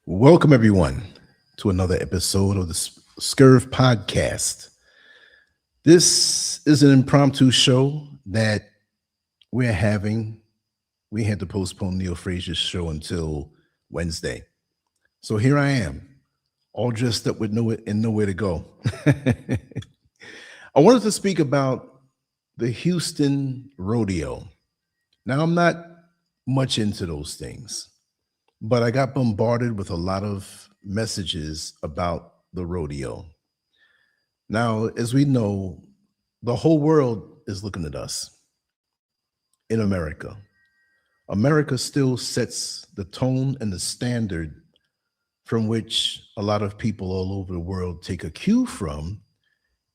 Welcome, everyone, to another episode of the Scurv podcast. This is an impromptu show that we're having. We had to postpone Neil Frazier's show until Wednesday. So here I am, all dressed up with nowhere to go. I wanted to speak about the Houston Rodeo. Now, I'm not much into those things, but I got bombarded with a lot of messages about the rodeo. Now, as we know, the whole world is looking at us in America. America still sets the tone and the standard from which a lot of people all over the world take a cue from,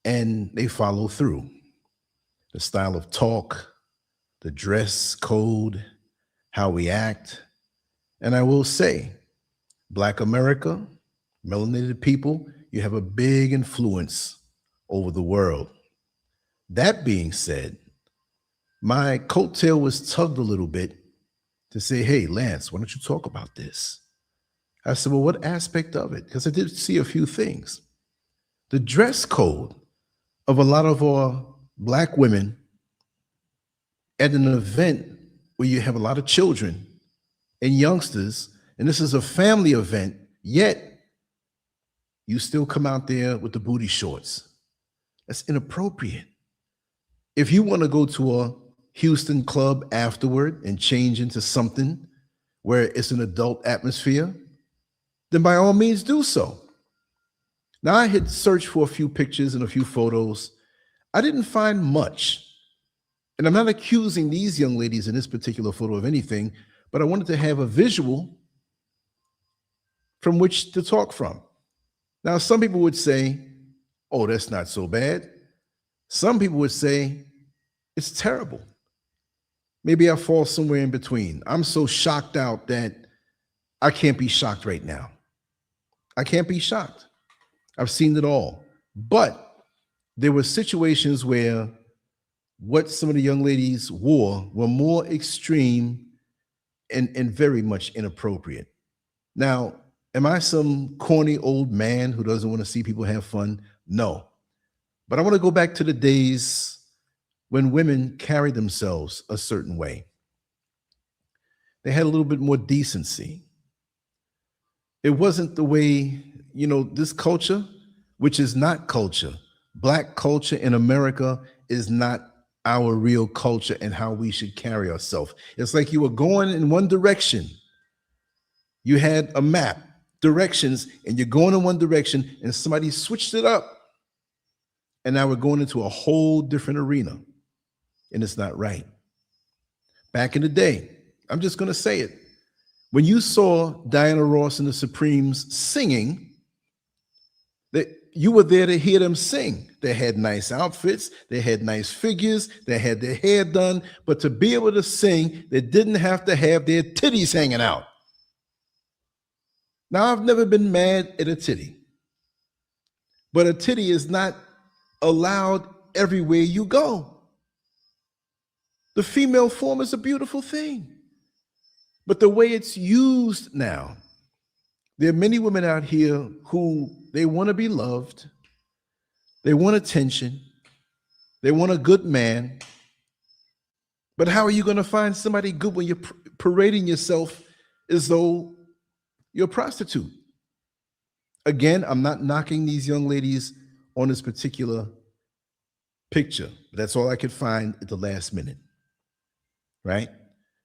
and they follow through. The style of talk, the dress code, how we act. And I will say, Black America, melanated people, you have a big influence over the world. That being said, my coattail was tugged a little bit to say, hey, Lance, why don't you talk about this? I said, well, what aspect of it? Because I did see a few things. The dress code of a lot of our Black women at an event where you have a lot of children and youngsters, and this is a family event, yet you still come out there with the booty shorts. That's inappropriate. If you want to go to a Houston club afterward and change into something where it's an adult atmosphere, then by all means do so. Now, I had searched for a few pictures and a few photos. I didn't find much. And I'm not accusing these young ladies in this particular photo of anything, but I wanted to have a visual from which to talk from. Now, some people would say, oh, that's not so bad. Some people would say, it's terrible. Maybe I fall somewhere in between. I'm so shocked out that I can't be shocked right now. I can't be shocked. I've seen it all. But there were situations where what some of the young ladies wore were more extreme and very much inappropriate. Now, am I some corny old man who doesn't want to see people have fun? No. But I want to go back to the days when women carried themselves a certain way. They had a little bit more decency. It wasn't the way, this culture, which is not culture. Black culture in America is not our real culture and how we should carry ourselves. It's like you were going in one direction. You had a map, directions, and you're going in one direction, and somebody switched it up. And now we're going into a whole different arena. And it's not right. Back in the day, I'm just going to say it. When you saw Diana Ross and the Supremes singing, that you were there to hear them sing. They had nice outfits, they had nice figures, they had their hair done, but to be able to sing, they didn't have to have their titties hanging out. Now, I've never been mad at a titty, but a titty is not allowed everywhere you go. The female form is a beautiful thing, but the way it's used now, there are many women out here who they want to be loved, they want attention, they want a good man, but how are you going to find somebody good when you're parading yourself as though you're a prostitute? Again, I'm not knocking these young ladies on this particular picture. That's all I could find at the last minute, right?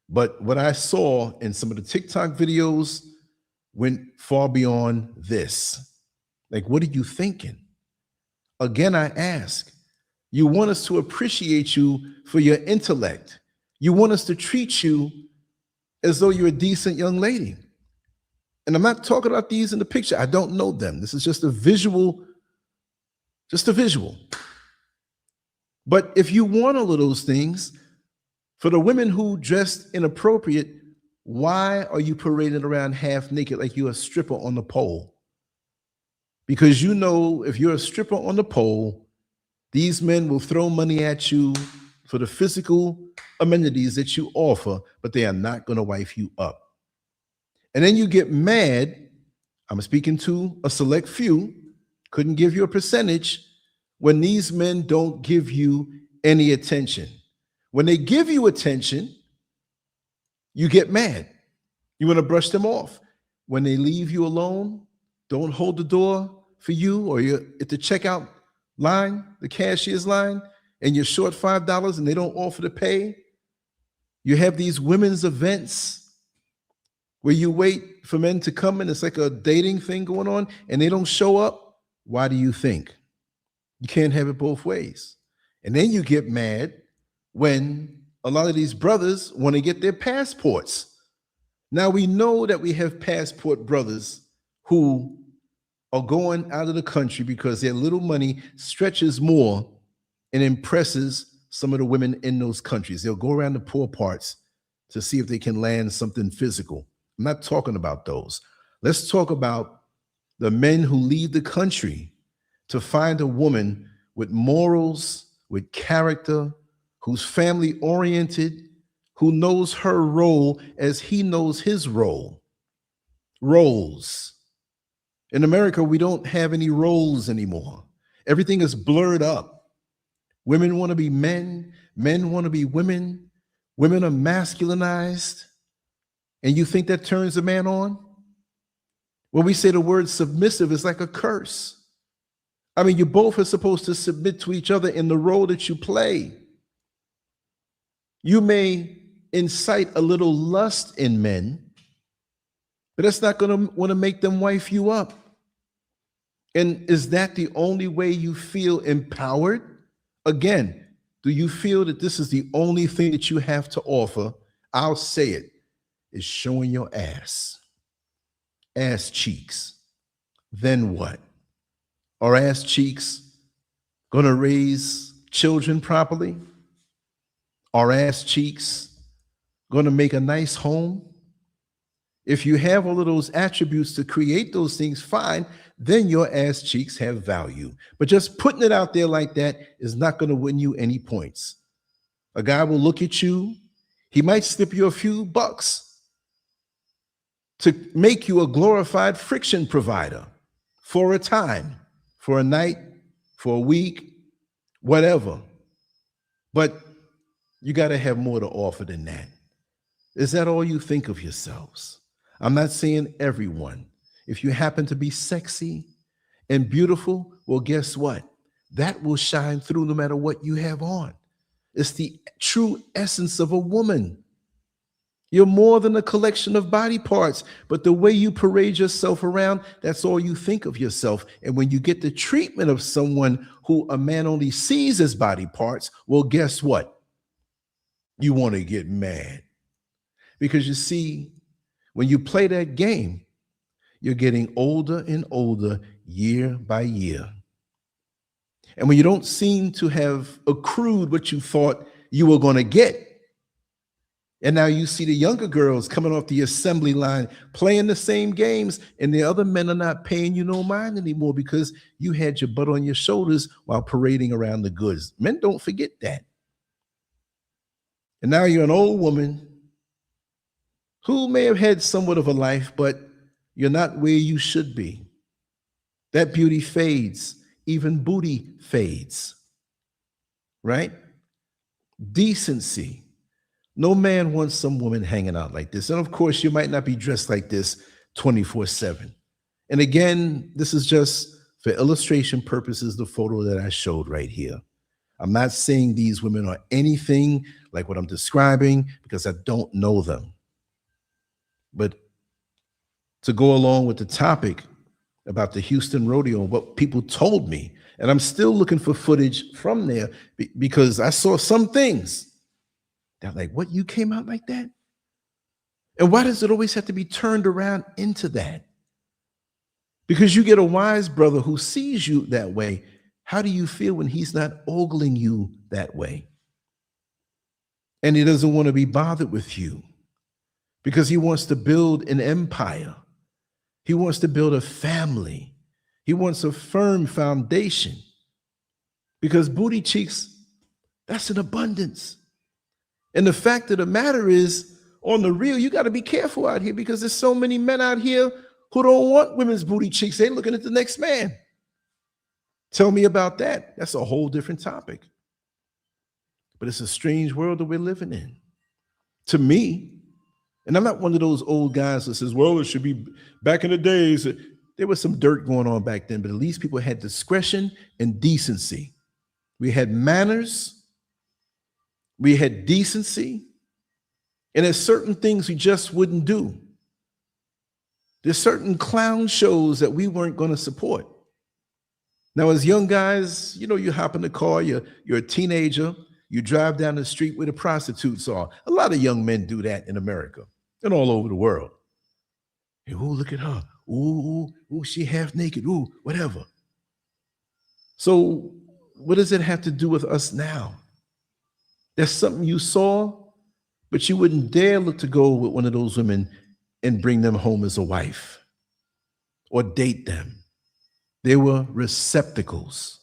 But what I saw in some of the TikTok videos went far beyond this. Like, what are you thinking? Again, I ask, you want us to appreciate you for your intellect. You want us to treat you as though you're a decent young lady. And I'm not talking about these in the picture. I don't know them. This is just a visual, But if you want all of those things, for the women who dressed inappropriate, why are you parading around half naked like you're a stripper on the pole? Because if you're a stripper on the pole, these men will throw money at you for the physical amenities that you offer, but they are not going to wife you up. And then you get mad I'm speaking to a select few, couldn't give you a percentage, when these men don't give you any attention. When they give you attention, you get mad. You want to brush them off. When they leave you alone, don't hold the door for you, or you're at the checkout line, the cashier's line, and you're short $5 and they don't offer to pay. You have these women's events where you wait for men to come and it's like a dating thing going on and they don't show up. Why do you think? You can't have it both ways. And then you get mad when a lot of these brothers want to get their passports. Now we know that we have passport brothers who are going out of the country because their little money stretches more and impresses some of the women in those countries. They'll go around the poor parts to see if they can land something physical. I'm not talking about those. Let's talk about the men who leave the country to find a woman with morals, with character, who's family oriented, who knows her role as he knows his role. Roles. In America, we don't have any roles anymore. Everything is blurred up. Women want to be men. Men want to be women. Women are masculinized. And you think that turns a man on? When we say the word submissive, it's like a curse. I mean, you both are supposed to submit to each other in the role that you play. You may incite a little lust in men, but that's not going to want to make them wife you up. And is that the only way you feel empowered? Again, do you feel that this is the only thing that you have to offer? I'll say it, is showing your ass cheeks. Then what? Are ass cheeks going to raise children properly? Are ass cheeks going to make a nice home? If you have all of those attributes to create those things, fine, then your ass cheeks have value. But just putting it out there like that is not going to win you any points. A guy will look at you, he might slip you a few bucks to make you a glorified friction provider for a time, for a night, for a week, whatever. But you got to have more to offer than that. Is that all you think of yourselves? I'm not saying everyone. If you happen to be sexy and beautiful, well, guess what? That will shine through no matter what you have on. It's the true essence of a woman. You're more than a collection of body parts, but the way you parade yourself around, that's all you think of yourself. And when you get the treatment of someone who a man only sees as body parts, well, guess what? You want to get mad. Because you see, when you play that game, you're getting older and older year by year. And when you don't seem to have accrued what you thought you were going to get, and now you see the younger girls coming off the assembly line playing the same games, and the other men are not paying you no mind anymore because you had your butt on your shoulders while parading around the goods. Men don't forget that. And now you're an old woman who may have had somewhat of a life, but you're not where you should be. That beauty fades, even booty fades, right? Decency. No man wants some woman hanging out like this. And of course, you might not be dressed like this 24/7. And again, this is just for illustration purposes, the photo that I showed right here. I'm not saying these women are anything like what I'm describing because I don't know them. But to go along with the topic about the Houston Rodeo and what people told me, and I'm still looking for footage from there because I saw some things that I'm like, what, you came out like that? And why does it always have to be turned around into that? Because you get a wise brother who sees you that way. How do you feel when he's not ogling you that way? And he doesn't want to be bothered with you because he wants to build an empire. He wants to build a family. He wants a firm foundation because booty cheeks, that's an abundance. And the fact of the matter is, on the real, you got to be careful out here because there's so many men out here who don't want women's booty cheeks. They're looking at the next man. Tell me about that. That's a whole different topic. But it's a strange world that we're living in. To me, and I'm not one of those old guys that says, well, it should be back in the days. There was some dirt going on back then, but at least people had discretion and decency. We had manners. We had decency. And there's certain things we just wouldn't do. There's certain clown shows that we weren't going to support. Now, as young guys, you know, you hop in the car, you're a teenager, you drive down the street where the prostitutes are. A lot of young men do that in America and all over the world. Hey, oh, look at her. Ooh, she half naked. Ooh, whatever. So what does it have to do with us now? That's something you saw, but you wouldn't dare look to go with one of those women and bring them home as a wife or date them. They were receptacles.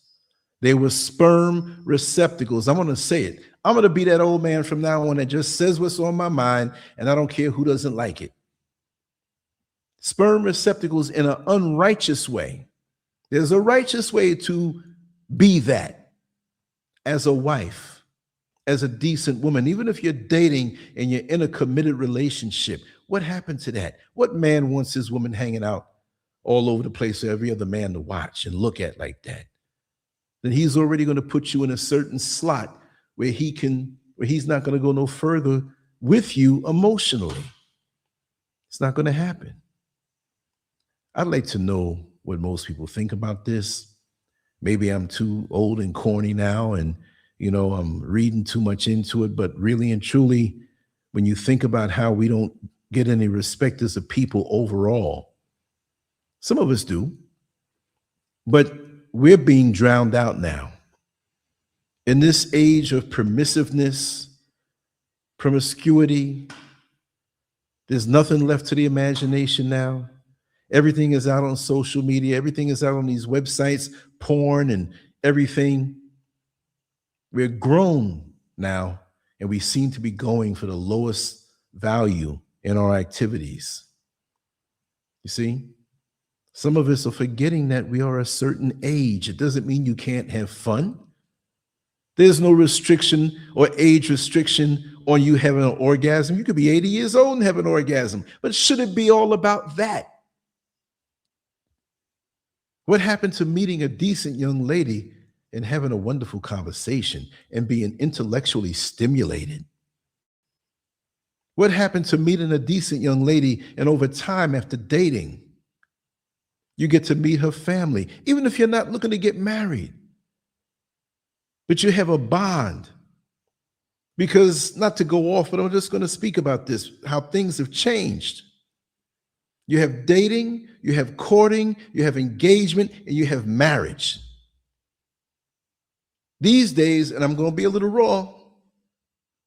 They were sperm receptacles. I'm going to say it. I'm going to be that old man from now on that just says what's on my mind, and I don't care who doesn't like it. Sperm receptacles in an unrighteous way. There's a righteous way to be that as a wife, as a decent woman. Even if you're dating and you're in a committed relationship, what happened to that? What man wants his woman hanging out all over the place for every other man to watch and look at like that? Then he's already going to put you in a certain slot where he's not going to go no further with you emotionally. It's not going to happen. I'd like to know what most people think about this. Maybe I'm too old and corny now, and I'm reading too much into it, but really and truly, when you think about how we don't get any respect as a people overall, some of us do, but we're being drowned out now. In this age of permissiveness, promiscuity, there's nothing left to the imagination now. Everything is out on social media. Everything is out on these websites, porn and everything. We're grown now, and we seem to be going for the lowest value in our activities. You see? Some of us are forgetting that we are a certain age. It doesn't mean you can't have fun. There's no restriction or age restriction on you having an orgasm. You could be 80 years old and have an orgasm, but should it be all about that? What happened to meeting a decent young lady and having a wonderful conversation and being intellectually stimulated? What happened to meeting a decent young lady and over time after dating, you get to meet her family, even if you're not looking to get married, but you have a bond? Because, not to go off, but I'm just going to speak about this, how things have changed. You have dating, you have courting, you have engagement, and you have marriage. These days, and I'm going to be a little raw,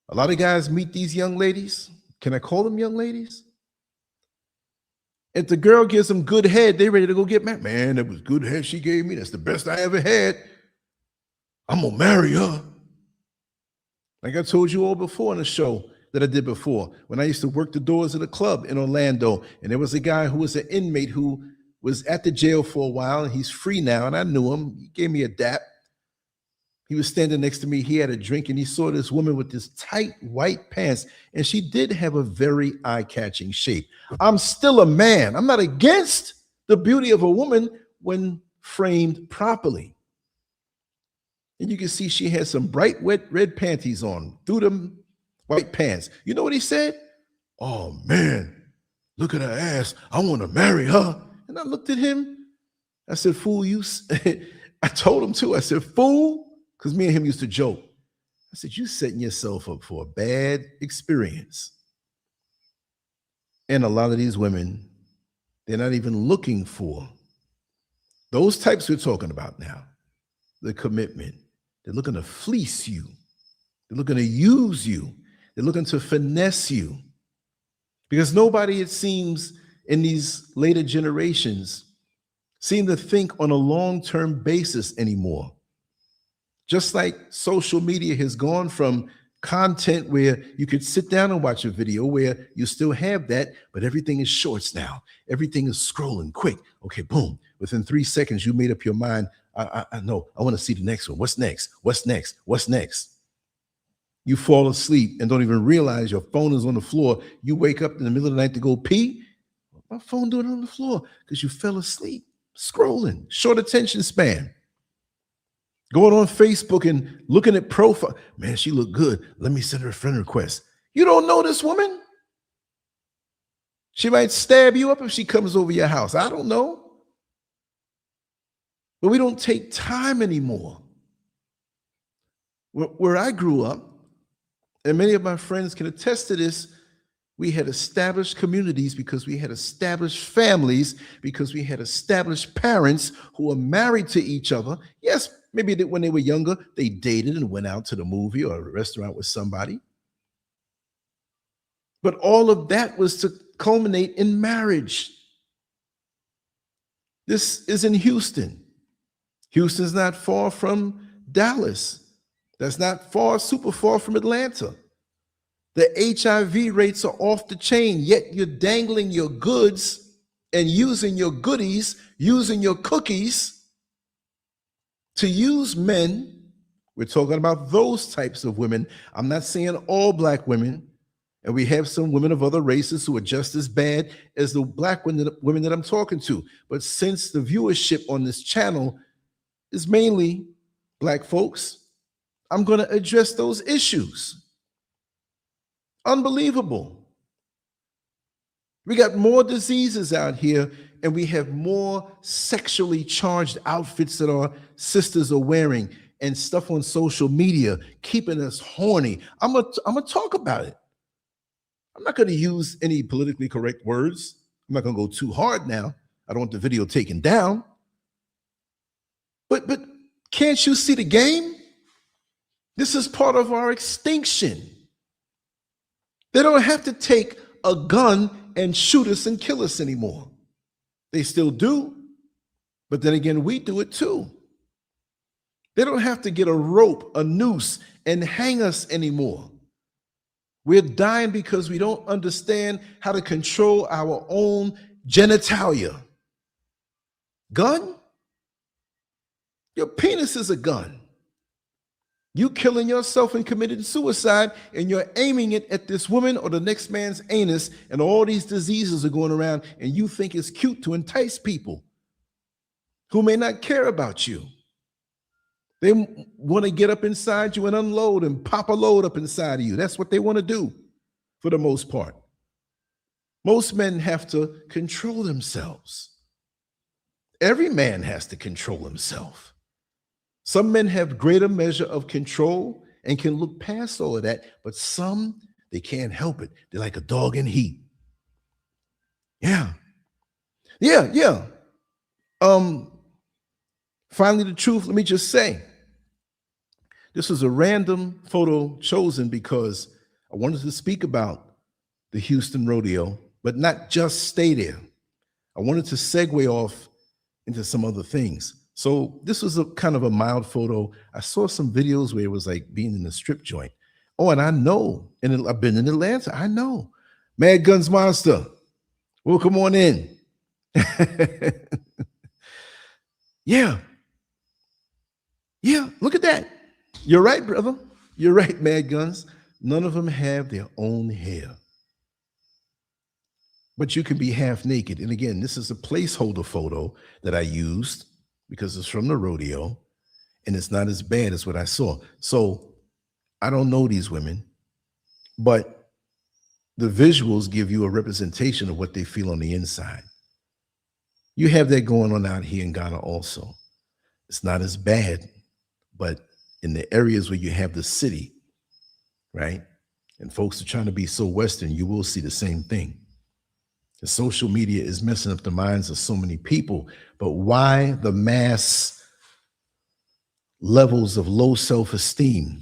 a lot of guys meet these young ladies. Can I call them young ladies? If the girl gives them good head, they're ready to go get married. Man, that was good head she gave me. That's the best I ever had. I'm going to marry her. Like I told you all before in the show that I did before, when I used to work the doors of the club in Orlando, and there was a guy who was an inmate who was at the jail for a while, and he's free now, and I knew him. He gave me a dap. He was standing next to me. He had a drink, and he saw this woman with this tight white pants, and she did have a very eye-catching shape. I'm still a man. I'm not against the beauty of a woman when framed properly. And you can see she had some bright red panties on through them white pants. You know what he said? Oh, man, look at her ass. I want to marry her. And I looked at him. I said, fool, I told him too. I said, fool, because me and him used to joke. I said, you setting yourself up for a bad experience. And a lot of these women, they're not even looking for those types we're talking about now, the commitment. They're looking to fleece you. They're looking to use you. They're looking to finesse you. Because nobody, it seems, in these later generations seem to think on a long-term basis anymore. Just like social media has gone from content where you could sit down and watch a video where you still have that, but everything is shorts now. Everything is scrolling quick. Okay, boom. Within 3 seconds, you made up your mind. I know. I want to see the next one. What's next? What's next? What's next? You fall asleep and don't even realize your phone is on the floor. You wake up in the middle of the night to go pee. My phone doing it on the floor because you fell asleep scrolling. Short attention span. Going on Facebook and looking at profile. Man, she looked good. Let me send her a friend request. You don't know this woman. She might stab you up if she comes over your house. I don't know. But we don't take time anymore. Where I grew up, and many of my friends can attest to this, we had established communities because we had established families, because we had established parents who were married to each other. Yes, maybe when they were younger, they dated and went out to the movie or a restaurant with somebody. But all of that was to culminate in marriage. This is in Houston. Houston's not far from Dallas. That's not far, super far from Atlanta. The HIV rates are off the chain, yet you're dangling your goods and using your goodies, using your cookies to use men. We're talking about those types of women. I'm not saying all Black women, and we have some women of other races who are just as bad as the Black women that I'm talking to. But since the viewership on this channel is mainly Black folks, I'm going to address those issues. Unbelievable. We got more diseases out here, and we have more sexually charged outfits that our sisters are wearing and stuff on social media, keeping us horny. I'm gonna talk about it. I'm not going to use any politically correct words. I'm not going to go too hard now. I don't want the video taken down. But can't you see the game? This is part of our extinction. They don't have to take a gun and shoot us and kill us anymore. They still do, but then again, we do it too. They don't have to get a rope, a noose, and hang us anymore. We're dying because we don't understand how to control our own genitalia. Gun? Your penis is a gun. You killing yourself and committing suicide, and you're aiming it at this woman or the next man's anus, and all these diseases are going around, and you think it's cute to entice people who may not care about you. They want to get up inside you and unload and pop a load up inside of you. That's what they want to do for the most part. Most men have to control themselves. Every man has to control himself. Some men have greater measure of control and can look past all of that, but some, they can't help it. They're like a dog in heat. Yeah. Finally, the truth, let me just say, this was a random photo chosen because I wanted to speak about the Houston Rodeo, but not just stay there. I wanted to segue off into some other things. So this was a kind of a mild photo. I saw some videos where it was like being in a strip joint. Oh, and I know, and I've been in Atlanta. I know. Mad Guns Monster, welcome on in. Yeah, look at that. You're right, brother. You're right, Mad Guns. None of them have their own hair. But you can be half naked. And again, this is a placeholder photo that I used because it's from the rodeo, and it's not as bad as what I saw. So I don't know these women, but the visuals give you a representation of what they feel on the inside. You have that going on out here in Ghana also. It's not as bad, but in the areas where you have the city, right? And folks are trying to be so Western, you will see the same thing. The social media is messing up the minds of so many people, but why the mass levels of low self-esteem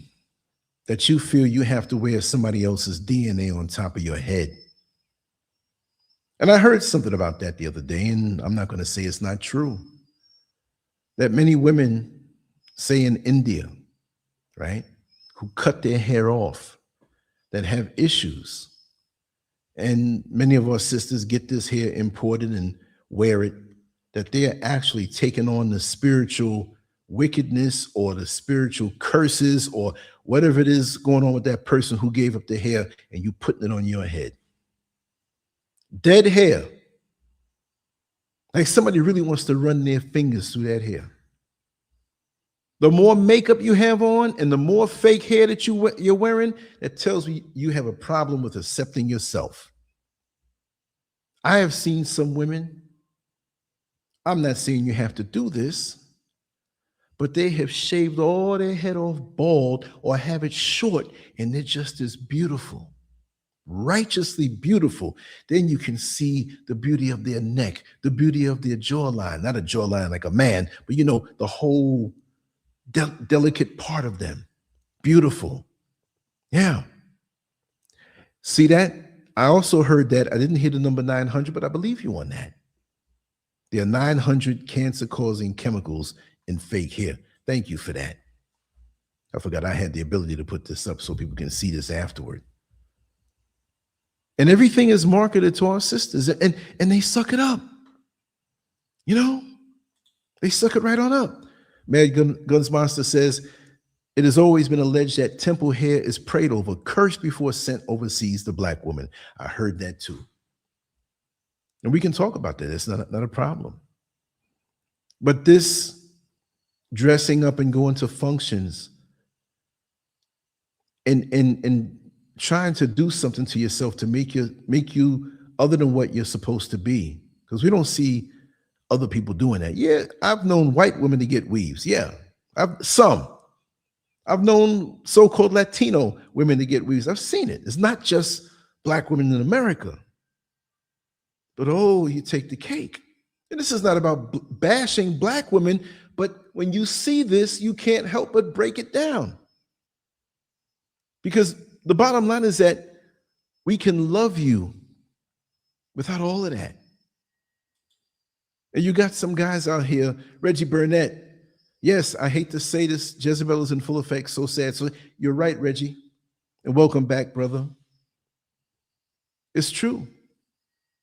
that you feel you have to wear somebody else's DNA on top of your head? And I heard something about that the other day, and I'm not going to say it's not true, that many women, say in India, right, who cut their hair off, that have issues. And many of our sisters get this hair imported and wear it, that they're actually taking on the spiritual wickedness or the spiritual curses or whatever it is going on with that person who gave up the hair, and you putting it on your head. Dead hair. Like somebody really wants to run their fingers through that hair. The more makeup you have on and the more fake hair that you're wearing, that tells me you have a problem with accepting yourself. I have seen some women, I'm not saying you have to do this, but they have shaved all their head off bald or have it short, and they're just as beautiful, righteously beautiful. Then you can see the beauty of their neck, the beauty of their jawline, not a jawline like a man, but you know, the whole delicate part of them. Beautiful. Yeah. See that? I also heard that. I didn't hear the number 900, but I believe you on that. There are 900 cancer-causing chemicals in fake hair. Thank you for that. I forgot I had the ability to put this up so people can see this afterward. And everything is marketed to our sisters, and they suck it up. You know, they suck it right on up. Mad Guns Monster says, it has always been alleged that temple hair is prayed over, cursed before sent overseas to black women. I heard that too. And we can talk about that. It's not a problem. But this dressing up and going to functions and trying to do something to yourself to make you other than what you're supposed to be, because we don't see other people doing that. Yeah, I've known white women to get weaves. Yeah, I've known so-called Latino women to get weaves. I've seen it. It's not just black women in America. But oh, you take the cake. And this is not about bashing black women, but when you see this, you can't help but break it down. Because the bottom line is that we can love you without all of that. And you got some guys out here, Reggie Burnett. Yes, I hate to say this, Jezebel is in full effect, so sad. So you're right, Reggie. And welcome back, brother. It's true.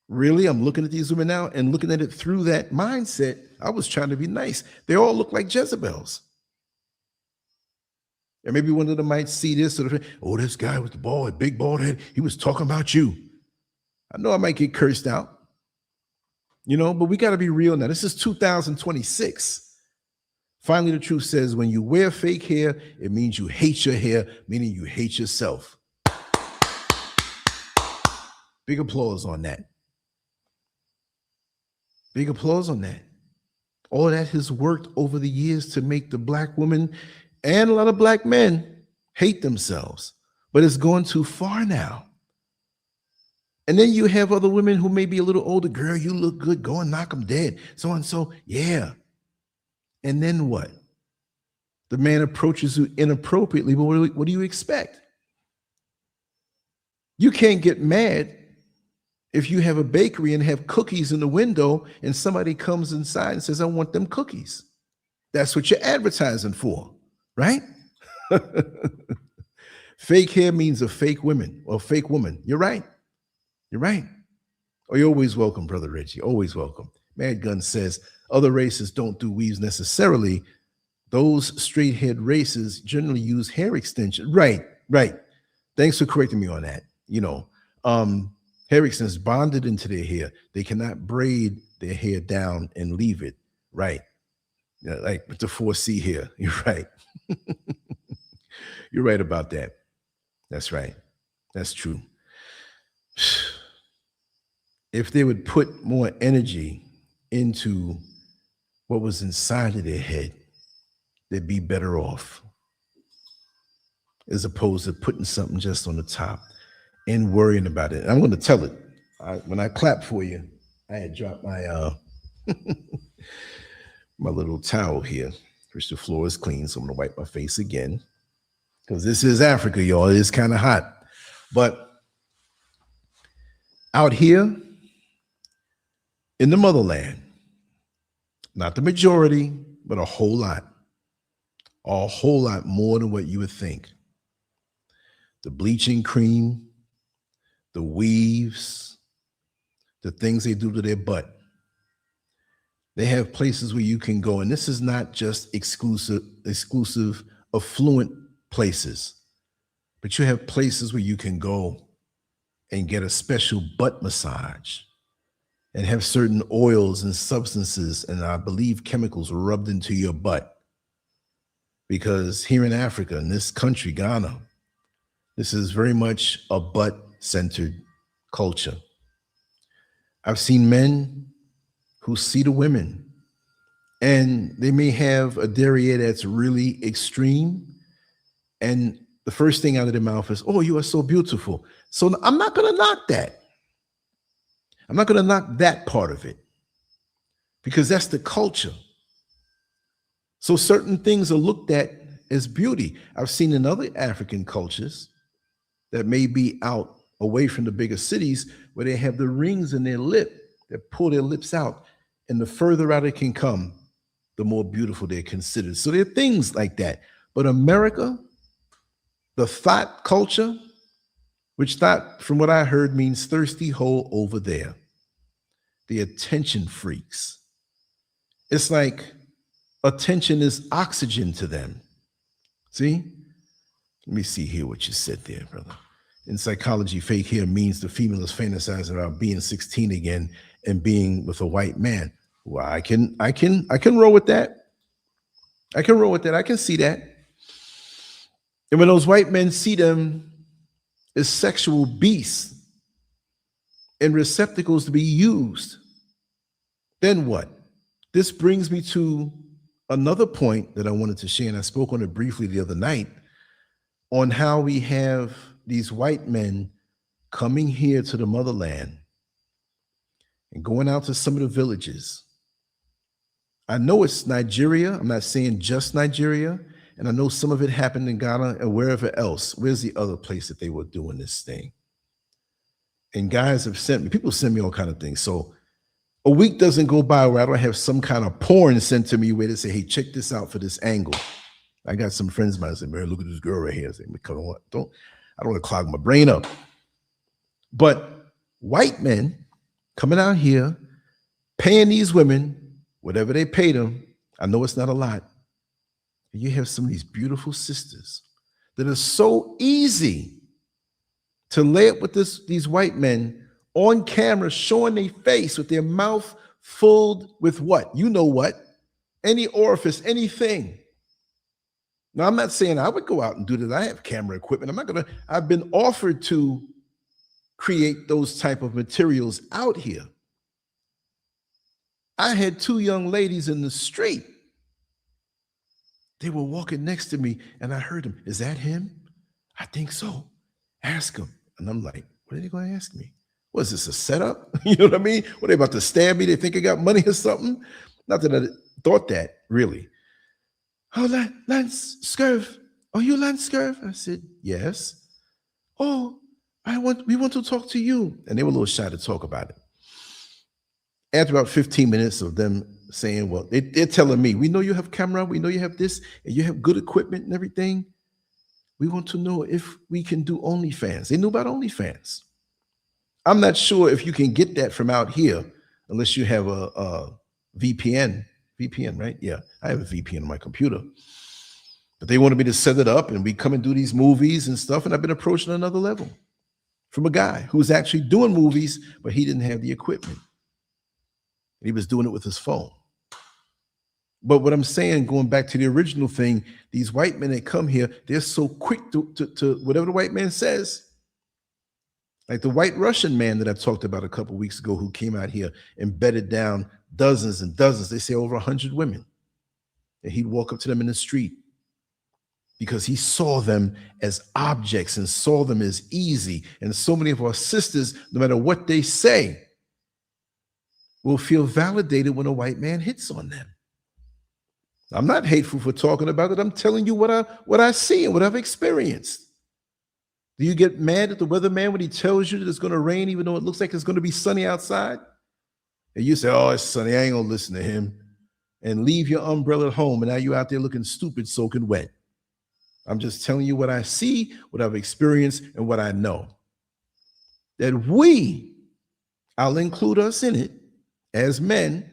Really, I'm looking at these women now and looking at it through that mindset. I was trying to be nice. They all look like Jezebels. And maybe one of them might see this sort of, oh, this guy with the big bald head, he was talking about you. I know I might get cursed out, you know, but we got to be real now. This is 2026. Finally, the truth says when you wear fake hair, it means you hate your hair, meaning you hate yourself. Big applause on that. Big applause on that. All that has worked over the years to make the black woman and a lot of black men hate themselves, but it's gone too far now. And then you have other women who may be a little older. Girl, you look good. Go and knock them dead. So and so, yeah. And then what? The man approaches you inappropriately, but what do you expect? You can't get mad if you have a bakery and have cookies in the window and somebody comes inside and says, I want them cookies. That's what you're advertising for, right? Fake hair means a fake woman or fake woman. You're right. You're right. Oh, you're always welcome, Brother Reggie. Always welcome. Mad Gun says other races don't do weaves necessarily. Those straight-haired races generally use hair extension. Right, right. Thanks for correcting me on that. You know, hair extensions bonded into their hair. They cannot braid their hair down and leave it. Right. You know, like with the 4C hair. You're right. You're right about that. That's right. That's true. If they would put more energy into what was inside of their head, they'd be better off, as opposed to putting something just on the top and worrying about it. And I'm going to tell it. When I clap for you, I had dropped my my little towel here, which the floor is clean, so I'm going to wipe my face again, because this is Africa, y'all. It is kind of hot. But out here in the motherland, not the majority, but a whole lot more than what you would think. the bleaching cream, the weaves, the things they do to their butt. They have places where you can go, and this is not just exclusive affluent places, but you have places where you can go and get a special butt massage and have certain oils and substances and I believe chemicals rubbed into your butt. Because here in Africa, in this country, Ghana, this is very much a butt-centered culture. I've seen men who see the women and they may have a derriere that's really extreme, and the first thing out of their mouth is, "Oh, you are so beautiful." So I'm not going to knock that. I'm not going to knock that part of it because that's the culture. So certain things are looked at as beauty. I've seen in other African cultures that may be out away from the bigger cities where they have the rings in their lip that pull their lips out. And the further out it can come, the more beautiful they're considered. So there are things like that. But America, the thought culture, which thought, from what I heard, means thirsty hole over there. The attention freaks. It's like attention is oxygen to them. See? Let me see here what you said there, brother. In psychology, fake hair means the female is fantasizing about being 16 again and being with a white man. Well, I can roll with that. I can roll with that. I can see that. And when those white men see them as sexual beasts and receptacles to be used, then what? This brings me to another point that I wanted to share, and I spoke on it briefly the other night, on how we have these white men coming here to the motherland and going out to some of the villages. I know it's Nigeria. I'm not saying just Nigeria. And I know some of it happened in Ghana and wherever else. Where's the other place that they were doing this thing? And guys have sent me, people send me all kind of things. So a week doesn't go by where I don't have some kind of porn sent to me where they say, "Hey, check this out for this angle." I got some friends of mine say, "Man, look at this girl right here." I say, "Come on, I don't want to clog my brain up." But white men coming out here, paying these women whatever they pay them. I know it's not a lot. You have some of these beautiful sisters that are so easy to lay up with these white men on camera, showing their face with their mouth filled with what? You know what? Any orifice, anything. Now, I'm not saying I would go out and do that. I have camera equipment. I've been offered to create those type of materials out here. I had two young ladies in the street. They were walking next to me and I heard them. "Is that him?" "I think so. Ask him." And I'm like, what are they going to ask me? What is this, a setup? You know what I mean? What, are they about to stab me? They think I got money or something? Not that I thought that, really. "Oh, LanceScurv. Are you LanceScurv?" I said, "Yes." "Oh, we want to talk to you." And they were a little shy to talk about it. After about 15 minutes of them saying, well, they're telling me, "We know you have camera, we know you have this, and you have good equipment and everything. We want to know if we can do OnlyFans." They knew about OnlyFans. I'm not sure if you can get that from out here unless you have a VPN. VPN, right? Yeah, I have a VPN on my computer. But they wanted me to set it up and we come and do these movies and stuff. And I've been approached on another level from a guy who was actually doing movies, but he didn't have the equipment. He was doing it with his phone. But what I'm saying, going back to the original thing, these white men that come here, they're so quick to whatever the white man says. Like the white Russian man that I talked about a couple of weeks ago who came out here and bedded down dozens and dozens, they say over 100 women. And he'd walk up to them in the street because he saw them as objects and saw them as easy. And so many of our sisters, no matter what they say, will feel validated when a white man hits on them. I'm not hateful for talking about it. I'm telling you what I see and what I've experienced. Do you get mad at the weatherman when he tells you that it's going to rain, even though it looks like it's going to be sunny outside? And you say, "Oh, it's sunny. I ain't going to listen to him." And leave your umbrella at home. And now you're out there looking stupid, soaking wet. I'm just telling you what I see, what I've experienced, and what I know. That we, I'll include us in it as men,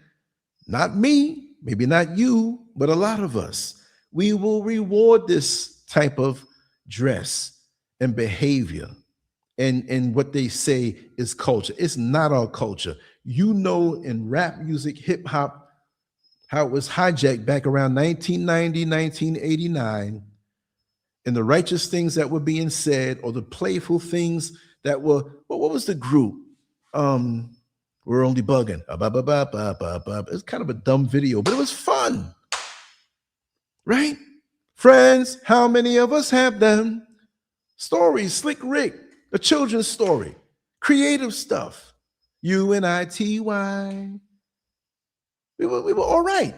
not me, maybe not you, but a lot of us, we will reward this type of dress and behavior and what they say is culture. It's not our culture. You know, in rap music, hip hop, how it was hijacked back around 1990, 1989, and the righteous things that were being said, or the playful things that were, what was the group? We're only bugging. It's kind of a dumb video, but it was fun, right? Friends, how many of us have them? Stories, Slick Rick, a children's story, creative stuff. UNITY. We were all right.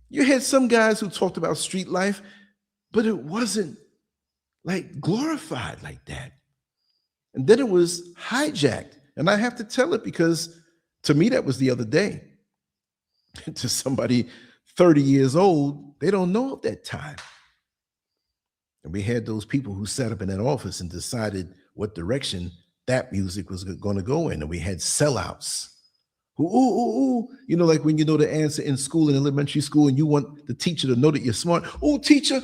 You had some guys who talked about street life, but it wasn't like glorified like that. And then it was hijacked. And I have to tell it because to me, that was the other day. To somebody 30 years old, they don't know of that time. And we had those people who sat up in that office and decided what direction that music was going to go in. And we had sellouts who, you know, like when you know the answer in school, in elementary school, and you want the teacher to know that you're smart. Oh, teacher,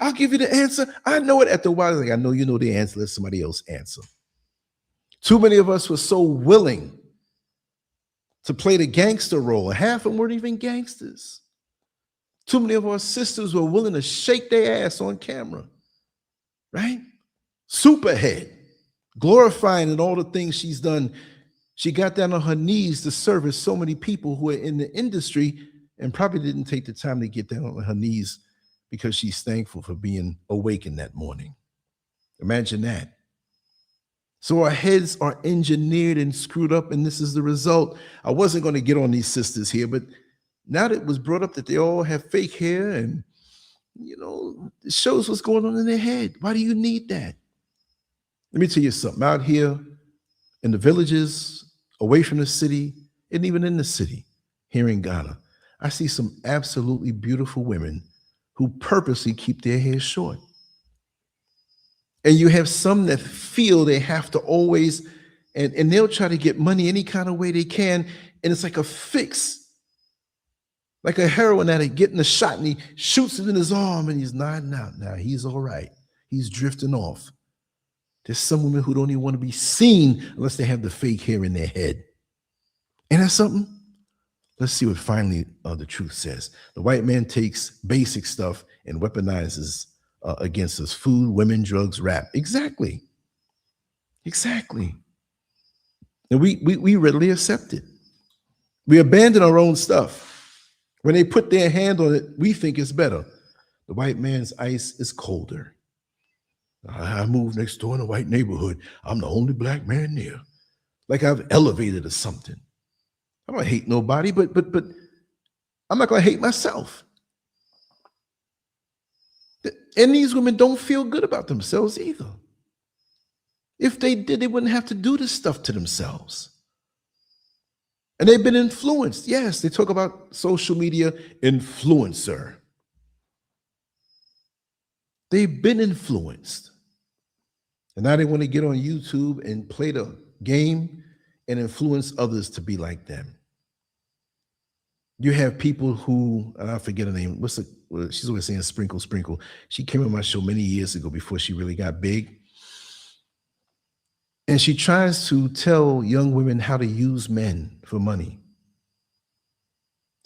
I'll give you the answer. I know it. After a while, like, I know you know the answer. Let somebody else answer. Too many of us were so willing to play the gangster role. Half of them weren't even gangsters. Too many of our sisters were willing to shake their ass on camera, right? Superhead, glorifying in all the things she's done. She got down on her knees to service so many people who are in the industry and probably didn't take the time to get down on her knees because she's thankful for being awakened that morning. Imagine that. So our heads are engineered and screwed up, and this is the result. I wasn't going to get on these sisters here, but now that it was brought up that they all have fake hair, and you know, it shows what's going on in their head. Why do you need that? Let me tell you something. Out here in the villages, away from the city, and even in the city, here in Ghana, I see some absolutely beautiful women who purposely keep their hair short. And you have some that feel they have to always, and they'll try to get money any kind of way they can, and it's like a fix. Like a heroin addict getting a shot and he shoots it in his arm and he's nodding out. Now he's all right. He's drifting off. There's some women who don't even want to be seen unless they have the fake hair in their head. Ain't that something? Let's see what finally the truth says. The white man takes basic stuff and weaponizes against us: food, women, drugs, rap. Exactly. And we readily accept it. We abandon our own stuff. When they put their hand on it, we think it's better. The white man's ice is colder. I moved next door in a white neighborhood. I'm the only black man there. Like I've elevated or something. I don't hate nobody, but I'm not going to hate myself. And these women don't feel good about themselves either. If they did, they wouldn't have to do this stuff to themselves. And they've been influenced. Yes, they talk about social media influencer. They've been influenced. And now they want to get on YouTube and play the game and influence others to be like them. You have people who, and I forget her name, she's always saying Sprinkle, Sprinkle. She came on my show many years ago before she really got big. And she tries to tell young women how to use men for money.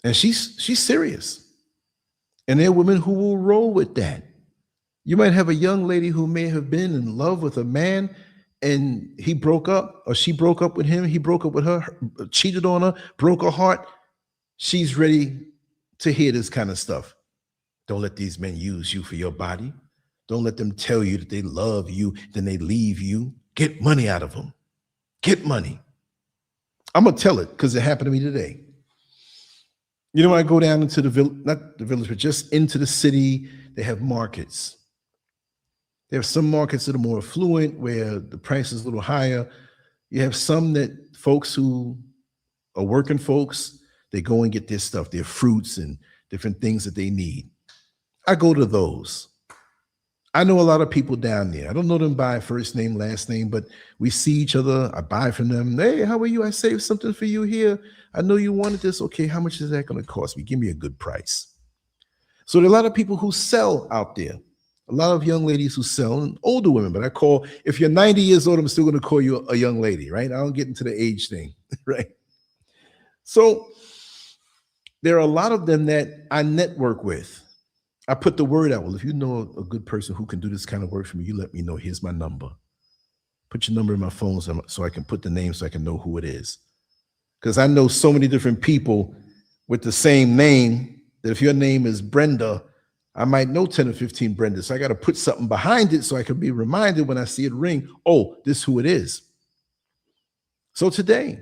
And she's serious. And there are women who will roll with that. You might have a young lady who may have been in love with a man and he broke up, or she broke up with him, he broke up with her, cheated on her, broke her heart. She's ready to hear this kind of stuff. Don't let these men use you for your body. Don't let them tell you that they love you, then they leave you. Get money out of them. Get money. I'm going to tell it because it happened to me today. You know, when I go down into the village, not the village, but just into the city, they have markets. There are some markets that are more affluent where the price is a little higher. You have some that folks who are working folks, they go and get their stuff, their fruits and different things that they need. I go to those. I know a lot of people down there. I don't know them by first name, last name, but we see each other. I buy from them. Hey, how are you? I saved something for you here. I know you wanted this. Okay, how much is that going to cost me? Give me a good price. So there are a lot of people who sell out there. A lot of young ladies who sell, and older women, but I call, if you're 90 years old, I'm still going to call you a young lady, right? I don't get into the age thing, right? So there are a lot of them that I network with. I put the word out. Well, if you know a good person who can do this kind of work for me, you let me know. Here's my number. Put your number in my phone so I can put the name so I can know who it is. Because I know so many different people with the same name that if your name is Brenda, I might know 10 or 15 Brendas. So I got to put something behind it so I can be reminded when I see it ring, oh, this is who it is. So today,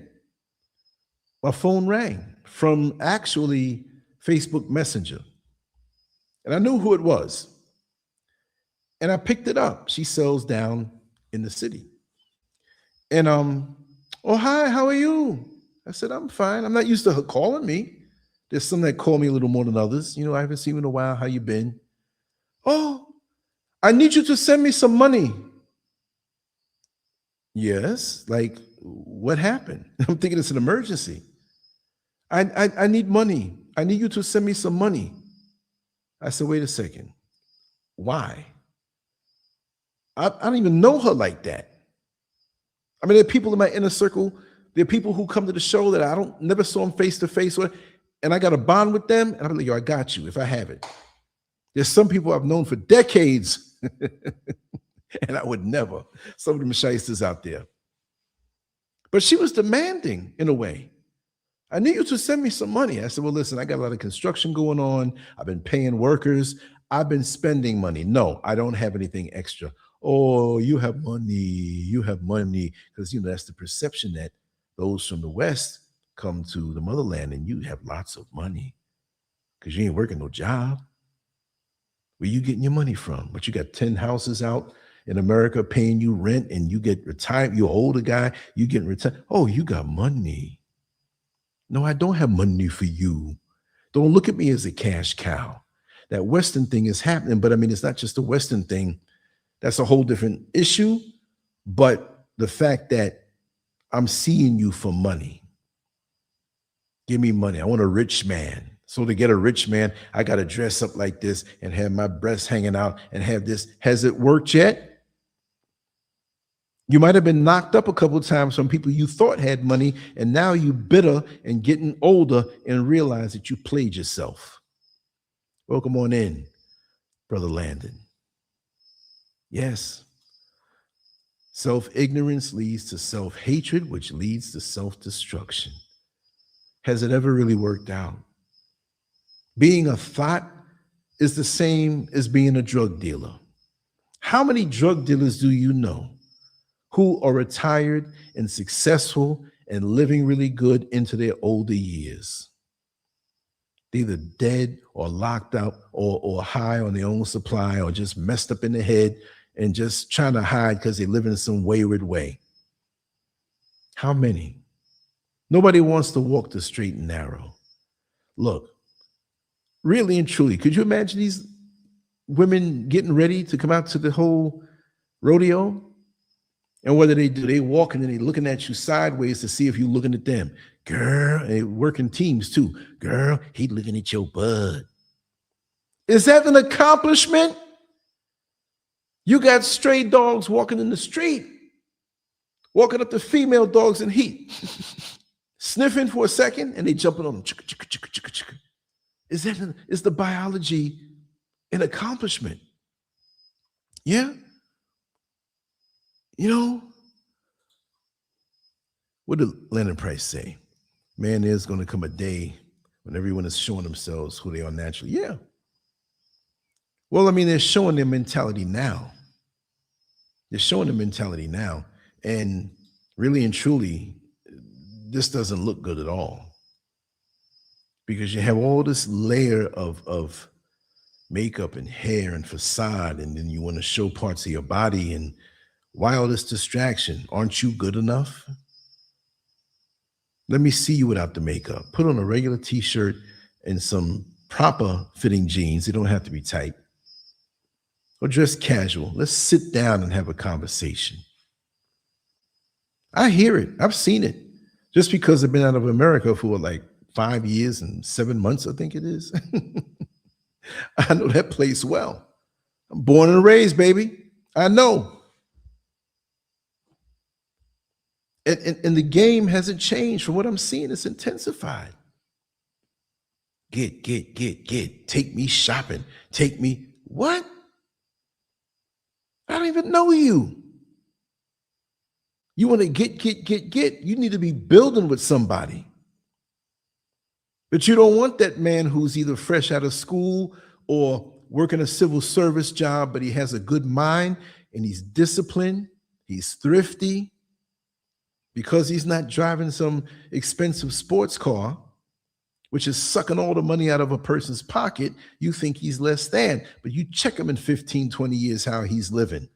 my phone rang from actually Facebook Messenger. And I knew who it was. And I picked it up. She sells down in the city. And oh, hi, how are you? I said, I'm fine. I'm not used to her calling me. There's some that call me a little more than others. You know, I haven't seen you in a while. How you been? Oh, I need you to send me some money. Yes, like what happened? I'm thinking it's an emergency. I need money. I need you to send me some money. I said, wait a second. Why? I don't even know her like that. I mean, there are people in my inner circle. There are people who come to the show that I don't never saw them face to face with, and I got a bond with them. And I'm like, yo, I got you if I have it. There's some people I've known for decades, and I would never. Some of them shysters out there. But she was demanding in a way. I need you to send me some money. I said, well, listen, I got a lot of construction going on. I've been paying workers. I've been spending money. No, I don't have anything extra. Oh, you have money. You have money. Because, you know, that's the perception that those from the West come to the motherland and you have lots of money because you ain't working no job. Where you getting your money from? But you got 10 houses out in America paying you rent and you get retired. You're an older guy. You getting retired. Oh, you got money. No, I don't have money for you. Don't look at me as a cash cow. That Western thing is happening, but I mean, it's not just a Western thing. That's a whole different issue. But the fact that I'm seeing you for money. Give me money. I want a rich man. So to get a rich man, I got to dress up like this and have my breasts hanging out and have this. Has it worked yet? You might have been knocked up a couple of times from people you thought had money, and now you bitter and getting older and realize that you played yourself. Welcome on in, Brother Landon. Yes. Self-ignorance leads to self-hatred, which leads to self-destruction. Has it ever really worked out? Being a thought is the same as being a drug dealer. How many drug dealers do you know who are retired and successful and living really good into their older years? They're either dead or locked up or high on their own supply or just messed up in the head and just trying to hide because they live in some wayward way. How many? Nobody wants to walk the straight and narrow. Look, really and truly, could you imagine these women getting ready to come out to the whole rodeo? And what do? They walking and they looking at you sideways to see if you're looking at them. Girl, and they working teams too. Girl, he looking at your butt. Is that an accomplishment? You got stray dogs walking in the street, walking up to female dogs in heat, sniffing for a second, and they jumping on them. Is the biology an accomplishment? Yeah. You know, what did Lennon Price say? Man, there's going to come a day when everyone is showing themselves who they are naturally. Yeah. Well, I mean, they're showing their mentality now. They're showing their mentality now. And really and truly, this doesn't look good at all. Because you have all this layer of makeup and hair and facade, and then you want to show parts of your body. And why all this distraction? Aren't you good enough? Let me see you without the makeup. Put on a regular t-shirt and some proper fitting jeans. They don't have to be tight. or dress casual. Let's sit down and have a conversation. I hear it. I've seen it. Just because I've been out of America for like 5 years and 7 months, I think it is. I know that place well. I'm born and raised, baby. I know. And the game hasn't changed from what I'm seeing. It's intensified. Get. Take me shopping. Take me. What? I don't even know you. You want to get. You need to be building with somebody. But you don't want that man who's either fresh out of school or working a civil service job, but he has a good mind and he's disciplined, he's thrifty. Because he's not driving some expensive sports car, which is sucking all the money out of a person's pocket, you think he's less than. But you check him in 15, 20 years how he's living.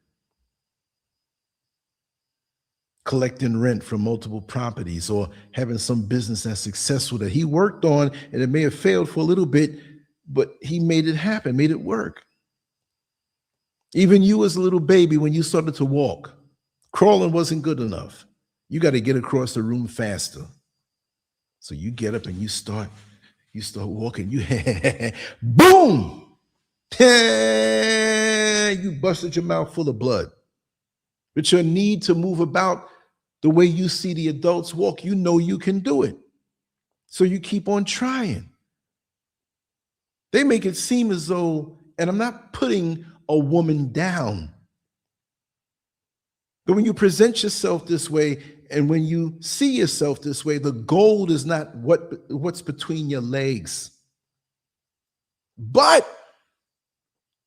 Collecting rent from multiple properties or having some business that's successful that he worked on, and it may have failed for a little bit, but he made it happen, made it work. Even you as a little baby, when you started to walk, crawling wasn't good enough. You got to get across the room faster. So you get up and you start walking. You boom! You busted your mouth full of blood. But your need to move about the way you see the adults walk, you know you can do it. So you keep on trying. They make it seem as though, and I'm not putting a woman down, but when you present yourself this way, and when you see yourself this way, the goal is not what's between your legs. But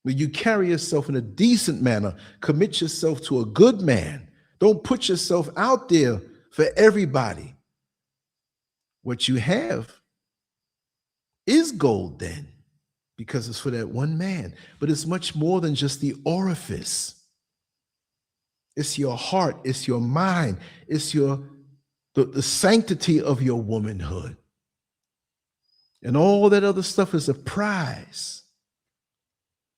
when you carry yourself in a decent manner, commit yourself to a good man. Don't put yourself out there for everybody. What you have is gold then, because it's for that one man. But it's much more than just the orifice. It's your heart, it's your mind, it's the sanctity of your womanhood. And all that other stuff is a prize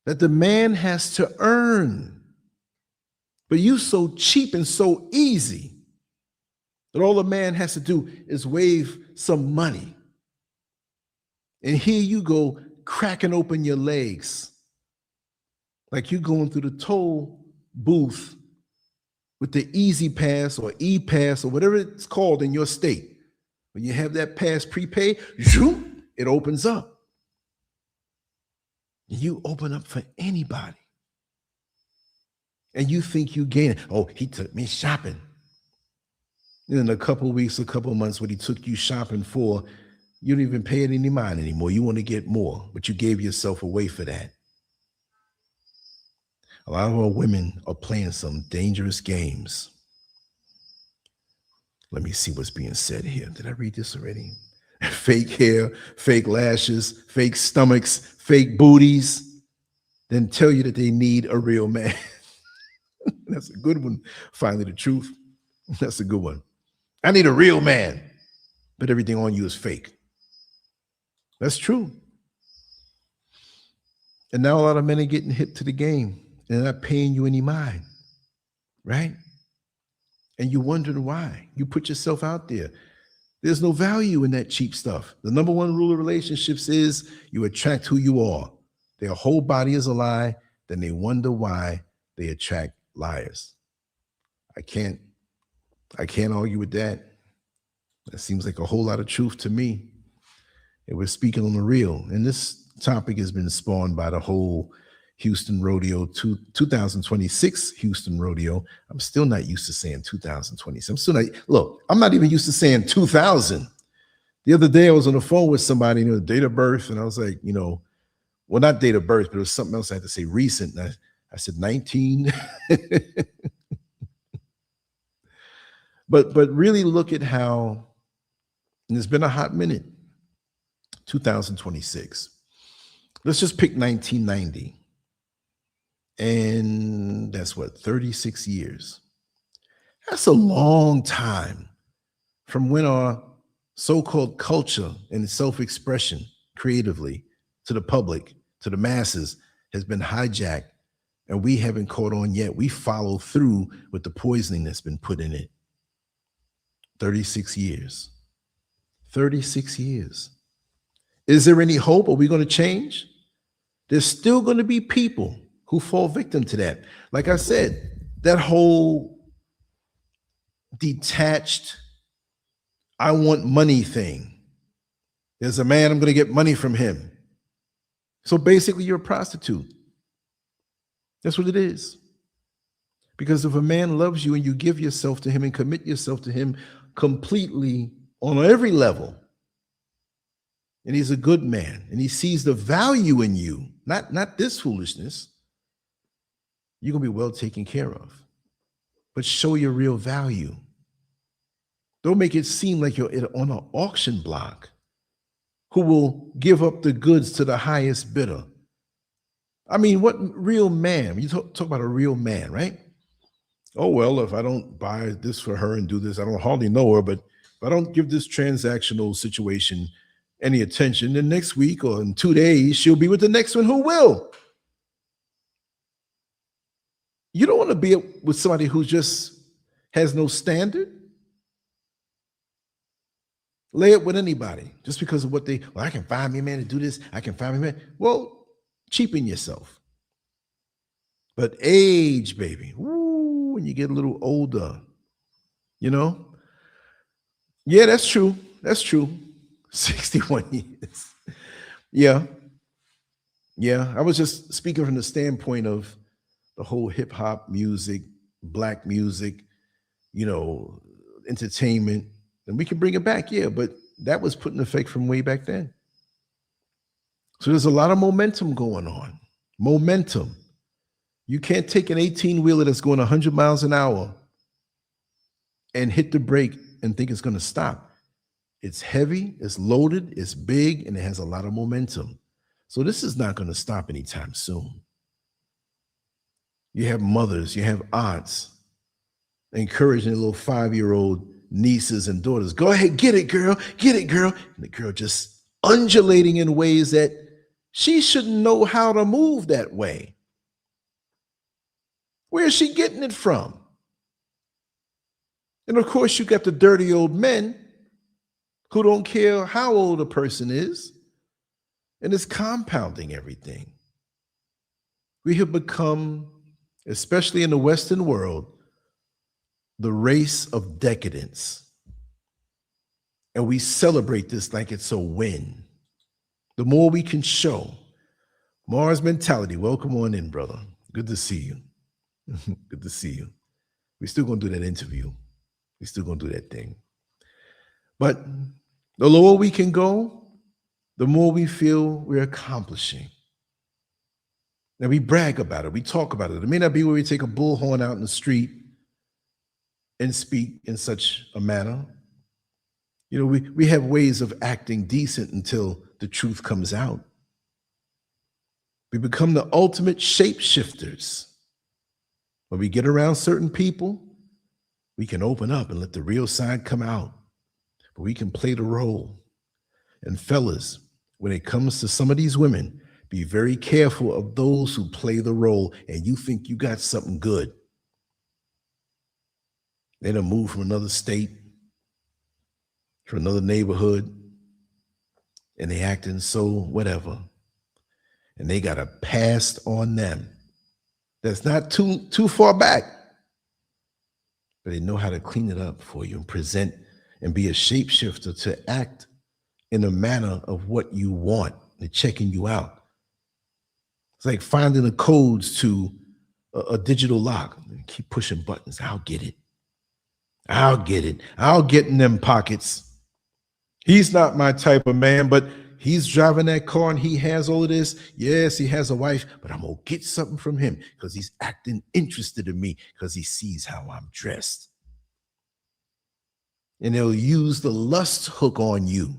that the man has to earn. But you so cheap and so easy that all a man has to do is wave some money. And here you go cracking open your legs like you're going through the toll booth with the Easy Pass or E-Pass or whatever it's called in your state. When you have that pass prepaid, it opens up. You open up for anybody. And you think you gain it. Oh, he took me shopping. And in a couple of weeks, a couple of months, what he took you shopping for, you don't even pay it any mind anymore. You want to get more, but you gave yourself away for that. A lot of our women are playing some dangerous games. Let me see what's being said here. Did I read this already? Fake hair, fake lashes, fake stomachs, fake booties, then tell you that they need a real man. That's a good one. Finally, the truth. That's a good one. I need a real man, but everything on you is fake. That's true. And now a lot of men are getting hip to the game. They're not paying you any mind, right? And you're wondering why. You put yourself out there. There's no value in that cheap stuff. The number one rule of relationships is you attract who you are. Their whole body is a lie. Then they wonder why they attract liars. I can't argue with that. That seems like a whole lot of truth to me. And we're speaking on the real. And this topic has been spawned by the whole Houston Rodeo, 2026 Houston Rodeo. I'm still not used to saying 2026. I'm still not, look, I'm not even used to saying 2000. The other day I was on the phone with somebody, date of birth, and I was like, well, not date of birth, but it was something else I had to say recent. And I said 19. But really look at how, and it's been a hot minute, 2026. Let's just pick 1990. And that's what, 36 years. That's a long time from when our so-called culture and self-expression creatively to the public, to the masses, has been hijacked And we haven't caught on yet. We follow through with the poisoning that's been put in it. 36 years. 36 years. Is there any hope? Are we going to change? There's still going to be people who fall victim to that. Like I said, that whole detached, I want money thing. There's a man, I'm going to get money from him. So basically, you're a prostitute. That's what it is. Because if a man loves you and you give yourself to him and commit yourself to him completely on every level, and he's a good man and he sees the value in you, not this foolishness, you're going to be well taken care of. But show your real value. Don't make it seem like you're on an auction block who will give up the goods to the highest bidder. I mean, what real man? You talk about a real man, right? Oh, well, if I don't buy this for her and do this, I don't hardly know her, but if I don't give this transactional situation any attention, then next week or in 2 days, she'll be with the next one who will. You don't want to be with somebody who just has no standard. Lay it with anybody just because of what well, I can find me a man to do this. I can find me a man. Well, cheapen yourself. But age, baby, woo, when you get a little older, you know? Yeah, that's true. That's true. 61 years. Yeah. Yeah. I was just speaking from the standpoint of the whole hip hop music, black music, you know, entertainment, and we can bring it back. Yeah. But that was put in effect from way back then. So there's a lot of momentum going on. Momentum. You can't take an 18-wheeler that's going 100 miles an hour and hit the brake and think it's going to stop. It's heavy, it's loaded, it's big, and it has a lot of momentum. So this is not going to stop anytime soon. You have mothers, you have aunts encouraging their little 5-year-old nieces and daughters. Go ahead, get it, girl. Get it, girl. And the girl just undulating in ways that she shouldn't know how to move that way. Where is she getting it from? And of course, you got the dirty old men who don't care how old a person is, and it's compounding everything. We have become, especially in the Western world, the race of decadence. And we celebrate this like it's a win. The more we can show. Mars mentality. Welcome on in, brother. Good to see you. Good to see you. We're still going to do that interview. We're still going to do that thing. But the lower we can go, the more we feel we're accomplishing. Now, we brag about it. We talk about it. It may not be where we take a bullhorn out in the street and speak in such a manner. You know, we have ways of acting decent until the truth comes out. We become the ultimate shapeshifters. When we get around certain people, we can open up and let the real side come out. But we can play the role. And fellas, when it comes to some of these women, be very careful of those who play the role and you think you got something good. They done moved from another state, from another neighborhood, and they acting so whatever. And they got a past on them that's not too far back. But they know how to clean it up for you and present and be a shapeshifter to act in a manner of what you want. They're checking you out. It's like finding the codes to a digital lock. Keep pushing buttons. I'll get it. I'll get it. I'll get in them pockets. He's not my type of man, but he's driving that car and he has all of this. Yes, he has a wife, but I'm going to get something from him because he's acting interested in me because he sees how I'm dressed. And they'll use the lust hook on you.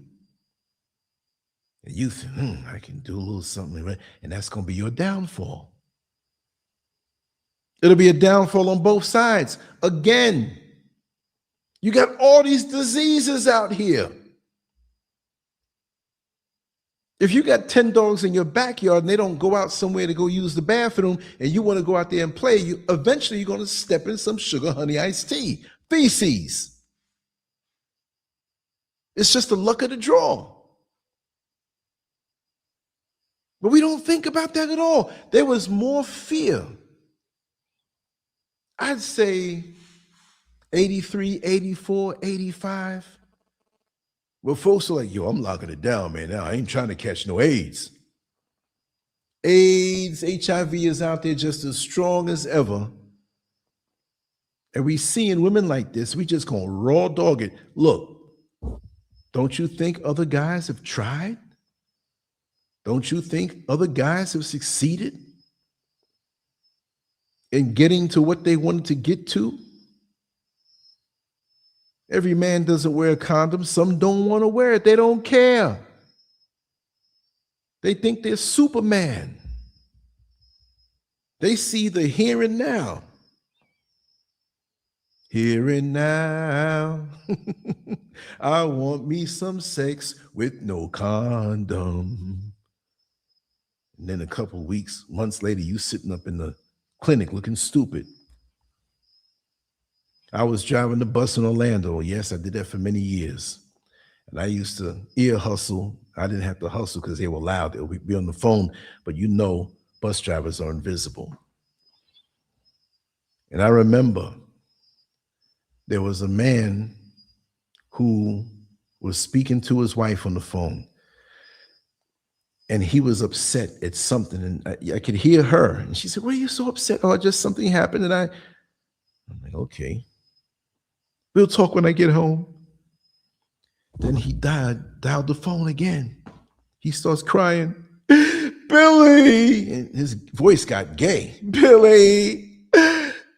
And you think, I can do a little something, right? And that's going to be your downfall. It'll be a downfall on both sides. Again, you got all these diseases out here. If you got 10 dogs in your backyard and they don't go out somewhere to go use the bathroom and you want to go out there and play, eventually you're going to step in some sugar honey iced tea, feces. It's just the luck of the draw. But we don't think about that at all. There was more fear. I'd say 83, 84, 85. Well, folks are like, yo, I'm locking it down, man. Now I ain't trying to catch no AIDS. AIDS, HIV is out there just as strong as ever. And we seeing women like this, we just gonna raw dog it. Look, don't you think other guys have tried? Don't you think other guys have succeeded in getting to what they wanted to get to? Every man doesn't wear a condom. Some don't want to wear it. They don't care. They think they're Superman. They see the here and now. Here and now. I want me some sex with no condom. And then a couple weeks, months later, you sitting up in the clinic looking stupid. I was driving the bus in Orlando. Yes, I did that for many years. And I used to ear hustle. I didn't have to hustle because they were loud. They would be on the phone, but you know, bus drivers are invisible. And I remember there was a man who was speaking to his wife on the phone. And he was upset at something. And I could hear her. And she said, "What are you so upset?" "Oh, just something happened." And I'm like, okay. "We'll talk when I get home." Then he dialed the phone again. He starts crying, "Billy," and his voice got gay. "Billy,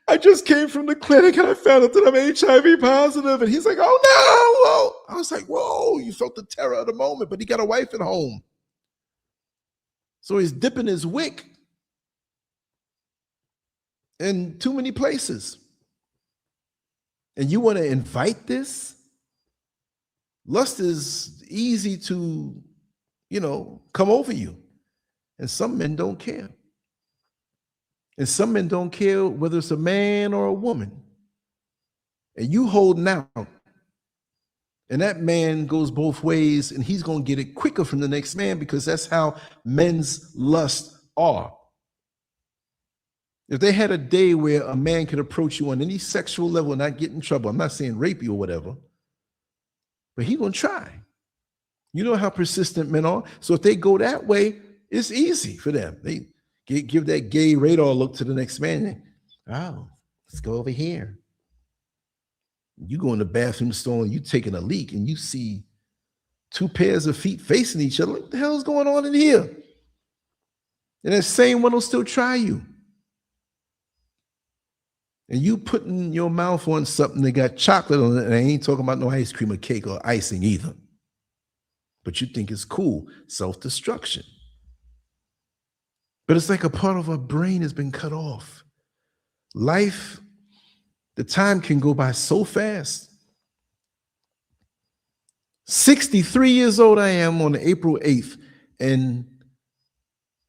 I just came from the clinic and I found out that I'm HIV positive." And he's like, "Oh no!" Whoa. I was like, whoa, you felt the terror of the moment, but he got a wife at home. So he's dipping his wick in too many places. And you want to invite this? Lust is easy to, come over you. And some men don't care. And some men don't care whether it's a man or a woman. And you holding out. And that man goes both ways, and he's going to get it quicker from the next man because that's how men's lust are. If they had a day where a man could approach you on any sexual level and not get in trouble, I'm not saying rape you or whatever, but he's going to try. You know how persistent men are. So if they go that way, it's easy for them. They give that gay radar look to the next man. "Oh, let's go over here." You go in the bathroom stall and you taking a leak and you see two pairs of feet facing each other. What the hell is going on in here? And that same one will still try you. And you putting your mouth on something that got chocolate on it, and I ain't talking about no ice cream or cake or icing either. But you think it's cool. Self-destruction. But it's like a part of our brain has been cut off. Life, the time can go by so fast. 63 years old I am on April 8th, and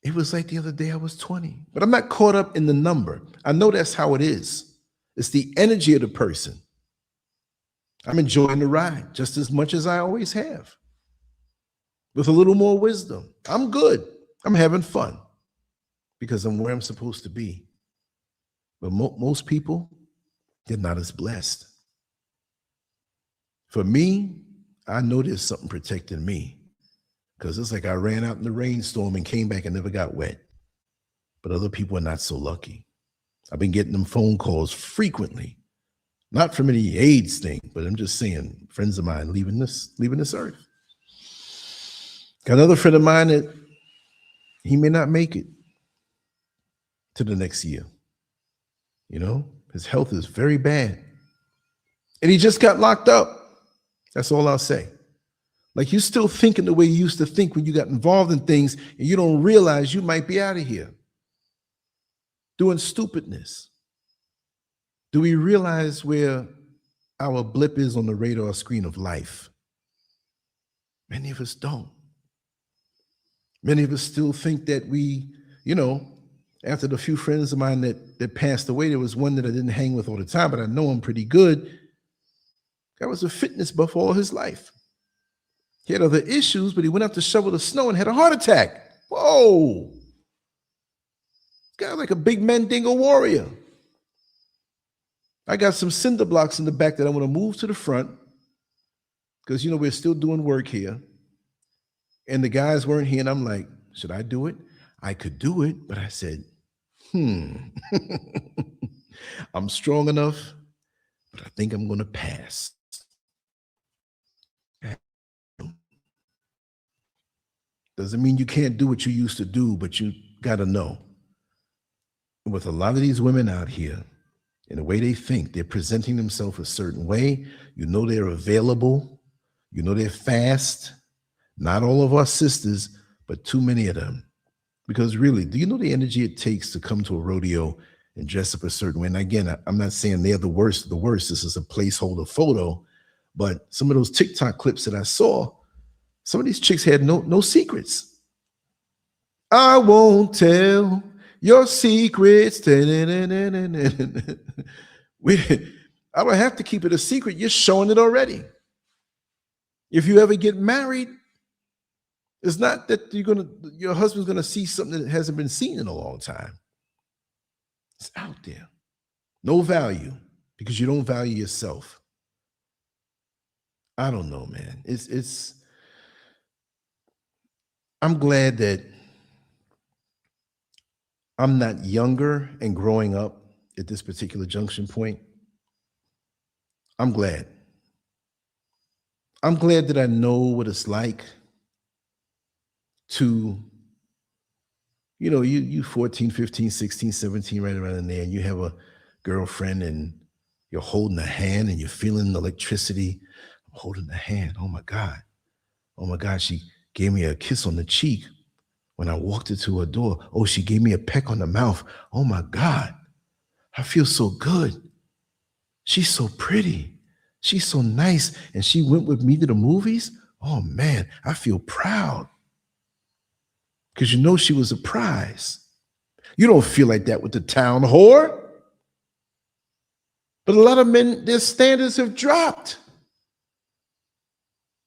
it was like the other day I was 20. But I'm not caught up in the number. I know that's how it is. It's the energy of the person. I'm enjoying the ride just as much as I always have. With a little more wisdom. I'm good. I'm having fun because I'm where I'm supposed to be. But most people, they're not as blessed. For me, I know there's something protecting me because it's like I ran out in the rainstorm and came back and never got wet. But other people are not so lucky. I've been getting them phone calls frequently, not from any AIDS thing, but I'm just saying friends of mine leaving this earth. Got another friend of mine that he may not make it to the next year. His health is very bad. And he just got locked up. That's all I'll say. Like, you're still thinking the way you used to think when you got involved in things, and you don't realize you might be out of here doing stupidness. Do we realize where our blip is on the radar screen of life? Many of us don't. Many of us still think that after the few friends of mine that passed away, there was one that I didn't hang with all the time, but I know him pretty good. Guy was a fitness buff all his life. He had other issues, but he went out to shovel the snow and had a heart attack. Whoa. Guy like a big Mandingo warrior. I got some cinder blocks in the back that I want to move to the front because, we're still doing work here. And the guys weren't here. And I'm like, should I do it? I could do it. But I said, I'm strong enough, but I think I'm going to pass. Doesn't mean you can't do what you used to do, but you got to know. With a lot of these women out here, in the way they think, they're presenting themselves a certain way. They're available. They're fast. Not all of our sisters, but too many of them. Because really, do you know the energy it takes to come to a rodeo and dress up a certain way? And again, I'm not saying they're the worst of the worst. This is a placeholder photo. But some of those TikTok clips that I saw, some of these chicks had no secrets. I won't tell your secrets. I don't have to keep it a secret. You're showing it already. If you ever get married, it's not that your husband's gonna see something that hasn't been seen in a long time. It's out there. No value because you don't value yourself. I don't know, man. I'm glad that I'm not younger and growing up at this particular junction point. I'm glad. I'm glad that I know what it's like to, you 14, 15, 16, 17, right around in there, and you have a girlfriend and you're holding a hand and you're feeling the electricity. I'm holding the hand. Oh my God. Oh my God. She gave me a kiss on the cheek when I walked into her door. Oh, she gave me a peck on the mouth. Oh my God. I feel so good. She's so pretty. She's so nice. And she went with me to the movies. Oh man, I feel proud. Because she was a prize. You don't feel like that with the town whore. But a lot of men, their standards have dropped.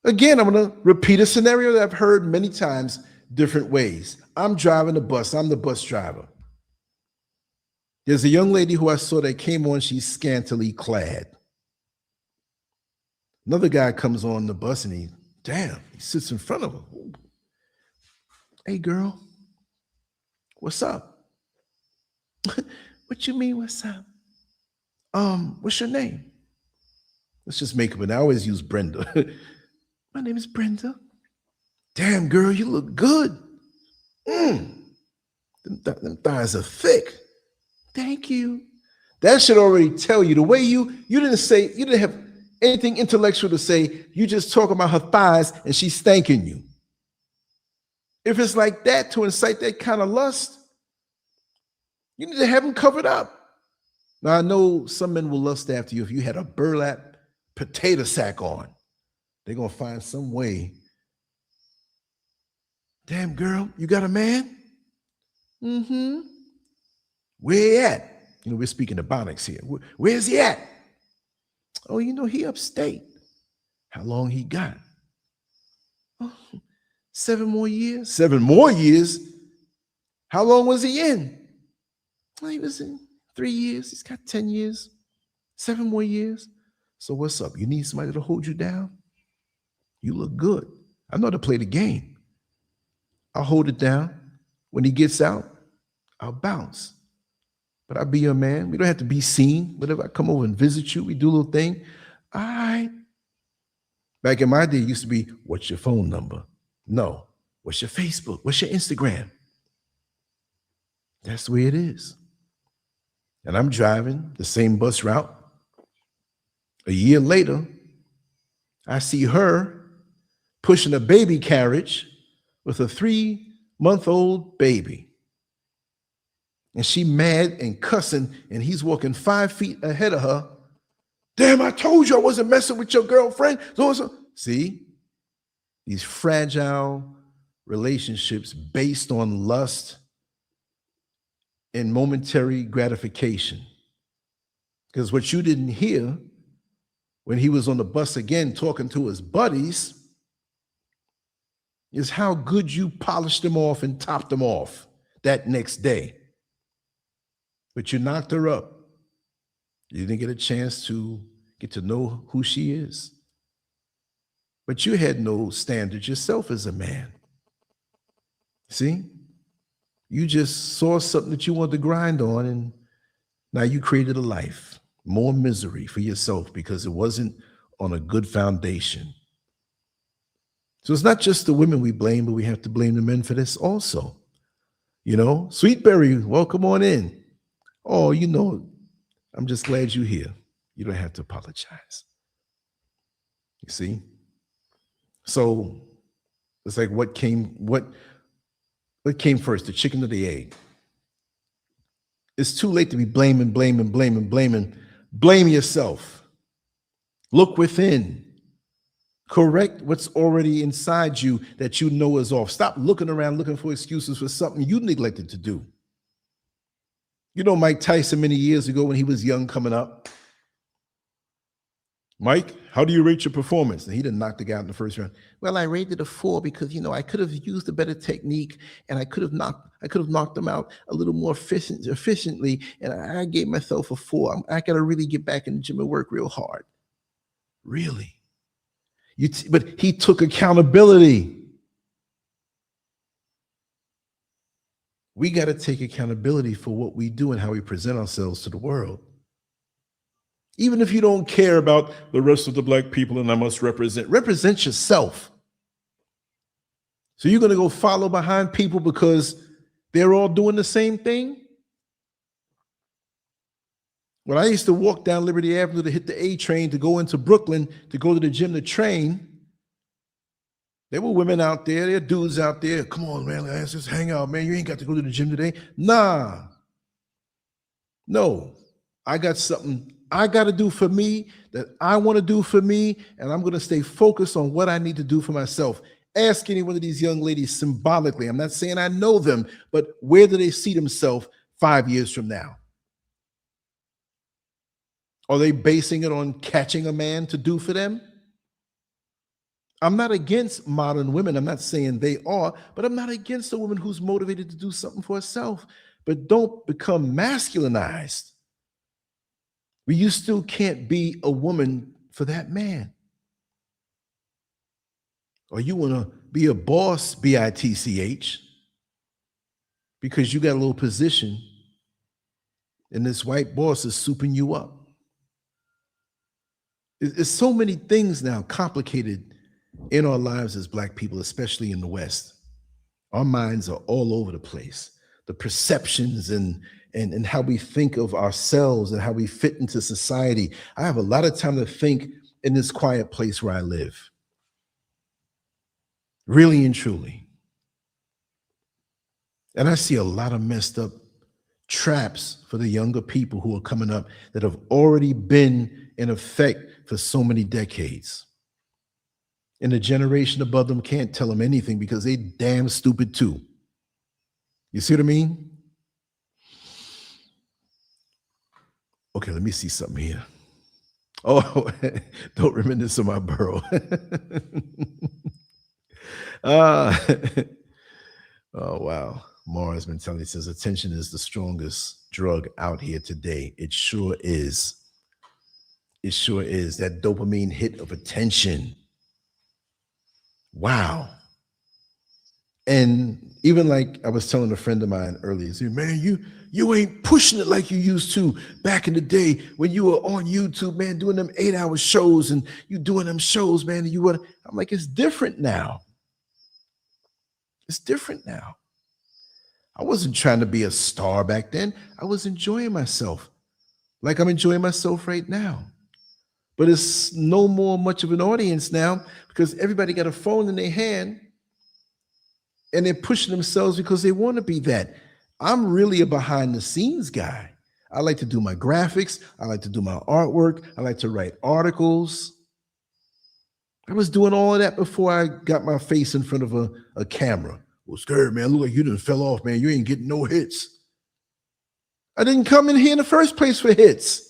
Again, I'm going to repeat a scenario that I've heard many times, different ways. I'm driving the bus. I'm the bus driver. There's a young lady who I saw that came on. She's scantily clad. Another guy comes on the bus and he sits in front of her. Hey, girl, what's up? What you mean, what's up? What's your name? Let's just make up. And I always use Brenda. My name is Brenda. Damn, girl, you look good. Them thighs are thick. Thank you. That should already tell you the way you didn't have anything intellectual to say. You just talk about her thighs and she's thanking you. If it's like that to incite that kind of lust, you need to have them covered up. Now, I know some men will lust after you if you had a burlap potato sack on. They're going to find some way. Damn, girl, you got a man? Mm-hmm. Where he at? We're speaking Ebonics here. Where's he at? Oh, he upstate. How long he got? Oh, 7 more years. 7 more years? How long was he in? Well, he was in 3 years. He's got 10 years. 7 more years. So what's up? You need somebody to hold you down? You look good. I know how to play the game. I'll hold it down. When he gets out, I'll bounce. But I'll be your man. We don't have to be seen. Whatever, I come over and visit you. We do a little thing. All right. Back in my day, it used to be, what's your phone number? No. What's your Facebook? What's your Instagram? That's the way it is. And I'm driving the same bus route. A year later, I see her pushing a baby carriage with a 3-month-old baby. And she mad and cussing, and he's walking 5 feet ahead of her. Damn, I told you I wasn't messing with your girlfriend. So, see, these fragile, relationships based on lust and momentary gratification. Because what you didn't hear when he was on the bus again talking to his buddies is how good you polished them off and topped them off that next day. But you knocked her up. You didn't get a chance to get to know who she is. But you had no standards yourself as a man. See? You just saw something that you wanted to grind on, and now you created a life, more misery for yourself because it wasn't on a good foundation. So it's not just the women we blame, but we have to blame the men for this also. You know, Sweetberry, welcome on in. Oh, you know, I'm just glad you're here. You don't have to apologize. You see? So it's like what came first, the chicken or the egg? It's too late to be blaming. Blame yourself. Look within. Correct what's already inside you that you know is off. Stop looking around looking for excuses for something you neglected to do. You know Mike Tyson many years ago when he was young coming up. Mike, how do you rate your performance? And he didn't knock the guy out in the first round. Well, I rated a 4 because, you know, I could have used a better technique and I could have knocked them out a little more efficiently. And I gave myself a 4. I got to really get back in the gym and work real hard. Really? But he took accountability. We got to take accountability for what we do and how we present ourselves to the world. Even if you don't care about the rest of the black people and I must represent yourself. So you're going to go follow behind people because they're all doing the same thing? When I used to walk down Liberty Avenue to hit the A train to go into Brooklyn to go to the gym to train, there were women out there, there were dudes out there. Come on, man, let's just hang out, man. You ain't got to go to the gym today. Nah. No. I got something I got to do for me that I want to do for me, and I'm going to stay focused on what I need to do for myself. Ask any one of these young ladies symbolically. I'm not saying I know them, but where do they see themselves 5 years from now? Are they basing it on catching a man to do for them? I'm not against modern women. I'm not saying they are, but I'm not against a woman who's motivated to do something for herself. But don't become masculinized. You still can't be a woman for that man. Or you want to be a boss, B-I-T-C-H, because you got a little position and this white boss is souping you up. It's so many things now complicated in our lives as black people, especially in the West. Our minds are all over the place. The perceptions and how we think of ourselves and how we fit into society. I have a lot of time to think in this quiet place where I live. Really and truly. And I see a lot of messed up traps for the younger people who are coming up that have already been in effect for so many decades. And the generation above them can't tell them anything because they damn stupid too. You see what I mean? Okay, let me see something here. Oh, don't reminisce of my burrow. Oh, wow. Mars mentality says attention is the strongest drug out here today. It sure is. It sure is. That dopamine hit of attention. Wow. And even like I was telling a friend of mine earlier, said, man, you ain't pushing it like you used to back in the day when you were on YouTube, man, doing them 8-hour shows and you doing them shows, man. And I'm like, it's different now. It's different now. I wasn't trying to be a star back then. I was enjoying myself like I'm enjoying myself right now. But it's no more much of an audience now because everybody got a phone in their hand and they're pushing themselves because they want to be that. I'm really a behind the scenes guy. I like to do my graphics. I like to do my artwork. I like to write articles. I was doing all of that before I got my face in front of a camera. Well, Scurv, man, look like you done fell off, man. You ain't getting no hits. I didn't come in here in the first place for hits.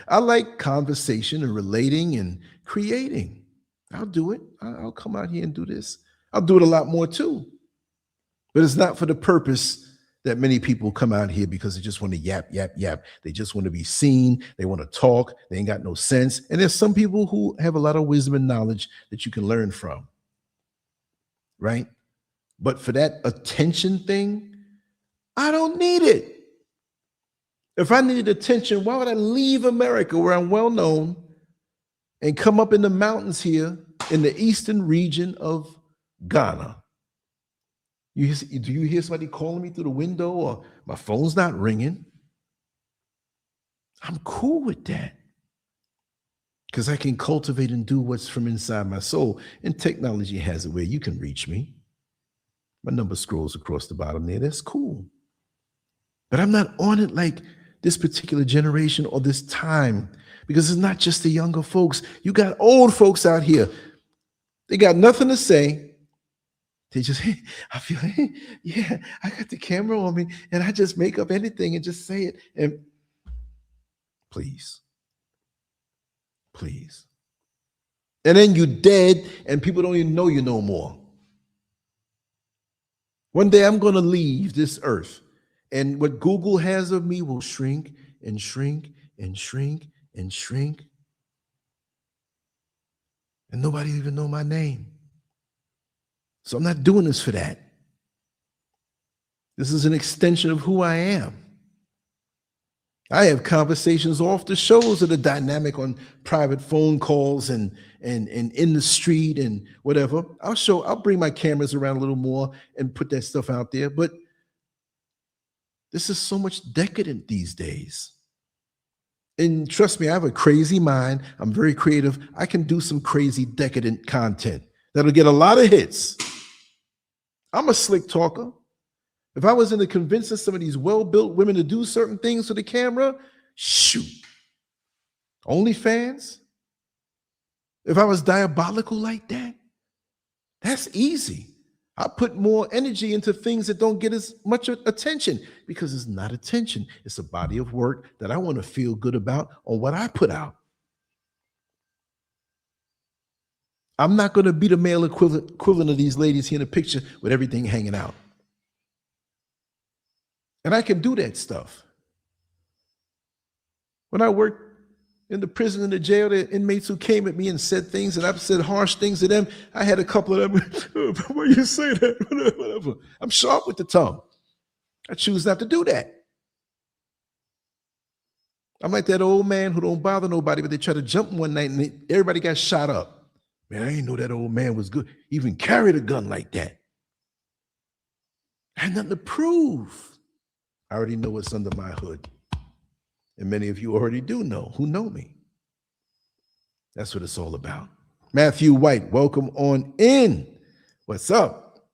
I like conversation and relating and creating. I'll do it. I'll come out here and do this. I'll do it a lot more too. But it's not for the purpose that many people come out here because they just want to yap, yap, yap. They just want to be seen. They want to talk. They ain't got no sense. And there's some people who have a lot of wisdom and knowledge that you can learn from, right? But for that attention thing, I don't need it. If I needed attention, why would I leave America where I'm well known and come up in the mountains here in the eastern region of Ghana? Do you hear somebody calling me through the window or my phone's not ringing? I'm cool with that because I can cultivate and do what's from inside my soul. And technology has it where you can reach me. My number scrolls across the bottom there. That's cool. But I'm not on it like this particular generation or this time, because it's not just the younger folks. You got old folks out here. They got nothing to say. They just, I feel, yeah, I got the camera on me and I just make up anything and just say it. And please. And then you dead and people don't even know you no more. One day I'm going to leave this earth. And what Google has of me will shrink and shrink and shrink and shrink. And nobody even know my name. So I'm not doing this for that. This is an extension of who I am. I have conversations off the shows that are dynamic on private phone calls and in the street and whatever. I'll bring my cameras around a little more and put that stuff out there. But this is so much decadent these days. And trust me, I have a crazy mind. I'm very creative. I can do some crazy decadent content that'll get a lot of hits. I'm a slick talker. If I was into convincing some of these well-built women to do certain things for the camera, shoot. OnlyFans? If I was diabolical like that, that's easy. I put more energy into things that don't get as much attention because it's not attention. It's a body of work that I want to feel good about on what I put out. I'm not going to be the male equivalent of these ladies here in the picture with everything hanging out. And I can do that stuff. When I worked in the prison and the jail, the inmates who came at me and said things, and I've said harsh things to them, I had a couple of them, why you say that? Whatever. I'm sharp with the tongue. I choose not to do that. I'm like that old man who don't bother nobody, but they try to jump one night and everybody got shot up. Man, I didn't know that old man was good. He even carried a gun like that. I had nothing to prove. I already know what's under my hood. And many of you already do know, who know me. That's what it's all about. Matthew White, welcome on in. What's up?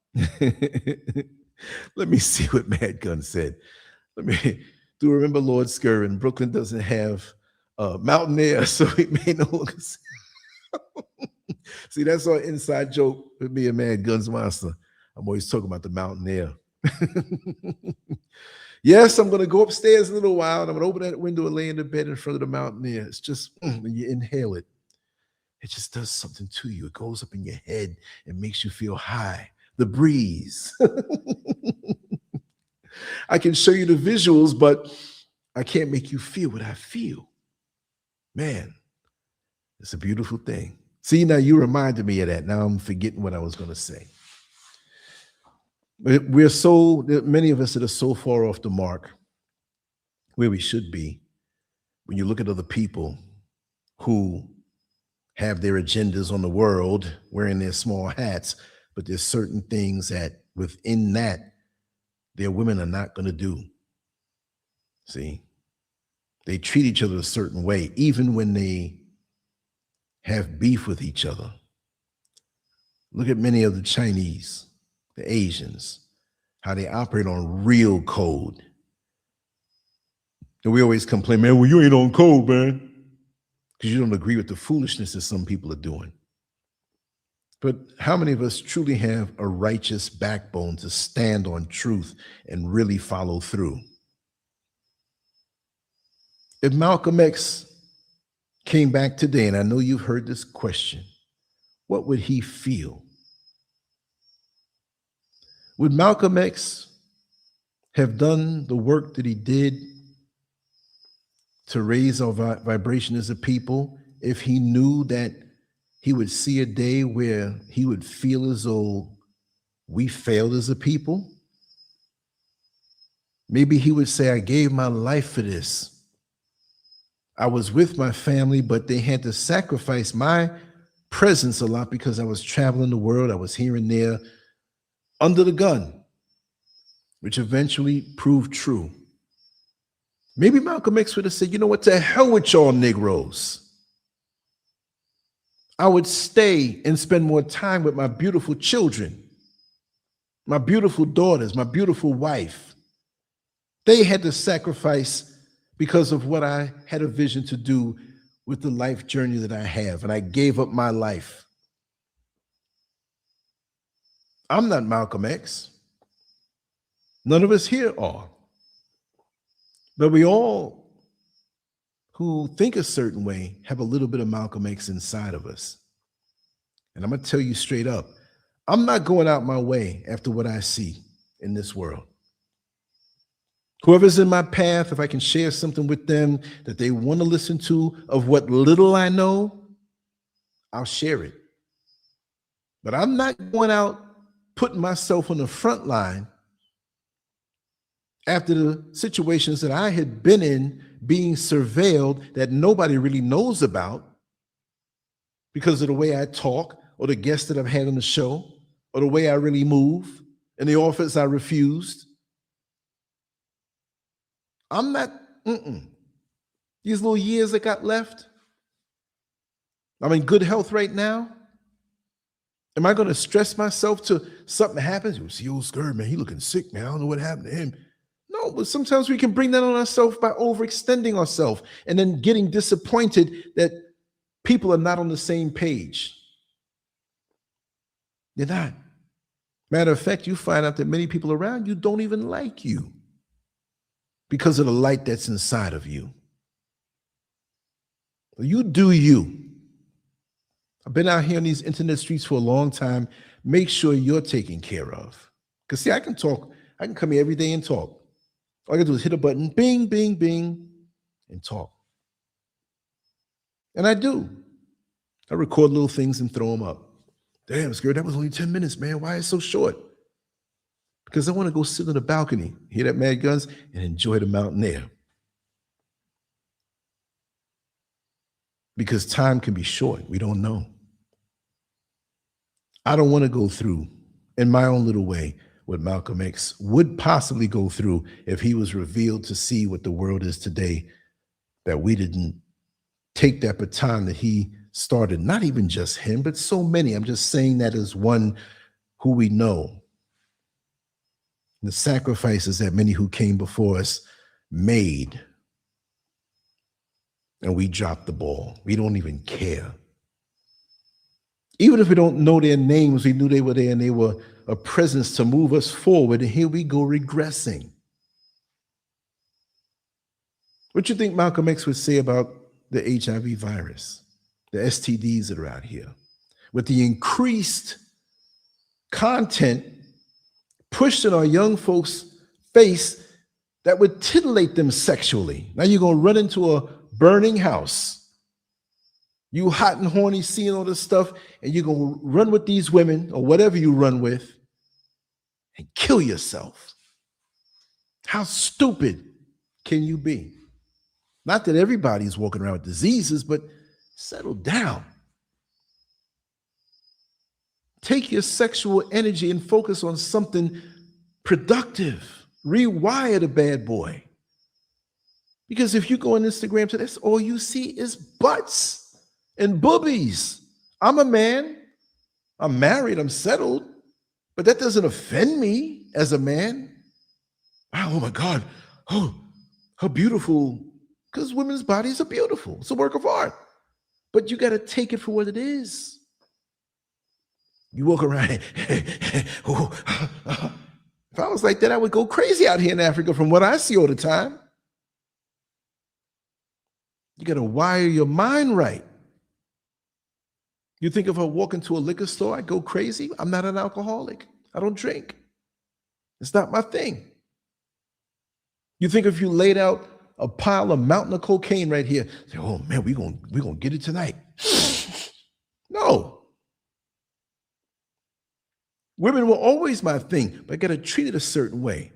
Let me see what Mad Gun said. Do remember Lord Scurv in Brooklyn doesn't have mountain air, so he may no longer see. See, that's our inside joke with me and Mad Guns Monster. I'm always talking about the mountain air. Yes, I'm going to go upstairs in a little while, and I'm going to open that window and lay in the bed in front of the mountain air. It's just, when you inhale it, it just does something to you. It goes up in your head and makes you feel high. The breeze. I can show you the visuals, but I can't make you feel what I feel. Man, it's a beautiful thing. See, now you reminded me of that. Now I'm forgetting what I was going to say. We're so, many of us that are so far off the mark where we should be. When you look at other people who have their agendas on the world, wearing their small hats, but there's certain things that within that, their women are not going to do. See, they treat each other a certain way, even when they have beef with each other. Look at many of the Chinese, the Asians, how they operate on real code. And we always complain, man, well, you ain't on code, man. because you don't agree with the foolishness that some people are doing. But how many of us truly have a righteous backbone to stand on truth and really follow through? If Malcolm X came back today, and I know you've heard this question, what would he feel? Would Malcolm X have done the work that he did to raise our vibration as a people if he knew that he would see a day where he would feel as though we failed as a people? Maybe he would say, I gave my life for this. I was with my family, but they had to sacrifice my presence a lot because I was traveling the world. I was here and there under the gun, which eventually proved true. Maybe Malcolm X would have said, you know what, to hell with y'all Negroes. I would stay and spend more time with my beautiful children, my beautiful daughters, my beautiful wife. They had to sacrifice because of what I had a vision to do with the life journey that I have, and I gave up my life. I'm not Malcolm X. None of us here are. But we all who think a certain way have a little bit of Malcolm X inside of us. And I'm going to tell you straight up, I'm not going out my way after what I see in this world. Whoever's in my path, if I can share something with them that they want to listen to of what little I know, I'll share it. But I'm not going out putting myself on the front line after the situations that I had been in, being surveilled that nobody really knows about because of the way I talk or the guests that I've had on the show or the way I really move and the offers I refused. I'm not, these little years that got left, I'm in good health right now. Am I going to stress myself till something happens? You see old Scurv, man, he looking sick, man. I don't know what happened to him. No, but sometimes we can bring that on ourselves by overextending ourselves and then getting disappointed that people are not on the same page. They're not. Matter of fact, you find out that many people around you don't even like you because of the light that's inside of you. You do you. I've been out here on these internet streets for a long time. Make sure you're taken care of. Because see, I can talk. I can come here every day and talk. All I gotta do is hit a button, bing, bing, bing, and talk. And I do. I record little things and throw them up. Damn, Scurv, that was only 10 minutes, man. Why is it so short? Because I want to go sit on the balcony, hear that Mad Guns, and enjoy the mountain air. Because time can be short. We don't know. I don't want to go through, in my own little way, what Malcolm X would possibly go through if he was revealed to see what the world is today, that we didn't take that baton that he started. Not even just him, but so many. I'm just saying that as one who we know. The sacrifices that many who came before us made. And we dropped the ball. We don't even care. Even if we don't know their names, we knew they were there and they were a presence to move us forward. And here we go regressing. What do you think Malcolm X would say about the HIV virus, the STDs that are out here? With the increased content pushed in our young folks' face that would titillate them sexually. Now you're going to run into a burning house. You hot and horny seeing all this stuff, and you're going to run with these women or whatever you run with and kill yourself. How stupid can you be? Not that everybody's walking around with diseases, but settle down. Take your sexual energy and focus on something productive. Rewire the bad boy. Because if you go on Instagram today, that's all you see is butts and boobies. I'm a man. I'm married. I'm settled. But that doesn't offend me as a man. Wow, oh my God. Oh, how beautiful. Because women's bodies are beautiful. It's a work of art. But you got to take it for what it is. You walk around. If I was like that, I would go crazy out here in Africa from what I see all the time. You got to wire your mind right. You think if I walk into a liquor store, I go crazy? I'm not an alcoholic. I don't drink. It's not my thing. You think if you laid out a pile of mountain of cocaine right here, say, oh man, we're gonna get it tonight. No. Women were always my thing, but I got to treat it a certain way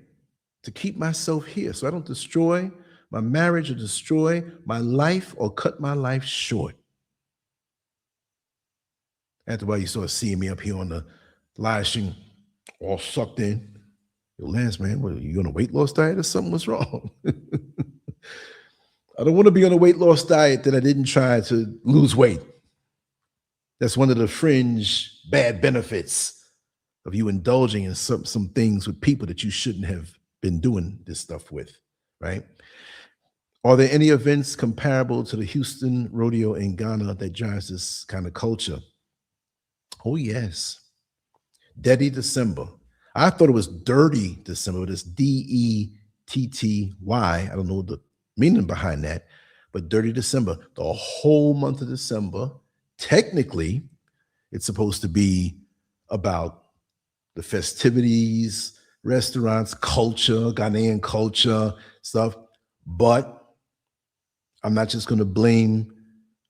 to keep myself here so I don't destroy my marriage or destroy my life or cut my life short. After a while, you start seeing me up here on the live stream, all sucked in. Yo, Lance, man, what, are you on a weight loss diet or something? What's wrong? I don't want to be on a weight loss diet that I didn't try to lose weight. That's one of the fringe bad benefits of you indulging in some things with people that you shouldn't have been doing this stuff with, right? Are there any events comparable to the Houston Rodeo in Ghana that drives this kind of culture? Oh, yes. Dirty December. I thought it was Dirty December, but it's Detty. I don't know the meaning behind that, but Dirty December, the whole month of December, technically, it's supposed to be about the festivities, restaurants, culture, Ghanaian culture, stuff. But I'm not just going to blame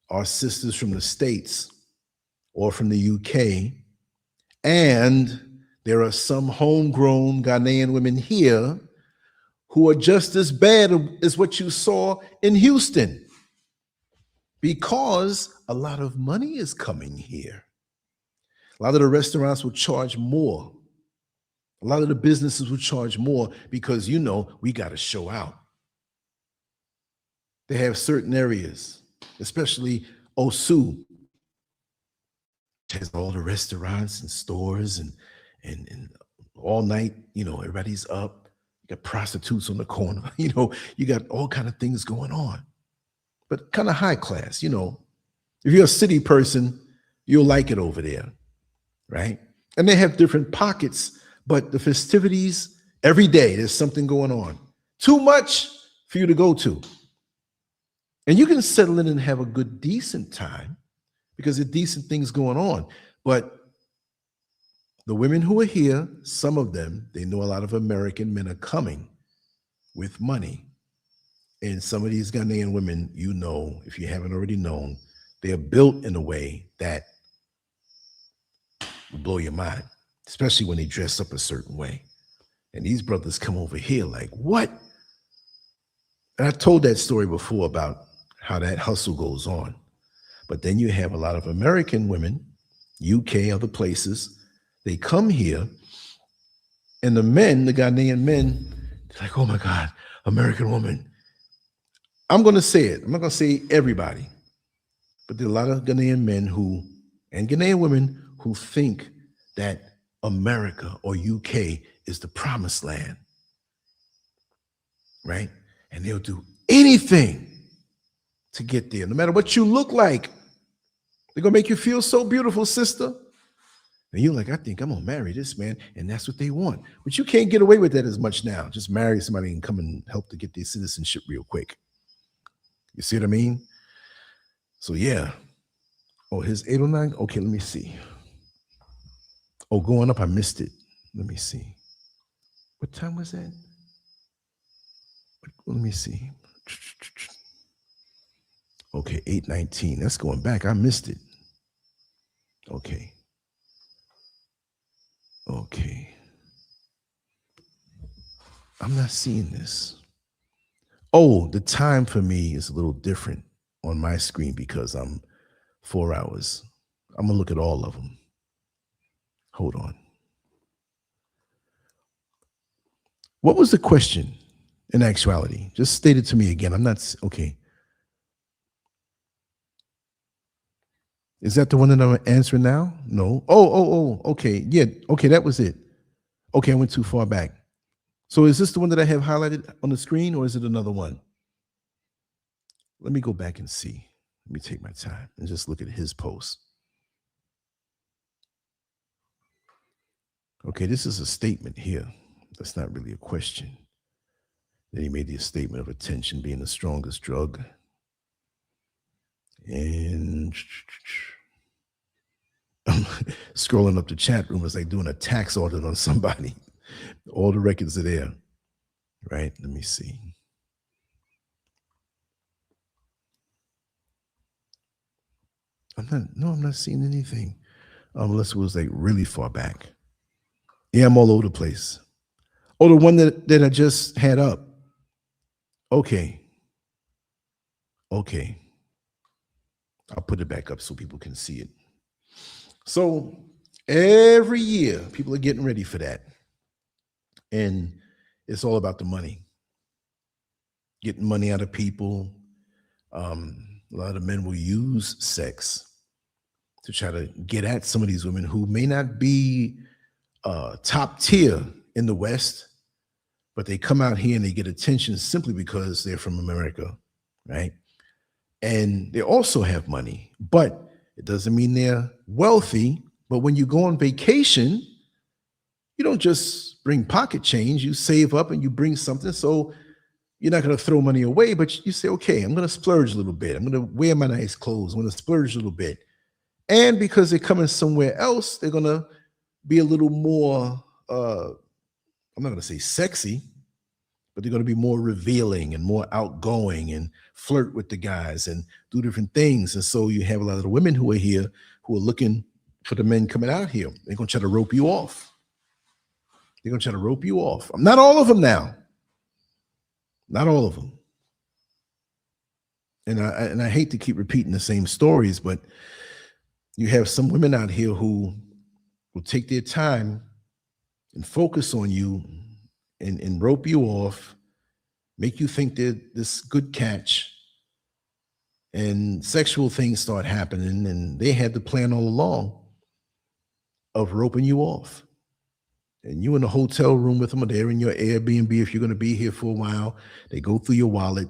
our sisters from the States or from the UK. And there are some homegrown Ghanaian women here who are just as bad as what you saw in Houston, because a lot of money is coming here. A lot of the restaurants will charge more. A lot of the businesses will charge more because, you know, we got to show out. They have certain areas, especially Osu, which has all the restaurants and stores and all night, you know, everybody's up. You got prostitutes on the corner, you know, you got all kind of things going on, but kind of high class, you know. If you're a city person, you'll like it over there, right? And they have different pockets, but the festivities, every day, there's something going on. Too much for you to go to. And you can settle in and have a good, decent time because there are decent things going on. But the women who are here, some of them, they know a lot of American men are coming with money. And some of these Ghanaian women, you know, if you haven't already known, they are built in a way that will blow your mind, especially when they dress up a certain way. And these brothers come over here like, what? And I told that story before about how that hustle goes on. But then you have a lot of American women, UK, other places, they come here, and the men, the Ghanaian men, they're like, oh my God, American woman. I'm going to say it. I'm not going to say everybody, but there are a lot of Ghanaian men who, and Ghanaian women who think that America or UK is the promised land, right? And they'll do anything to get there, no matter what you look like. They're going to make you feel so beautiful, sister. And you're like, I think I'm going to marry this man. And that's what they want. But you can't get away with that as much now. Just marry somebody and come and help to get their citizenship real quick. You see what I mean? So, yeah. Oh, his 809? Okay, let me see. Oh, going up, I missed it. Let me see. What time was that? Let me see. Okay, 8:19. That's going back. I missed it. Okay. Okay. I'm not seeing this. Oh, the time for me is a little different on my screen because I'm 4 hours. I'm going to look at all of them. Hold on. What was the question in actuality? Just state it to me again. I'm not, okay. Is that the one that I'm answering now? No. Oh, okay. Yeah, okay, that was it. Okay, I went too far back. So is this the one that I have highlighted on the screen or is it another one? Let me go back and see. Let me take my time and just look at his post. Okay, this is a statement here. That's not really a question. Then he made the statement of attention being the strongest drug. And I'm scrolling up the chat room. It's like doing a tax audit on somebody. All the records are there, right? Let me see. I'm not seeing anything. Unless it was like really far back. Yeah, I'm all over the place. Oh, the one that I just had up. Okay. Okay. I'll put it back up so people can see it. So every year, people are getting ready for that. And it's all about the money. Getting money out of people. A lot of men will use sex to try to get at some of these women who may not be top tier in the West, but they come out here and they get attention simply because they're from America, right? And they also have money, but it doesn't mean they're wealthy. But when you go on vacation, you don't just bring pocket change, you save up and you bring something. So you're not going to throw money away, but you say, okay, I'm going to splurge a little bit. I'm going to wear my nice clothes. I'm going to splurge a little bit. And because they're coming somewhere else, they're going to be a little more, I'm not going to say sexy, but they're going to be more revealing and more outgoing and flirt with the guys and do different things. And so you have a lot of the women who are here who are looking for the men coming out here. They're going to try to rope you off. They're going to try to rope you off. Not all of them now. Not all of them. And I hate to keep repeating the same stories, but you have some women out here who will take their time and focus on you and rope you off, make you think they're this good catch, and sexual things start happening, and they had the plan all along of roping you off. And you in a hotel room with them, or they're in your Airbnb if you're going to be here for a while. They go through your wallet.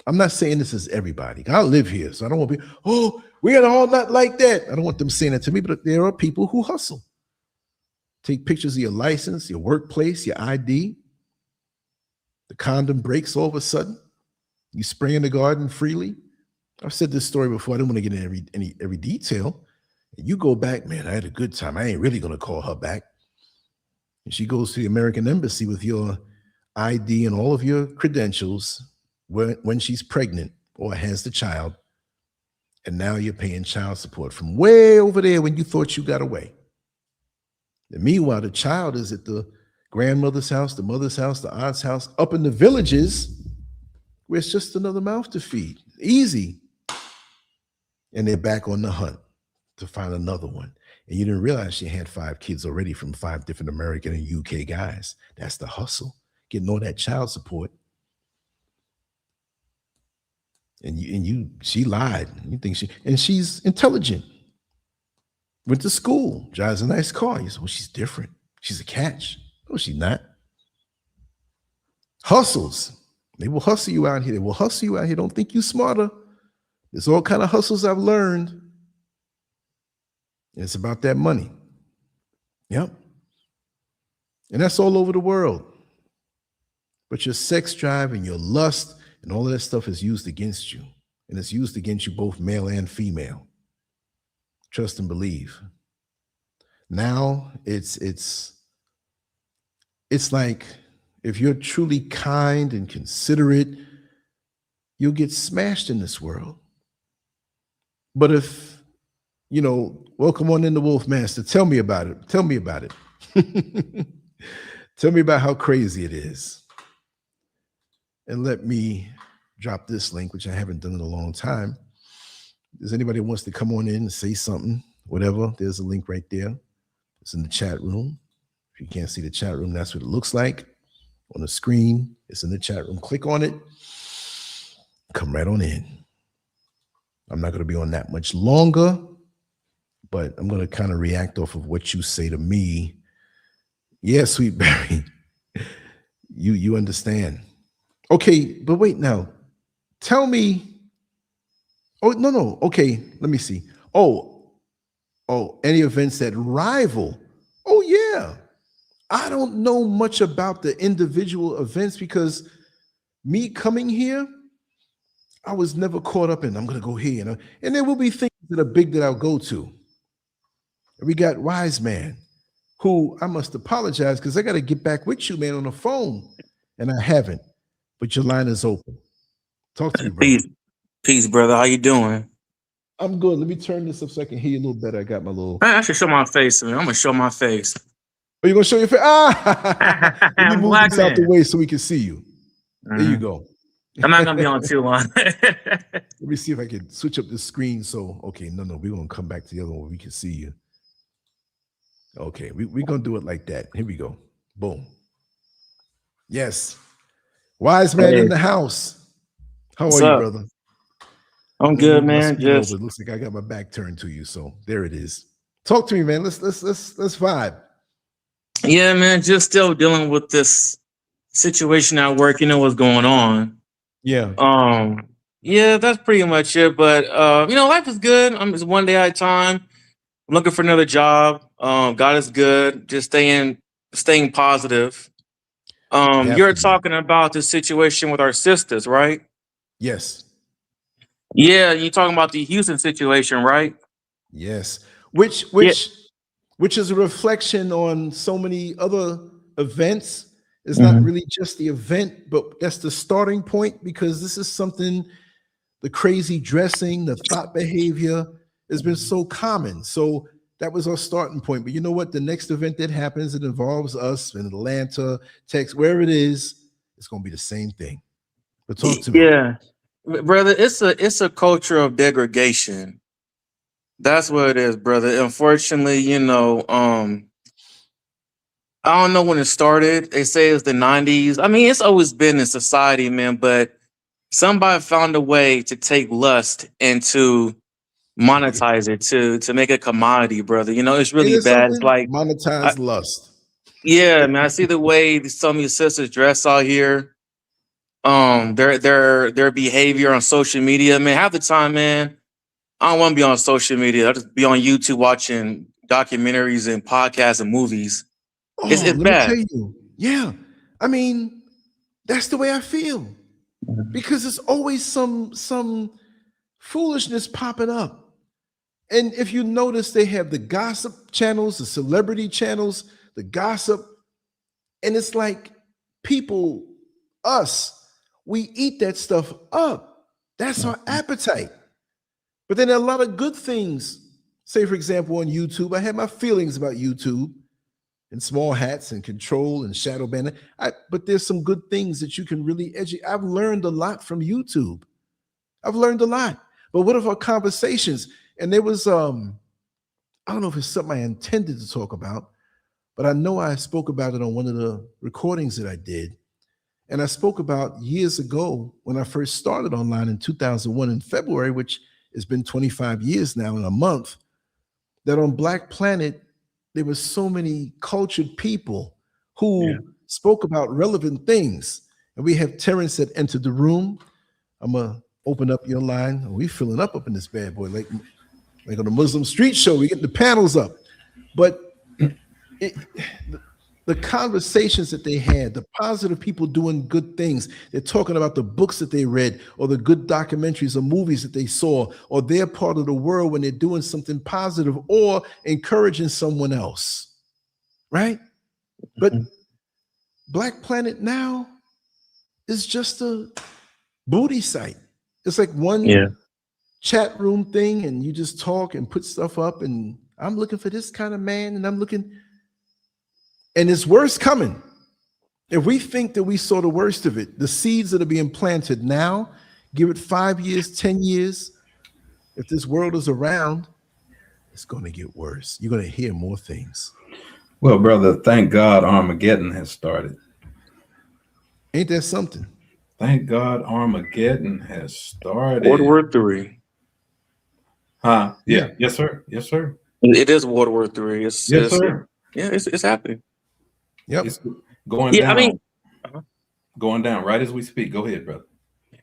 I'm not saying this is everybody. I live here, so I don't want to be, oh, we're all not like that. I don't want them saying that to me, but there are people who hustle. Take pictures of your license, your workplace, your ID. The condom breaks all of a sudden. You spray in the garden freely. I've said this story before. I don't want to get into every detail. And you go back, man, I had a good time. I ain't really going to call her back. And she goes to the American Embassy with your ID and all of your credentials when she's pregnant or has the child. And now you're paying child support from way over there when you thought you got away. And meanwhile, the child is at the grandmother's house, the mother's house, the aunt's house, up in the villages where it's just another mouth to feed. Easy. And they're back on the hunt to find another one. And you didn't realize she had 5 kids already from 5 different American and UK guys. That's the hustle. Getting all that child support. And she lied. You think she's intelligent. Went to school, drives a nice car. You say, well, she's different. She's a catch. No, she's not. Hustles. They will hustle you out here. They will hustle you out here. Don't think you smarter. There's all kind of hustles I've learned. And it's about that money. Yep. And that's all over the world. But your sex drive and your lust and all of that stuff is used against you. And it's used against you both male and female. Trust and believe. Now it's like if you're truly kind and considerate, you'll get smashed in this world. But if, welcome on in the Wolf Master, tell me about it. Tell me about it. Tell me about how crazy it is. And let me drop this link, which I haven't done in a long time. Does anybody wants to come on in and say something, whatever, there's a link right there. It's in the chat room. If you can't see the chat room, that's what it looks like on the screen. It's in the chat room. Click on it. Come right on in. I'm not going to be on that much longer, but I'm going to kind of react off of what you say to me. Yeah, Sweet Berry. You understand. Okay, but wait now. Tell me Oh, no. Okay, let me see. Oh, any events that rival. Oh, yeah. I don't know much about the individual events because me coming here, I was never caught up in. I'm gonna go here, and there will be things that are big that I'll go to. We got Wise Man, who I must apologize because I got to get back with you, man, on the phone, and I haven't. But your line is open. Talk to me, brother. Peace, brother. How you doing? I'm good. Let me turn this up so I can hear you a little better. I got my little. I should show my face, man. I'm gonna show my face. Are you gonna show your face? Ah! Let me move Black this out the man. way so we can see you. There you Mhm. go. I'm not gonna be on too long. Let me see if I can switch up the screen. So, okay, no, we're gonna come back to the other one where we can see you. Okay, we're gonna do it like that. Here we go. Boom. Yes. Wise man Hey, in the house. How what's are you, up? brother? I'm Let me good, move my man. screen over. Just It looks like I got my back turned to you. So there it is. Talk to me, man. Let's vibe. yeah, man. Just still dealing with this situation at work. You know what's going on. Yeah. Yeah, that's pretty much it. But life is good. I'm just one day at a time. I'm looking for another job. God is good. Just staying positive. Have You're to be. talking about the situation with our sisters, right? Yes. Yeah, you're talking about the Houston situation, right? Yes. Which Yeah. which which is a reflection on so many other events. It's not Mhm. really just the event, but that's the starting point because this is something, the crazy dressing, the thought behavior has been so common. So that was our starting point. But you know what? The next event that happens, it involves us in Atlanta, Texas, wherever it is, it's going to be the same thing. But talk to me. Yeah, brother, it's a culture of degradation. That's what it is, brother. Unfortunately, I don't know when it started. They say it's the '90s. I mean, it's always been in society, man. But somebody found a way to take lust and to monetize it to make a commodity, brother. It's Ain't really it bad. It's something? like, I, Monetize lust. yeah, man. I see the way some of your sisters dress out here. Their behavior on social media, man. Half the time, man, I don't want to be on social media. I just be on YouTube watching documentaries and podcasts and movies. It's Oh, it's let me bad. tell you. Yeah. I mean, that's the way I feel Mhm. because there's always some foolishness popping up. And if you notice, they have the gossip channels, the celebrity channels, the gossip, and it's like people, us, we eat that stuff up. That's our appetite. But then there are a lot of good things. Say, for example, on YouTube, I had my feelings about YouTube and small hats and control and shadow banning. But there's some good things that you can really educate. I've learned a lot from YouTube. I've learned a lot. But what if our conversations? And there was I don't know if it's something I intended to talk about, but I know I spoke about it on one of the recordings that I did. And I spoke about years ago when I first started online in 2001 in February, which has been 25 years now in a month, that on Black Planet, there were so many cultured people Yeah. who spoke about relevant things. And we have Terrence that entered the room. I'm going to open up your line. We filling up in this bad boy. Like on the Muslim Street Show, we get the panels up. But it, the conversations that they had, the positive people doing good things, they're talking about the books that they read or the good documentaries or movies that they saw, or they're part of the world when they're doing something positive or encouraging someone else, right? But Mhm. Black Planet now is just a booty site. It's like Yeah. one chat room thing, and you just talk and put stuff up, and I'm looking for this kind of man, and I'm looking, and it's worse coming. If we think that we saw the worst of it, the seeds that are being planted now, give it 5 years, 10 years, if this world is around, it's going to get worse. You're going to hear more things. Well, brother, thank God Armageddon has started. Ain't that something? Thank God Armageddon has World started. War Three. Huh? Yeah. Yeah. Yes, sir. Yes, sir. It is World War Three. It's, Yes, it's yeah, sir. yeah, it's happening. Yep. It's going Yeah, I mean, down. Going down right as we speak. Go ahead, brother.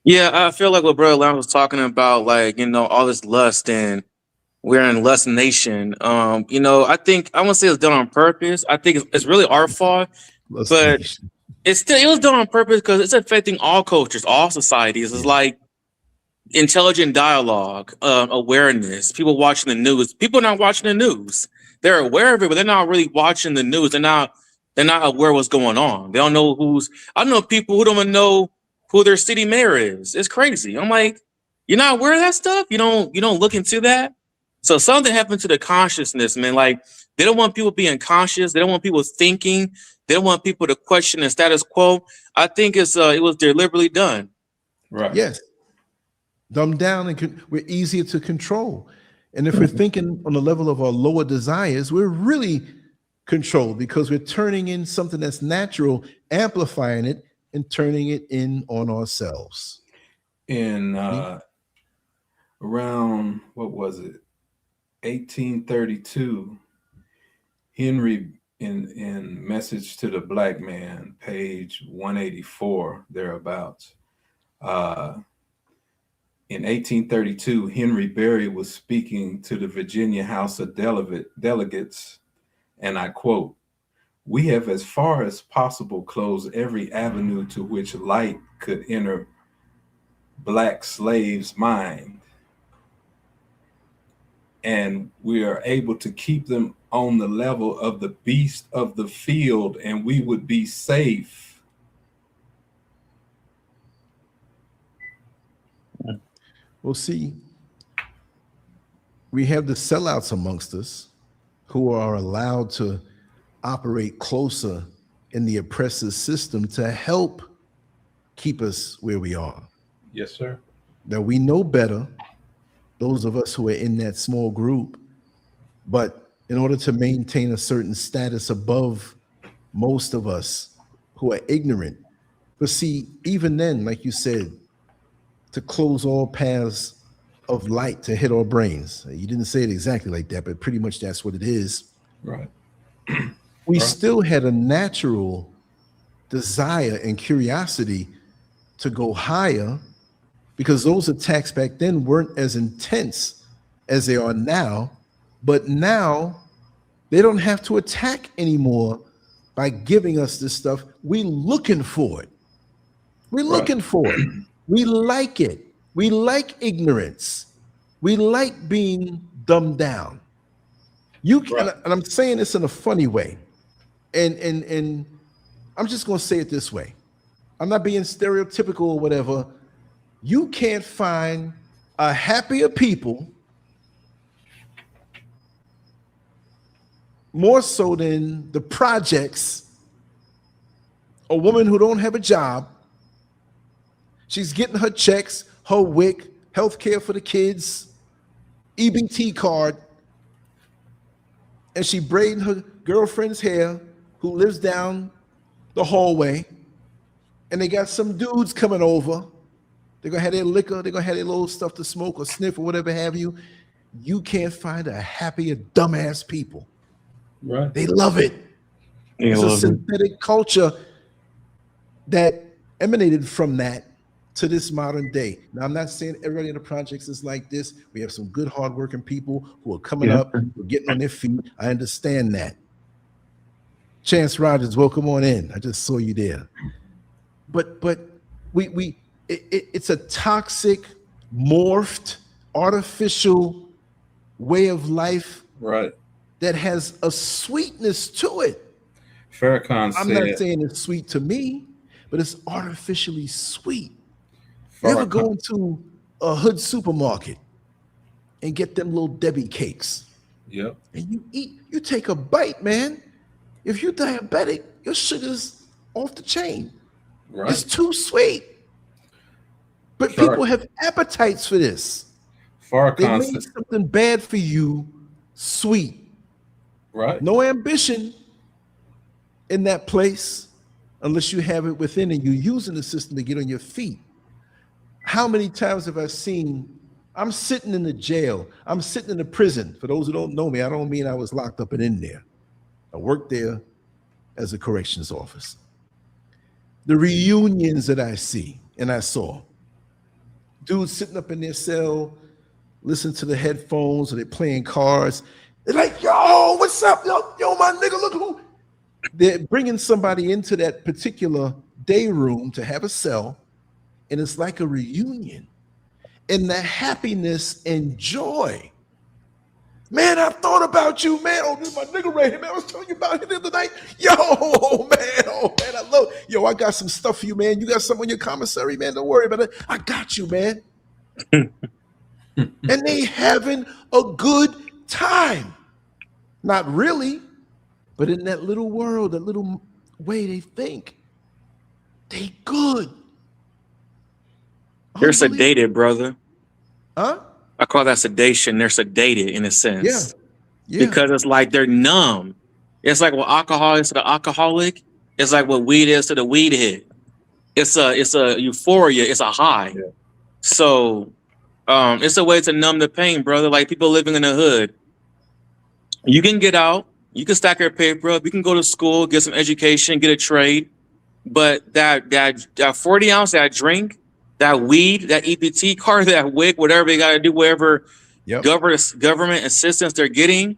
Yeah, I feel like what Brother Lamb was talking about, like, all this lust, and we're in lust nation. I think I won't say it's done on purpose. I think it's really our fault, Lust but Nation. it was done on purpose because it's affecting all cultures, all societies. It's Yeah. like intelligent dialogue, awareness. People watching the news. People not watching the news. They're aware of it, but they're not really watching the news. They're not aware of what's going on. They don't know who's. I know people who don't even know who their city mayor is. It's crazy. I'm like, you're not aware of that stuff. You don't look into that. So something happened to the consciousness, man. Like they don't want people being conscious. They don't want people thinking. They don't want people to question the status quo. I think it was deliberately done. Right. Yes. Dumbed down and we're easier to control. And if we're thinking on the level of our lower desires, we're really controlled because we're turning in something that's natural, amplifying it, and turning it in on ourselves. In around, what was it, 1832, Henry, in Message to the Black Man, page 184, thereabouts. In 1832, Henry Berry was speaking to the Virginia House of Delegates, and I quote, "We have as far as possible closed every avenue to which light could enter Black slaves' mind, and we are able to keep them on the level of the beast of the field, and we would be safe." Well, see, we have the sellouts amongst us who are allowed to operate closer in the oppressor's system to help keep us where we are. Yes, sir. Now, we know better, those of us who are in that small group, but in order to maintain a certain status above most of us who are ignorant, but see, even then, like you said, to close all paths of light to hit our brains. You didn't say it exactly like that, but pretty much that's what it is. Right. We Right. still had a natural desire and curiosity to go higher because those attacks back then weren't as intense as they are now. But now they don't have to attack anymore by giving us this stuff. We're looking for it. We're looking for it. We like it. We like ignorance. We like being dumbed down. You can, and I'm saying this in a funny way, and I'm just going to say it this way. I'm not being stereotypical or whatever. You can't find a happier people more so than the projects. A woman who don't have a job. She's getting her checks, her WIC, health care for the kids, EBT card, and she braiding her girlfriend's hair who lives down the hallway, and they got some dudes coming over. They're gonna have their liquor, they're gonna have their little stuff to smoke or sniff or whatever have you. You can't find a happier dumbass people. Right. They love it. It's a synthetic culture that emanated from that to this modern day. Now, I'm not saying everybody in the projects is like this. We have some good, hardworking people who are coming up, who are getting on their feet. I understand that. Chance Rogers, welcome on in. I just saw you there. But it's a toxic, morphed, artificial way of life, right, that has a sweetness to it. Farrakhan said, I'm not saying it's sweet to me, but it's artificially sweet. You ever go into a hood supermarket and get them little Debbie cakes? Yep. And you eat, you take a bite, man. If you're diabetic, your sugar's off the chain. Right. It's too sweet. But people have appetites for this. They made something bad for you sweet. Right. No ambition in that place unless you have it within and you're using the system to get on your feet. How many times have I seen, I'm sitting in the jail, I'm sitting in the prison. For those who don't know me, I don't mean I was locked up and in there. I worked there as a corrections officer. The reunions that I see and I saw, dudes sitting up in their cell, listening to the headphones, or they're playing cards. They're like, yo, what's up? Yo, my nigga, look who. They're bringing somebody into that particular day room to have a cell, and it's like a reunion. And the happiness and joy. Man, I thought about you, man. Oh, this is my nigga right here, man. I was telling you about him the other night. Yo, man, I love. Yo, I got some stuff for you, man. You got something in your commissary, man. Don't worry about it. I got you, man. And they having a good time. Not really, but in that little world, that little way they think, they good. They're sedated, brother. Huh? I call that sedation. They're sedated in a sense. Yeah. Because it's like they're numb. It's like what alcohol is to the alcoholic. It's like what weed is to the weed head. It's a euphoria. It's a high. Yeah. So it's a way to numb the pain, brother. Like people living in the hood. You can get out. You can stack your paper up. You can go to school, get some education, get a trade. But that 40 ounce, that drink, that weed, that EPT card, that wig, whatever they got to do, whatever government assistance they're getting,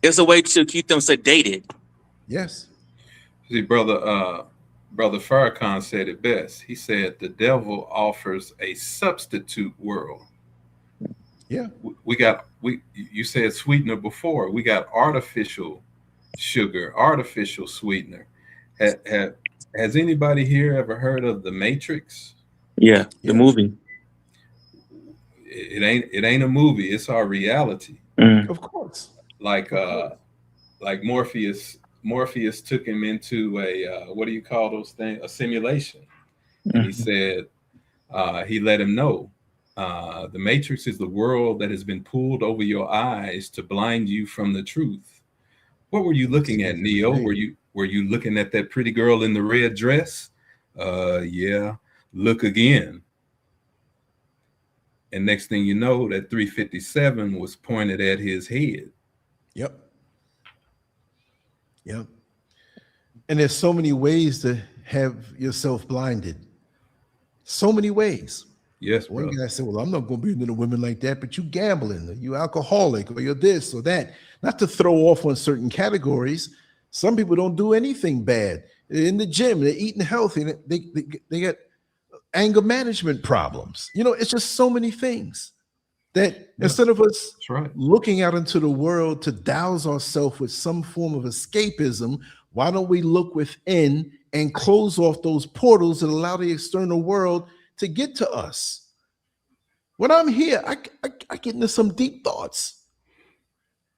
it's a way to keep them sedated. Yes. See, brother Farrakhan said it best. He said the devil offers a substitute world. Yeah. You said sweetener before. We got artificial sugar, artificial sweetener. Has anybody here ever heard of The Matrix? Yeah, the movie. It ain't a movie. It's our reality. Of course. Like Morpheus took him into a what do you call those things? A simulation. And he said he let him know the Matrix is the world that has been pulled over your eyes to blind you from the truth. What were you looking at, Neo? Were you looking at that pretty girl in the red dress? Yeah. Look again. And next thing you know, that 357 was pointed at his head. Yep. And there's so many ways to have yourself blinded. So many ways. Yes, One brother. guy said, well, I'm not going to be into women like that, but you gambling, or you alcoholic, or you're this or that. Not to throw off on certain categories. Some people don't do anything bad. They're in the gym, they're eating healthy, and they get anger management problems. It's just so many things that instead of us looking out into the world to douse ourselves with some form of escapism, why don't we look within and close off those portals that allow the external world to get to us? When I'm here, I get into some deep thoughts.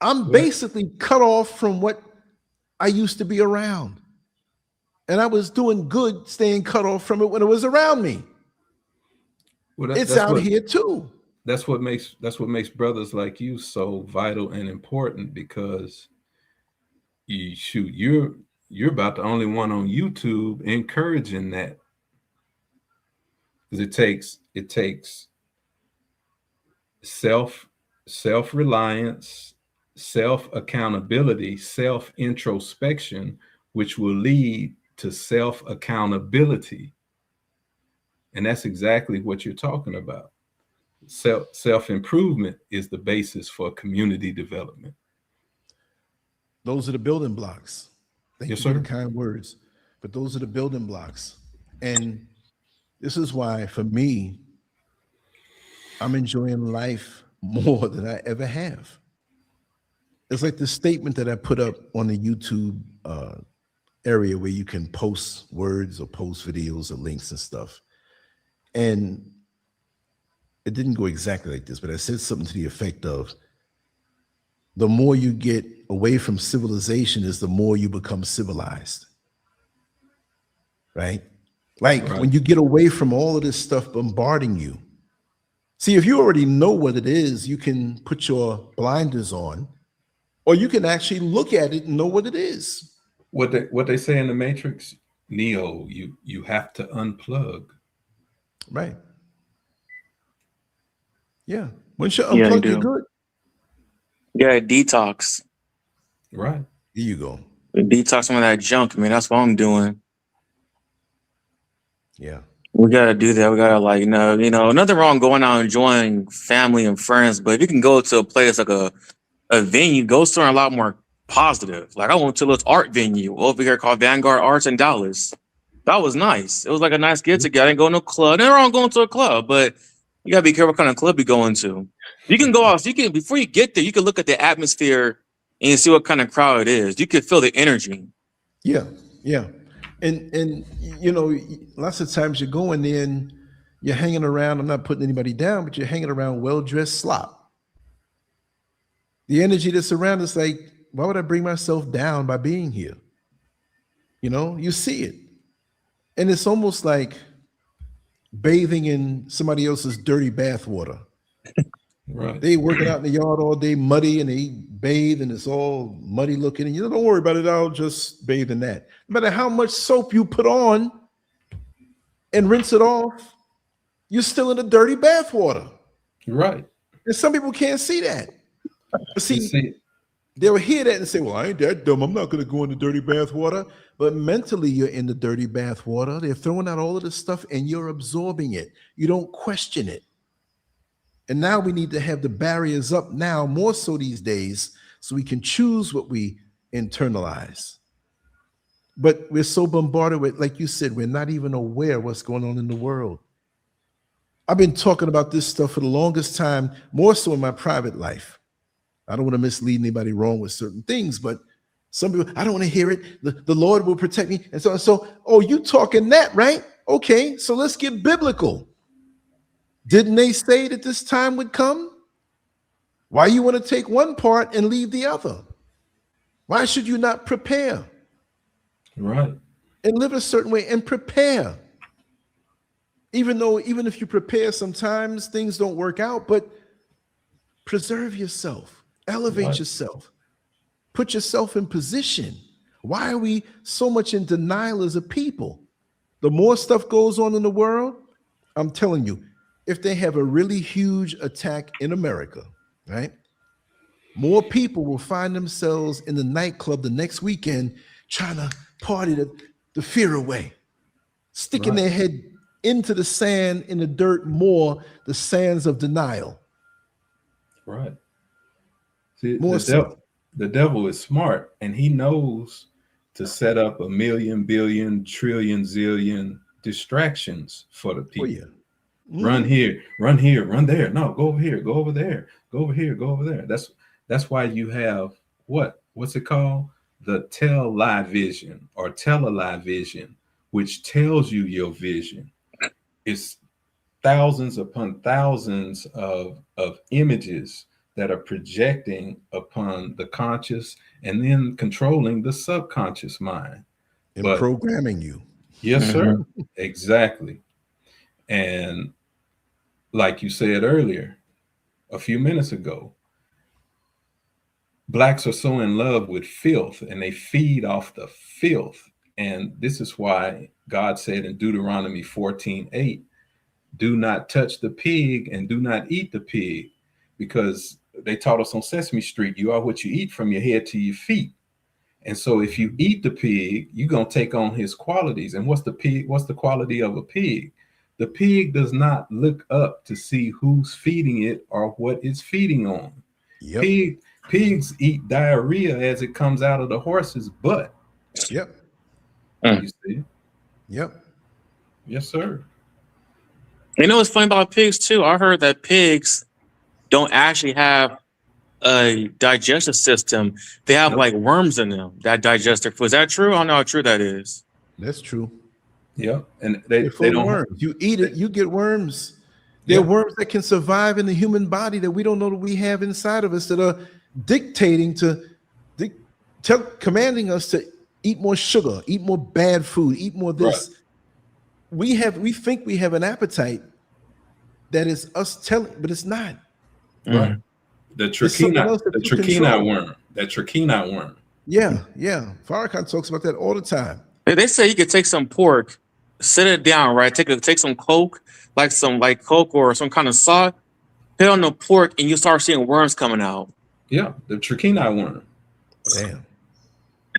I'm basically cut off from what I used to be around. And I was doing good staying cut off from it when it was around me. Well, it's out here too. That's what makes brothers like you so vital and important, because you're about the only one on YouTube encouraging that. Because it takes self-reliance, self-accountability, self-introspection, which will lead to self-accountability. And that's exactly what you're talking about. Self-improvement is the basis for community development. Those are the building blocks. Thank you for the kind words. But those are the building blocks. And this is why, for me, I'm enjoying life more than I ever have. It's like the statement that I put up on the YouTube area where you can post words or post videos or links and stuff. And it didn't go exactly like this, but I said something to the effect of, the more you get away from civilization is the more you become civilized. Right? Like when you get away from all of this stuff bombarding you. See, if you already know what it is, you can put your blinders on, or you can actually look at it and know what it is. What they say in the Matrix, Neo, you have to unplug. Right. Yeah. Once you unplug, you're good. Yeah, detox. Right. Here you go. Detox some of that junk, man. That's what I'm doing. Yeah. We gotta do that. We gotta like, nothing wrong going out enjoying family and friends, but if you can go to a place like a venue, go somewhere a lot more positive. Like I went to this art venue over here called Vanguard Arts in Dallas. That was nice. It was like a nice get together. I didn't go to no club. Nothing wrong going to a club, but you gotta be careful what kind of club you're going to. You can go out, you can before you get there, you can look at the atmosphere and you see what kind of crowd it is. You can feel the energy. Yeah, yeah. And you know, lots of times you're going there and you're hanging around. I'm not putting anybody down, but you're hanging around well-dressed slop. The energy that's around is like, why would I bring myself down by being here? You know, you see it. And it's almost like bathing in somebody else's dirty bath water. Right. They working out in the yard all day, muddy, and they bathe, and it's all muddy looking. And you don't worry about it. I'll just bathe in that. No matter how much soap you put on and rinse it off, you're still in the dirty bath water. Right. And some people can't see that. But see, they'll hear that and say, well, I ain't that dumb. I'm not going to go in the dirty bath water. But mentally, you're in the dirty bath water. They're throwing out all of this stuff, and you're absorbing it. You don't question it. And now we need to have the barriers up now, more so these days, so we can choose what we internalize. But we're so bombarded with, like you said, we're not even aware of what's going on in the world. I've been talking about this stuff for the longest time, more so in my private life. I don't want to mislead anybody wrong with certain things, but some people, I don't want to hear it. The Lord will protect me. And so, oh, you talking that, right? Okay, so let's get biblical. Didn't they say that this time would come? Why you want to take one part and leave the other? Why should you not prepare? Right. And live a certain way and prepare. Even if you prepare, sometimes things don't work out, but preserve yourself, elevate yourself, put yourself in position. Why are we so much in denial as a people? The more stuff goes on in the world, I'm telling you, if they have a really huge attack in America, right? More people will find themselves in the nightclub the next weekend trying to party the fear away, sticking their head into the sand, in the dirt more, the sands of denial. Right. See, More the devil is smart, and he knows to set up a million, billion, trillion, zillion distractions for the people. Oh, yeah. Run here, run there. No, go over here, go over there, go over here, go over there. That's why you have what's it called? The tell-lie-vision or tell-a-lie-vision, which tells you your vision. It's thousands upon thousands of images that are projecting upon the conscious and then controlling the subconscious mind. And programming you. Yes, sir. Exactly. And like you said earlier, a few minutes ago, blacks are so in love with filth and they feed off the filth. And this is why God said in Deuteronomy 14:8, do not touch the pig and do not eat the pig, because they taught us on Sesame Street, you are what you eat from your head to your feet. And so if you eat the pig, you're going to take on his qualities. And what's the quality of a pig? The pig does not look up to see who's feeding it or what it's feeding on. Yep. Pigs eat diarrhea as it comes out of the horse's butt. Yep. You see? Yep. Yes, sir. You know what's funny about pigs too? I heard that pigs don't actually have a digestive system. They have like worms in them that digest their food. Is that true? I don't know how true that is. That's true. Yeah, and they don't. Worms. You eat it, you get worms. There are worms that can survive in the human body that we don't know that we have inside of us that are dictating commanding us to eat more sugar, eat more bad food, eat more this. Right. We think we have an appetite that is us telling, but it's not. Right. The trichina worm. That trichina worm. Yeah. Farrakhan talks about that all the time. They say you could take some pork, sit it down, right? Take some Coke, like Coke or some kind of salt, put it on the pork, and you start seeing worms coming out. Yeah, the trichina worm. Damn.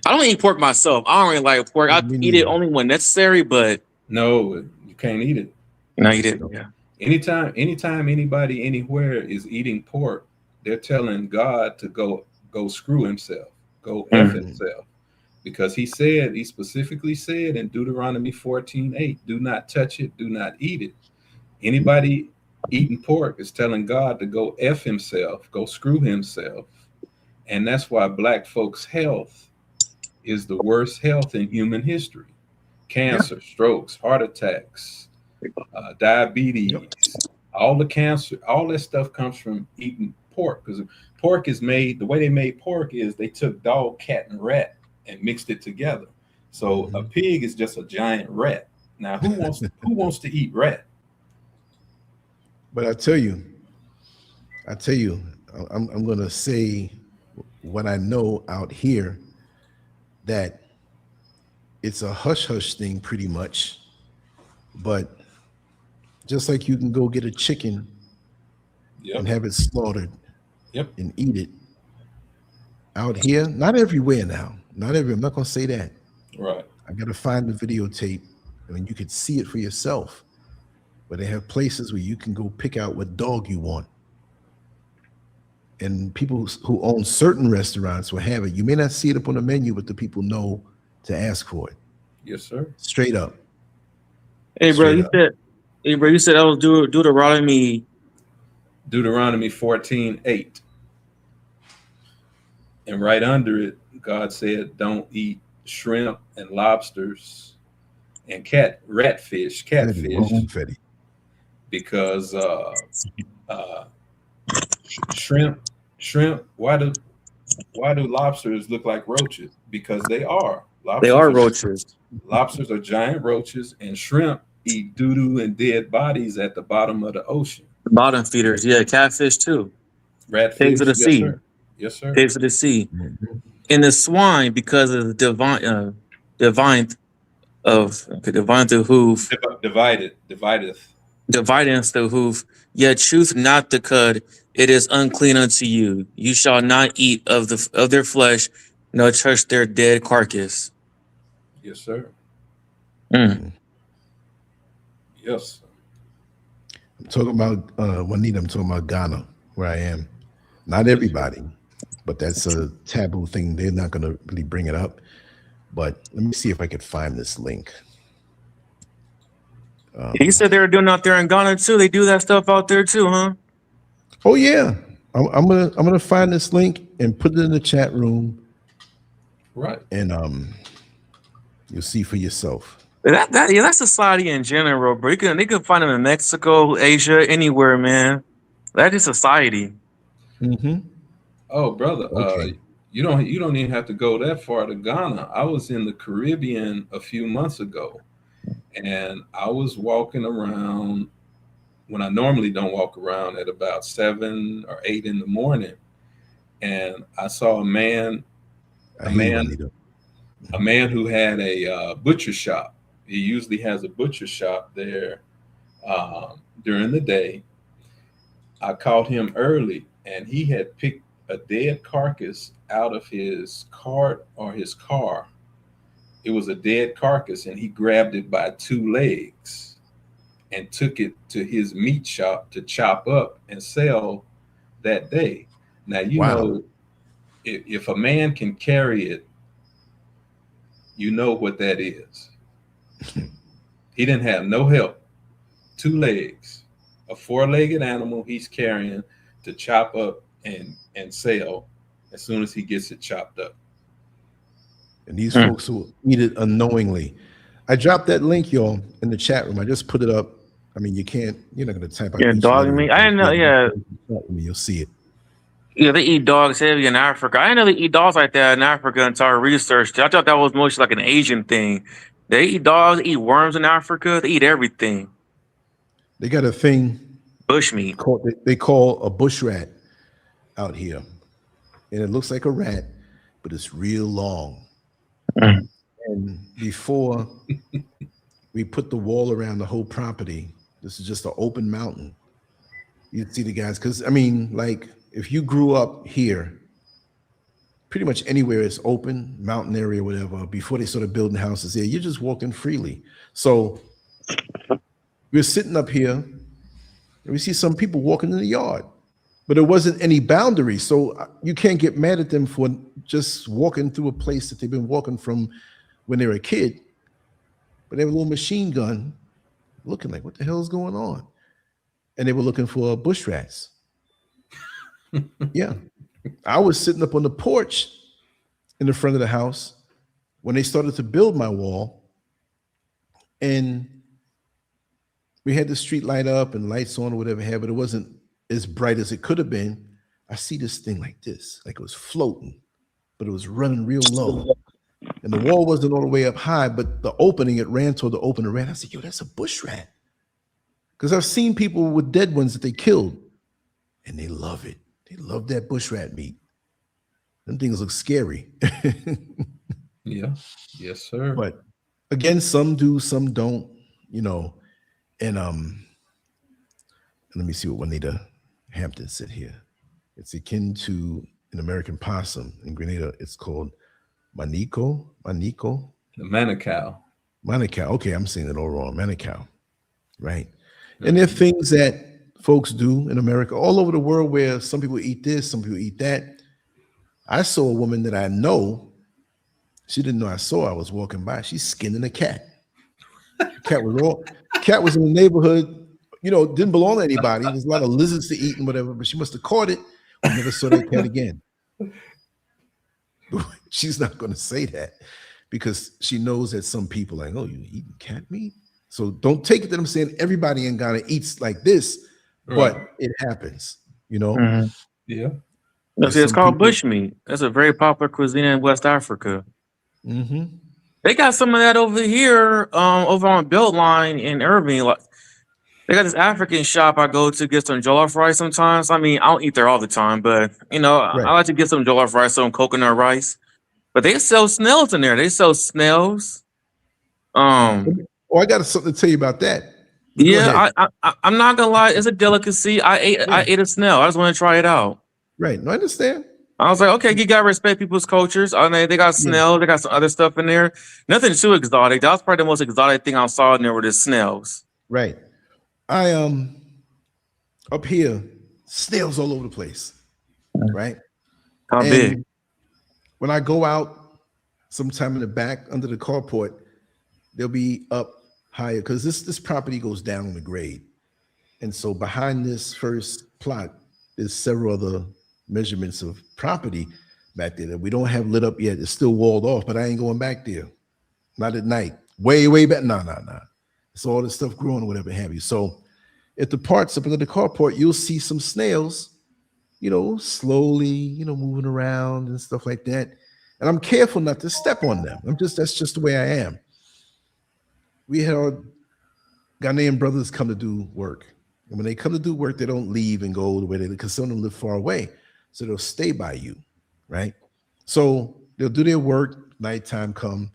I don't eat pork myself. I don't really like pork. I eat it only when necessary, but no, You can't eat it. No, you didn't. Yeah. Anytime anybody anywhere is eating pork, they're telling God to go screw himself, go F himself. Because he specifically said in Deuteronomy 14:8, do not touch it, do not eat it. Anybody eating pork is telling God to go F himself, go screw himself. And that's why Black folks' health is the worst health in human history. Cancer, strokes, heart attacks, diabetes, all the cancer, all that stuff comes from eating pork. Because pork is made, the way they made pork is they took dog, cat, and rat and mixed it together. So a pig is just a giant rat. Now, who wants to eat rat? But I tell you, I'm going to say what I know out here, that it's a hush-hush thing pretty much. But just like you can go get a chicken and have it slaughtered and eat it, out here, not everywhere now. Not everywhere. I'm not going to say that. Right. I got to find the videotape. I mean, you could see it for yourself. But they have places where you can go pick out what dog you want. And people who own certain restaurants will have it. You may not see it up on the menu, but the people know to ask for it. Yes, sir. Straight up. Hey, bro, you said that was Deuteronomy 14:8. And right under it, God said, don't eat shrimp and lobsters and catfish, because shrimp. Why do lobsters look like roaches? Because they are. They are roaches. Lobsters are giant roaches, and shrimp eat doo-doo and dead bodies at the bottom of the ocean. Bottom feeders, yeah, catfish too. Ratfish, pigs of the sea. Sir. Yes, sir. Pigs of the sea. And the swine, because of the divideth the hoof, yet choose not the cud, it is unclean unto you. You shall not eat of their flesh, nor touch their dead carcass. Yes, sir. Yes. I'm talking about Juanita, I'm talking about Ghana, where I am. Not everybody, but that's a taboo thing. They're not going to really bring it up. But let me see if I could find this link. He said they were doing out there in Ghana too. They do that stuff out there too, huh? Oh yeah, I'm gonna find this link and put it in the chat room. Right. And you'll see for yourself. That's society in general, bro. They can find them in Mexico, Asia, anywhere, man. That is society. Oh, brother, okay. You don't even have to go that far to Ghana. I was in the Caribbean a few months ago, and I was walking around when I normally don't walk around at about 7 or 8 in the morning, and I saw a man who had a butcher shop. He usually has a butcher shop there during the day. I caught him early, and he had picked a dead carcass out of his cart or his car. It was a dead carcass, and he grabbed it by 2 legs and took it to his meat shop to chop up and sell that day. Now, you know, if a man can carry it, you know what that is. He didn't have no help. 2 legs, a 4-legged animal he's carrying to chop up and sell as soon as he gets it chopped up. And these folks will eat it unknowingly. I dropped that link, y'all, in the chat room. I just put it up. I mean, you're not going to type out. Yeah, dog meat. I didn't know. Yeah, you'll see it. Yeah, they eat dogs heavy in Africa. I didn't know they eat dogs like that in Africa until I researched it. I thought that was mostly like an Asian thing. They eat dogs, they eat worms in Africa. They eat everything. They got a thing. Bushmeat. They call a bush rat out here. And it looks like a rat, but it's real long. And before we put the wall around the whole property, this is just an open mountain. You'd see the guys, because I mean, like, if you grew up here, pretty much anywhere is open, mountain area, whatever, before they started building houses there, you're just walking freely. So we're sitting up here and we see some people walking in the yard, but there wasn't any boundary. So you can't get mad at them for just walking through a place that they've been walking from when they were a kid. But they have a little machine gun looking like, what the hell is going on? And they were looking for bush rats. Yeah. I was sitting up on the porch in the front of the house when they started to build my wall, and we had the street light up and lights on or whatever, but it wasn't as bright as it could have been. I see this thing like this, like it was floating, but it was running real low. And the wall wasn't all the way up high, but the opening, it ran toward the open and ran. I said, yo, that's a bush rat. Because I've seen people with dead ones that they killed, and they love it. They love that bush rat meat. Them things look scary. Yeah. Yes, sir. But again, some do, some don't, you know. And let me see what Juanita Hampton said here. It's akin to an American possum. In Grenada, it's called Manico. Manicow. Okay, I'm saying it all wrong. Manicow, right? And there are things that folks do in America, all over the world, where some people eat this, some people eat that. I saw a woman that I know. She didn't know I saw her. I was walking by. She's skinning a cat. Cat was in the neighborhood, you know, didn't belong to anybody. There's a lot of lizards to eat and whatever, but she must have caught it. We never saw that cat again. She's not going to say that because she knows that some people are like, oh, you eating cat meat? So don't take it that I'm saying everybody in Ghana eats like this, but it happens, you know? Mm-hmm. Yeah. No, see, it's called bushmeat. That's a very popular cuisine in West Africa. Mm-hmm. They got some of that over here, over on Beltline in Irving. Like, they got this African shop I go to get some jollof rice sometimes. I mean, I don't eat there all the time, but you know, I like to get some jollof rice, some coconut rice. But they sell snails in there. They sell snails. I got something to tell you about that. Yeah, I'm not gonna lie, it's a delicacy. I ate a snail. I just want to try it out. Right. No, I understand. I was like, okay, you gotta respect people's cultures. I mean, they got snails, they got some other stuff in there. Nothing too exotic. That was probably the most exotic thing I saw in there were the snails. Right. I up here, snails all over the place. Right. How big? When I go out sometime in the back under the carport, they'll be up higher because this property goes down on the grade. And so behind this first plot, there's several other measurements of property back there that we don't have lit up yet. It's still walled off, but I ain't going back there. Not at night. Way back. Nah. It's all this stuff growing or whatever have you. So at the parts up under the carport, you'll see some snails, you know, slowly, you know, moving around and stuff like that. And I'm careful not to step on them. That's just the way I am. We had our Ghanaian brothers come to do work. And when they come to do work, they don't leave and go the way they live because some of them live far away. So they'll stay by you, right? So they'll do their work, nighttime come,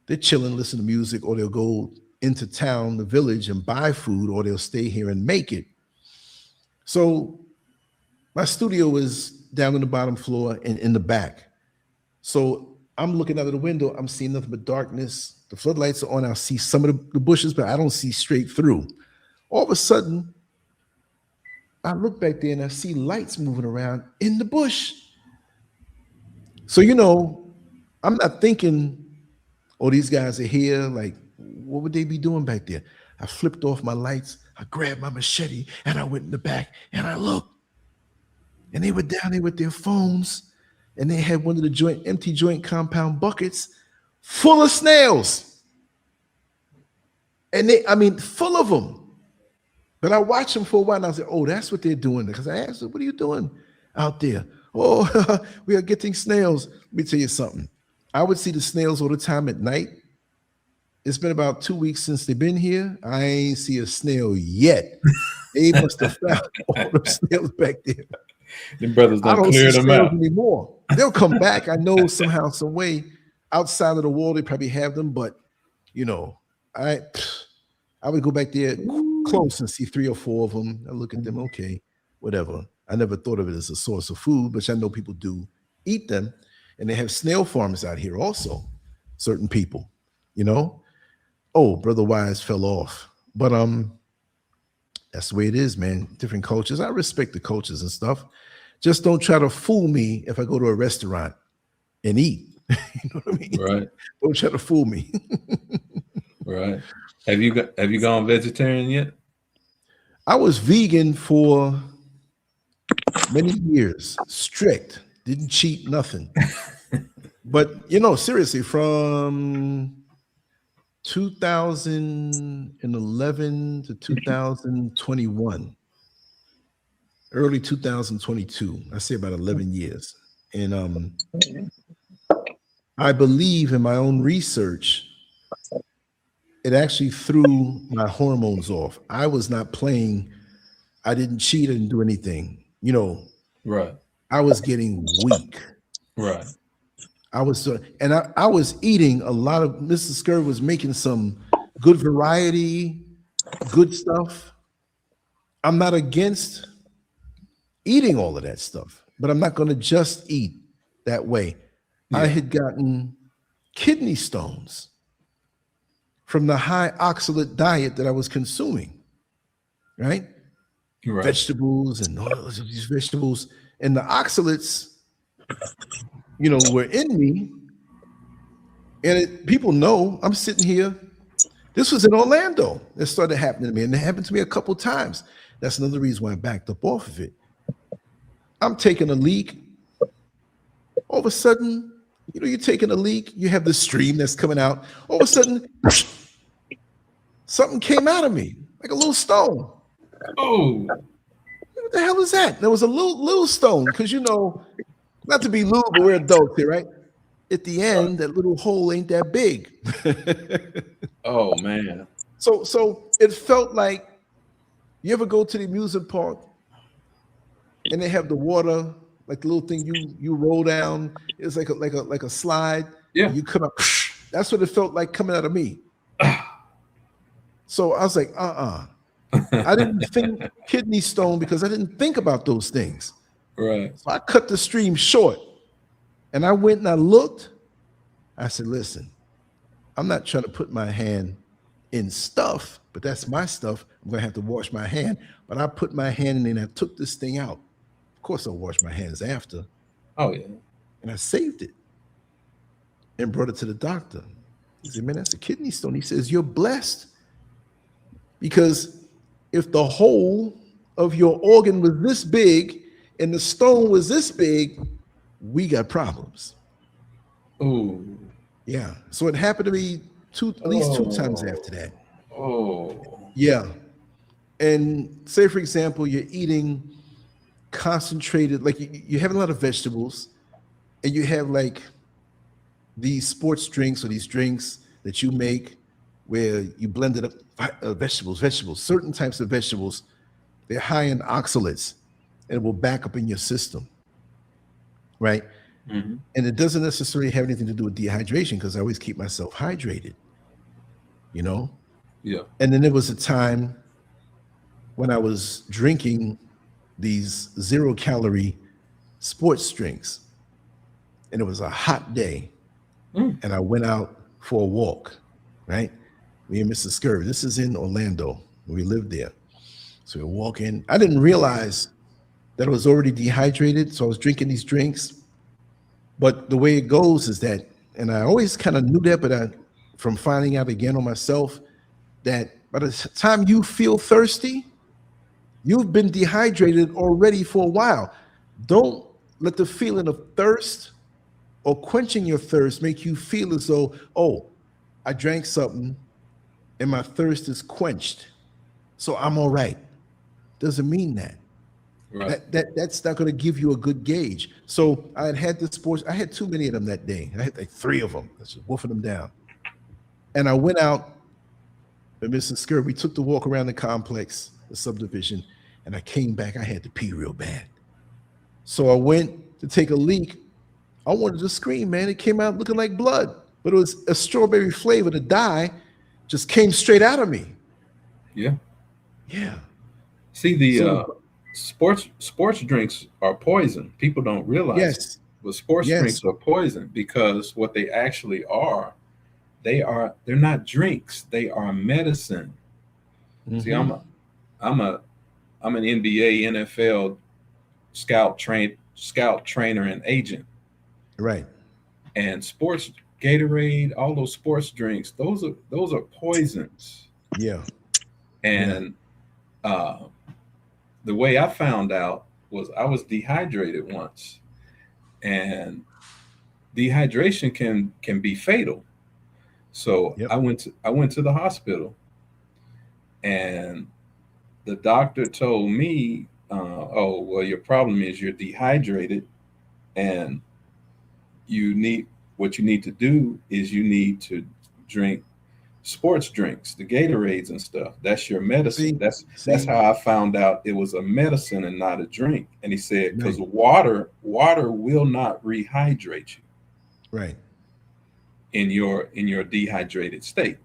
they're chilling, listen to music, or they'll go into town, the village, and buy food, or they'll stay here and make it. So my studio is down on the bottom floor and in the back. So I'm looking out of the window, I'm seeing nothing but darkness. The floodlights are on, I'll see some of the bushes, but I don't see straight through. All of a sudden, I look back there and I see lights moving around in the bush. So, you know, I'm not thinking, oh, these guys are here. Like, what would they be doing back there? I flipped off my lights. I grabbed my machete and I went in the back and I looked. And they were down there with their phones and they had one of the empty joint compound buckets full of snails. And full of them. But I watched them for a while and I said, oh, that's what they're doing. Because I asked them, what are you doing out there? Oh, we are getting snails. Let me tell you something. I would see the snails all the time at night. It's been about 2 weeks since they've been here. I ain't see a snail yet. They must have found all the snails back there. The brothers don't clear them out anymore. They'll come back. I know somehow, some way, outside of the wall, they probably have them. But, you know, I would go back there close and see 3 or 4 of them. I look at them, okay, whatever. I never thought of it as a source of food, but I know people do eat them. And they have snail farms out here also, certain people, you know. Oh, Brother Wise fell off. But that's the way it is, man. Different cultures. I respect the cultures and stuff. Just don't try to fool me if I go to a restaurant and eat. You know what I mean? Right. Don't try to fool me. Right. Have you gone vegetarian yet? I was vegan for many years, strict, didn't cheat, nothing. But you know, seriously, from 2011 to 2021, early 2022, I say about 11 years. And I believe in my own research, it actually threw my hormones off. I was not playing. I didn't cheat. I didn't do anything. You know, Right. I was getting weak. Right. I was, and I was eating a lot of. Mr. Scurv was making some good variety, good stuff. I'm not against eating all of that stuff, but I'm not going to just eat that way. Yeah. I had gotten kidney stones from the high oxalate diet that I was consuming, right? Right. Vegetables and all of these vegetables, and the oxalates, you know, were in me. And people know I'm sitting here. This was in Orlando. That started happening to me, and it happened to me a couple times. That's another reason why I backed up off of it. I'm taking a leak. All of a sudden, you know, you're taking a leak. You have this stream that's coming out. All of a sudden, something came out of me like a little stone. Oh, What the hell is that? There was a little stone, because you know, not to be lewd, but we're adults here, right? At the end, that little hole ain't that big. oh man. So it felt like, you ever go to the amusement park and they have the water, like the little thing you roll down. It's like a slide. Yeah. You come up. That's what it felt like coming out of me. So I was like, I didn't think kidney stone because I didn't think about those things. Right. So I cut the stream short, and I went and I looked. I said, listen, I'm not trying to put my hand in stuff, but that's my stuff. I'm going to have to wash my hand. But I put my hand in and I took this thing out. Of course, I'll wash my hands after. Oh yeah. And I saved it and brought it to the doctor. He said, man, that's a kidney stone. He says, you're blessed, because if the whole of your organ was this big and the stone was this big, we got problems. Oh. Yeah. So it happened to me at least two times after that. Oh. Yeah. And say, for example, you're eating concentrated, like you have a lot of vegetables, and you have like these sports drinks or these drinks that you make where you blend it up, vegetables, certain types of vegetables, they're high in oxalates, and it will back up in your system, right? Mm-hmm. And it doesn't necessarily have anything to do with dehydration, because I always keep myself hydrated, you know? Yeah. And then there was a time when I was drinking these 0-calorie sports drinks, and it was a hot day, and I went out for a walk, right? Me and Mr. Scurv. This is in Orlando. We lived there. So we're walking. I didn't realize that I was already dehydrated, so I was drinking these drinks. But the way it goes is that, and I always kind of knew that, but from finding out again on myself, that by the time you feel thirsty, you've been dehydrated already for a while. Don't let the feeling of thirst or quenching your thirst make you feel as though, oh, I drank something and my thirst is quenched, so I'm all right. Doesn't mean that. Right. That's not going to give you a good gauge. So I had the sports. I had too many of them that day. I had like 3 of them. I was just wolfing them down. And I went out, and Mr. Scurv, we took the walk around the complex, the subdivision, and I came back. I had to pee real bad. So I went to take a leak. I wanted to scream, man. It came out looking like blood, but it was a strawberry flavor. The dye just came straight out of me. Yeah. Yeah. See, the sports drinks are poison. People don't realize. Yes. But sports drinks are poison, because what they actually are, they're not drinks. They are medicine. See, I'm an NBA, NFL scout trainer and agent. Right. And sports Gatorade, all those sports drinks, those are poisons. Yeah. And the way I found out was I was dehydrated once, and dehydration can be fatal. So Yep. I went to the hospital, and the doctor told me, "Oh, well, your problem is you're dehydrated, and what you need to do is you need to drink sports drinks, the Gatorades and stuff. That's your medicine." That's how I found out it was a medicine and not a drink. And he said, because water will not rehydrate you. Right. In your dehydrated state.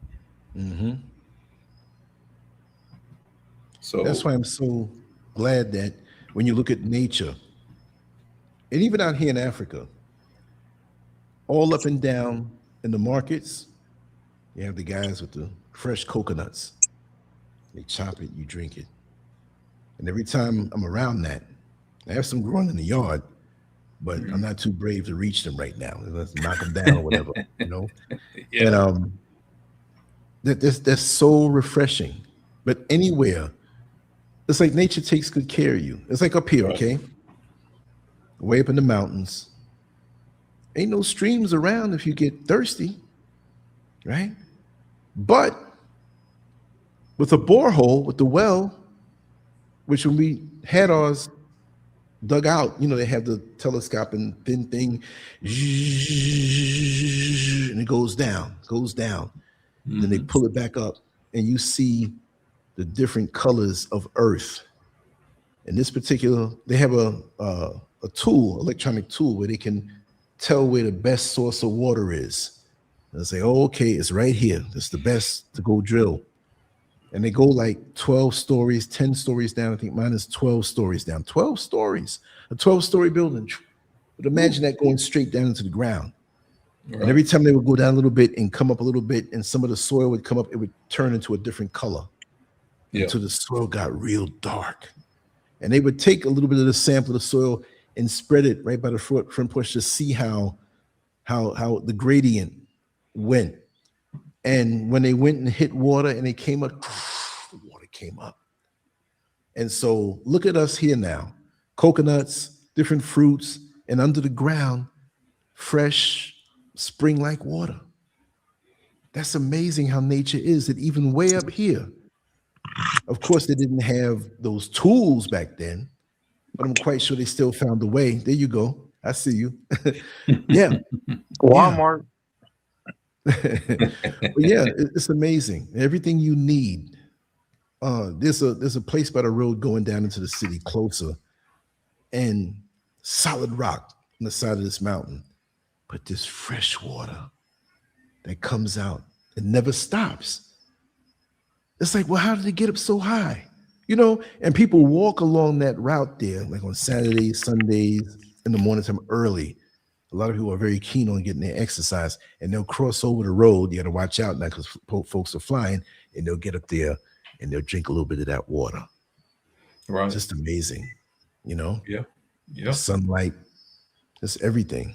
So that's why I'm so glad that when you look at nature, and even out here in Africa, all up and down in the markets, you have the guys with the fresh coconuts. They chop it, you drink it. And every time I'm around that, I have some growing in the yard, but I'm not too brave to reach them right now. Let's knock them down or whatever, you know? Yeah. And that's so refreshing. But anywhere, it's like nature takes good care of you. It's like up here, okay? Way up in the mountains. Ain't no streams around if you get thirsty, right? But with a borehole, with the well, which when we had ours dug out, you know, they have the telescope and thin thing, and it goes down. Then they pull it back up, and you see the different colors of Earth. In this particular, they have a tool, electronic tool, where they can tell where the best source of water is. And say, oh, okay, it's right here. It's the best to go drill. And they go like 12 stories, 10 stories down. I think mine is 12 stories down. 12 stories, a 12-story building. But imagine that going straight down into the ground. Right. And every time they would go down a little bit and come up a little bit, and some of the soil would come up, it would turn into a different color. Until the soil got real dark. And they would take a little bit of the sample of the soil and spread it right by the front porch to see how the gradient went. And when they went and hit water and they came up, the water came up. And so look at us here now. Coconuts, different fruits, and under the ground, fresh spring-like water. That's amazing how nature is, that even way up here. Of course, they didn't have those tools back then, but I'm quite sure they still found a way. There you go. I see you. Yeah. Walmart. But yeah, it's amazing. Everything you need. There's a place by the road going down into the city closer, and solid rock on the side of this mountain, but this fresh water that comes out and never stops. It's like, well, how did they get up so high? You know, and people walk along that route there, like on Saturdays, Sundays, in the morning time early. A lot of people are very keen on getting their exercise, and they'll cross over the road. You got to watch out now because folks are flying, and they'll get up there and they'll drink a little bit of that water. Right. Just amazing, you know? Yeah. Yeah. Sunlight, just everything.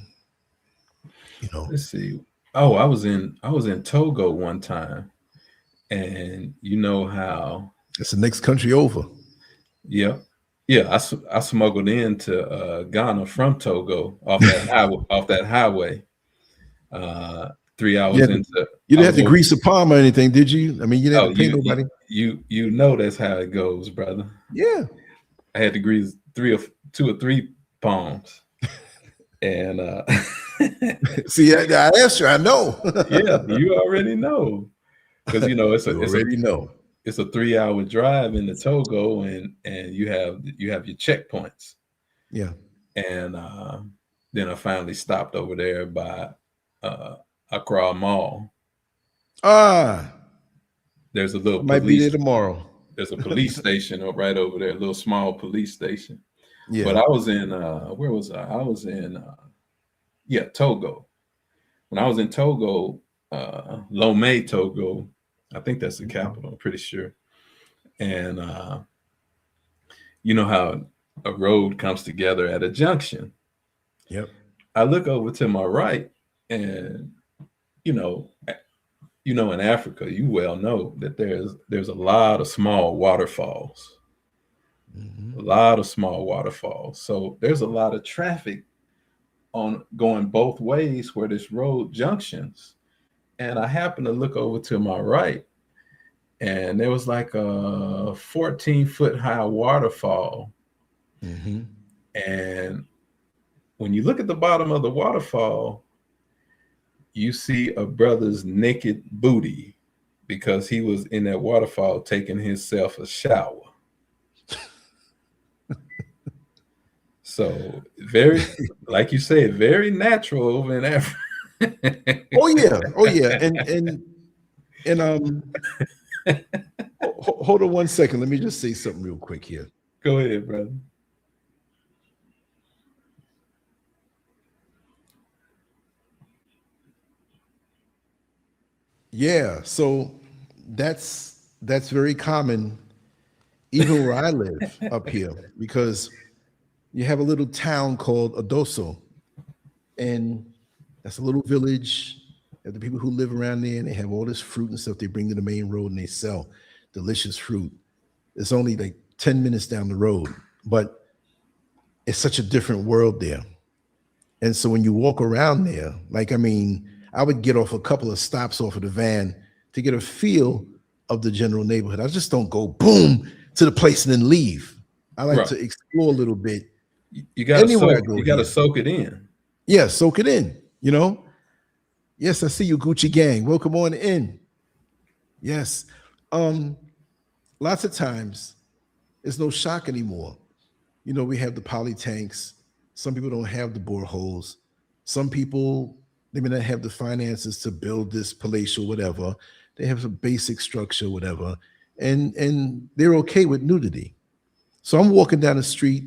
You know. Let's see. Oh, I was in Togo one time. And you know how it's the next country over. Yeah. I smuggled into Ghana from Togo off that highway. 3 hours into. You didn't have to grease a palm or anything, did you? I mean, you didn't have to pay nobody. You know that's how it goes, brother. Yeah. I had to grease 2 or 3 palms. And see, I asked you, I know. Yeah, you already know. Because you know it's a 3-hour drive into Togo, and you have your checkpoints. Yeah. And then I finally stopped over there by Accra Mall. There's a little might be there tomorrow. There's a police station right over there, a little small police station. Yeah. But I was in where was I? I was in Togo. When I was in Togo, Lomé, Togo. I think that's the capital, I'm pretty sure. And you know how a road comes together at a junction. Yep. I look over to my right, and you know, in Africa, you well know that there's a lot of small waterfalls. Mm-hmm. A lot of small waterfalls. So there's a lot of traffic on going both ways where this road junctions. And I happened to look over to my right, and there was like a 14-foot high waterfall. Mm-hmm. And when you look at the bottom of the waterfall, you see a brother's naked booty because he was in that waterfall taking himself a shower. So very, like you said, very natural over in Africa. Oh yeah, and hold on 1 second. Let me just say something real quick here. Go ahead, brother. Yeah, so that's very common, even where I live up here, because you have a little town called Adoso, and that's a little village. And the people who live around there, and they have all this fruit and stuff they bring to the main road and they sell delicious fruit. It's only like 10 minutes down the road, but it's such a different world there. And so when you walk around there, like, I mean, I would get off a couple of stops off of the van to get a feel of the general neighborhood. I just don't go boom to the place and then leave. I like to explore a little bit. You got to soak it in. Yeah, soak it in, you know? Yes, I see you, Gucci Gang. Welcome on in. Yes. Lots of times, it's no shock anymore. You know, we have the poly tanks. Some people don't have the boreholes. Some people, they may not have the finances to build this palatial whatever. They have a basic structure, whatever. And they're okay with nudity. So I'm walking down the street,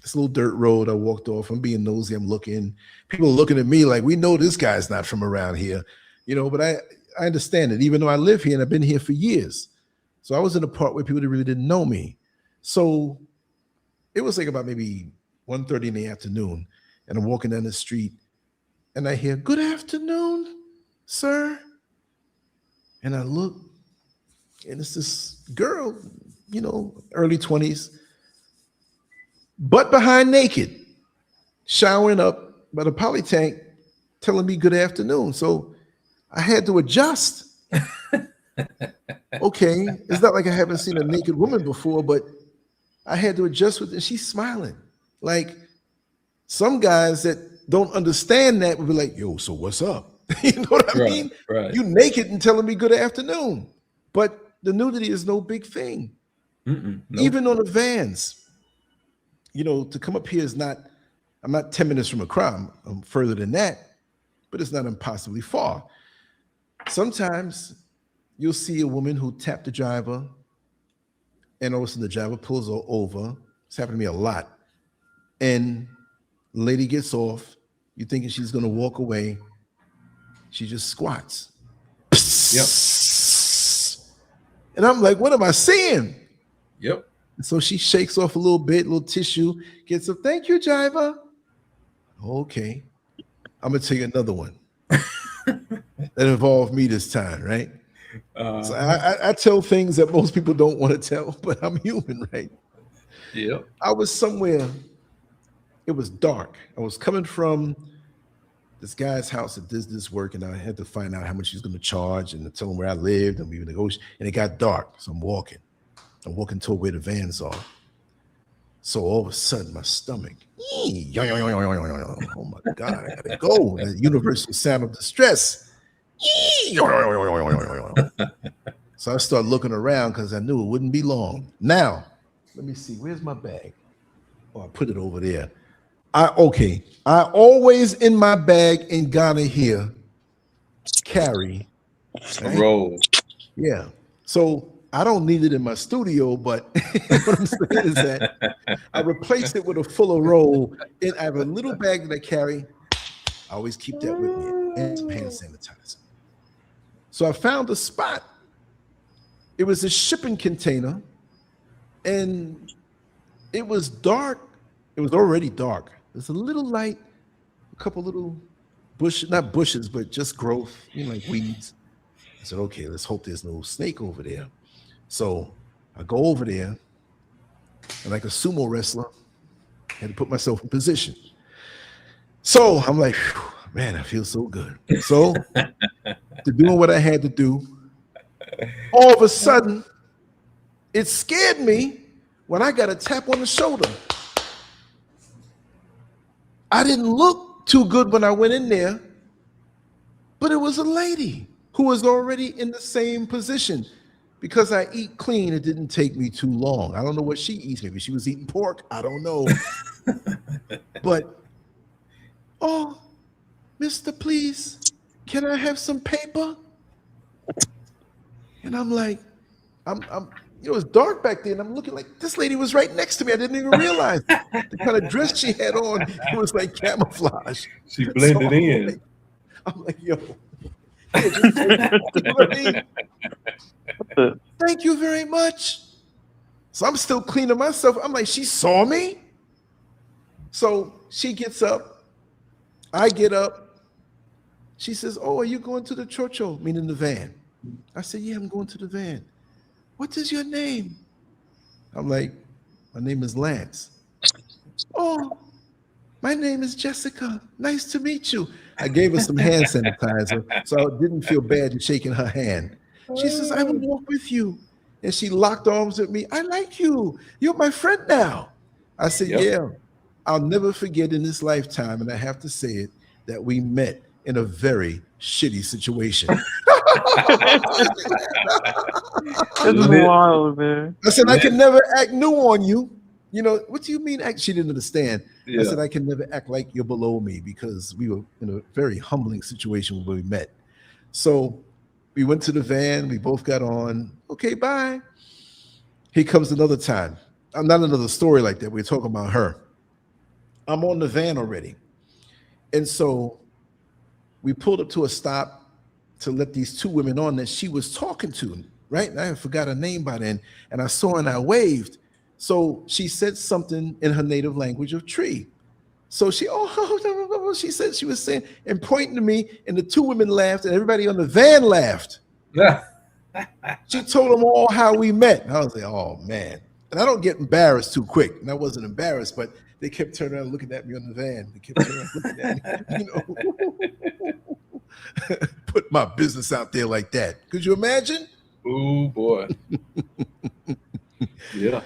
this little dirt road I walked off. I'm being nosy. I'm looking. People are looking at me like, we know this guy's not from around here, you know, but I understand it, even though I live here and I've been here for years. So I was in a part where people really didn't know me. So it was like about maybe 1:30 in the afternoon, and I'm walking down the street and I hear, "Good afternoon, sir." And I look, and it's this girl, you know, early 20s, butt behind naked, showering up by the poly tank, telling me good afternoon. So I had to adjust. Okay, it's not like I haven't seen a naked woman before, but I had to adjust with it. She's smiling. Like, some guys that don't understand that would be like, "Yo, so what's up?" You know what I mean? Right. You naked and telling me good afternoon. But the nudity is no big thing. Nope. Even on the vans, you know, to come up here is not, I'm not 10 minutes from a crime. I'm further than that, but it's not impossibly far. Sometimes you'll see a woman who tapped the driver, and all of a sudden the driver pulls her over. It's happened to me a lot. And the lady gets off. You're thinking she's going to walk away. She just squats. Yep. And I'm like, what am I seeing? Yep. And so she shakes off a little bit, little tissue, gets up. "Thank you, driver." Okay. I'm going to tell you another one that involved me this time, right? So I tell things that most people don't want to tell, but I'm human, right? Yeah. I was somewhere, it was dark. I was coming from this guy's house that does this work, and I had to find out how much he's going to charge and tell him where I lived, and we negotiated, and it got dark. So I'm walking toward where the vans are. So all of a sudden, my stomach, oh my God, I gotta go. The universal sound of distress. So I started looking around because I knew it wouldn't be long. Now, let me see, where's my bag? Oh, I put it over there. I always in my bag in Ghana here carry a roll. Yeah. So I don't need it in my studio, but what I'm saying is that I replaced it with a fuller roll, and I have a little bag that I carry. I always keep that with me, and some hand sanitizer. So I found a spot. It was a shipping container And it was dark. It was already dark. There's a little light, a couple little bushes, not bushes, but just growth, like weeds. I said, okay, let's hope there's no snake over there. So I go over there, and like a sumo wrestler, I had to put myself in position. So I'm like, man, I feel so good. So to doing what I had to do, all of a sudden, it scared me when I got a tap on the shoulder. I didn't look too good when I went in there, but it was a lady who was already in the same position. Because I eat clean, it didn't take me too long. I don't know what she eats. Maybe she was eating pork. I don't know. But, oh, mister, please, can I have some paper? And I'm like, it was dark back there, and I'm looking like this lady was right next to me. I didn't even realize the kind of dress she had on. It was like camouflage. She blended in. I'm like, yo. Yeah, thank you very much. So I'm still cleaning myself. I'm like, she saw me. So she gets up. I get up. She says, oh, are you going to the chocho? Meaning the van. I said, yeah, I'm going to the van. What is your name? I'm like, my name is Lance. Oh, my name is Jessica. Nice to meet you. I gave her some hand sanitizer, so I didn't feel bad in shaking her hand. She says, I will walk with you. And she locked arms with me. I like you. You're my friend now. I said, yeah, I'll never forget in this lifetime, and I have to say it, that we met in a very shitty situation. This is wild, man. I said, I can never act new on you. What do you mean act? She didn't understand. Yeah. I said, I can never act like you're below me because we were in a very humbling situation when we met. So we went to the van. We both got on. Okay, bye. Here comes another time. Not another story like that. We're talking about her. I'm on the van already. And so we pulled up to a stop to let these two women on that she was talking to, right? And I forgot her name by then. And I saw her and I waved. So she said something in her native language of tree. So she said she was saying and pointing to me, and the two women laughed, and everybody on the van laughed. She told them all how we met. And I was like, oh man. And I don't get embarrassed too quick. And I wasn't embarrassed, but they kept turning around looking at me on the van. They kept turning around looking at me, put my business out there like that. Could you imagine? Oh boy. Yeah.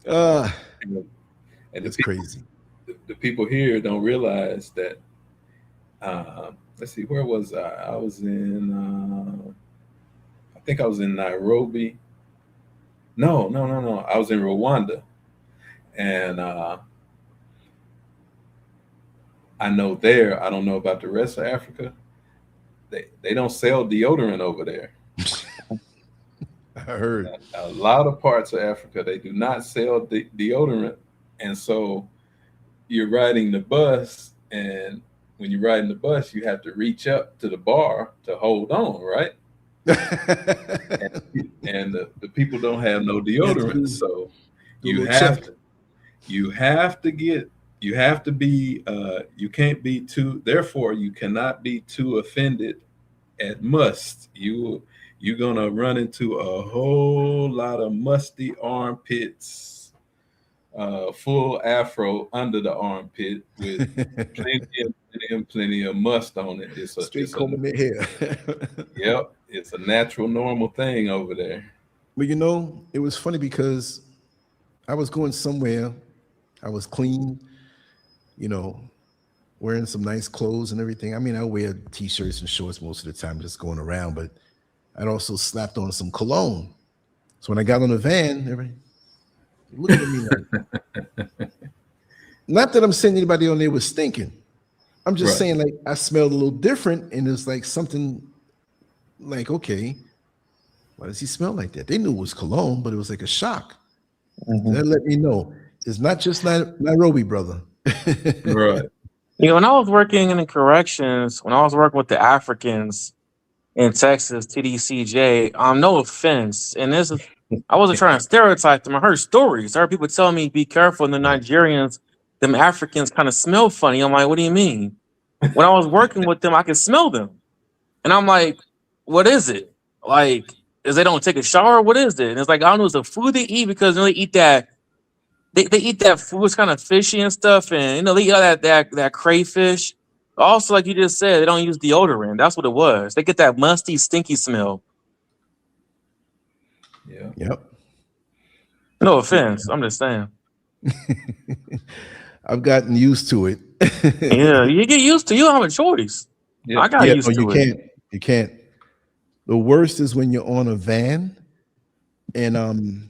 And it's crazy. The people here don't realize that. Let's see, where was I? I was in. I think I was in Nairobi. No. I was in Rwanda, and I know there. I don't know about the rest of Africa. They don't sell deodorant over there. I heard a lot of parts of Africa, they do not sell deodorant. And so you're riding the bus, and when you're riding the bus, you have to reach up to the bar to hold on, right? and the people don't have no deodorant. So you can't be too, therefore you cannot be too offended at must. You're going to run into a whole lot of musty armpits, full afro under the armpit with plenty of must on it. Straight combing their hair. Yep. It's a natural, normal thing over there. But it was funny because I was going somewhere. I was clean, wearing some nice clothes and everything. I mean, I wear t-shirts and shorts most of the time, just going around, but I'd also slapped on some cologne. So when I got on the van, everybody looked at me like, not that I'm saying anybody on there was stinking. I'm just saying, like, I smelled a little different, and it's like something like, okay, why does he smell like that? They knew it was cologne, but it was like a shock. Mm-hmm. That let me know it's not just Nairobi, brother. Right. When I was working in the corrections, when I was working with the Africans in Texas, TDCJ, no offense, and this is I wasn't trying to stereotype them. I heard stories. I heard people tell me, be careful. And the Nigerians, them Africans kind of smell funny. I'm like, what do you mean? When I was working with them, I could smell them. And I'm like, what is it? Like, is they don't take a shower? What is it? And it's like, I don't know, it's the food they eat because they eat that. They eat that food. It's kind of fishy and stuff. And, they eat all that crayfish. Also, like you just said, they don't use deodorant. That's what it was. They get that musty, stinky smell. Yeah. Yep. No offense. I'm just saying. I've gotten used to it. Yeah, you get used to it. You don't have a choice. Yeah. I got used to you it. can't. You can't. The worst is when you're on a van and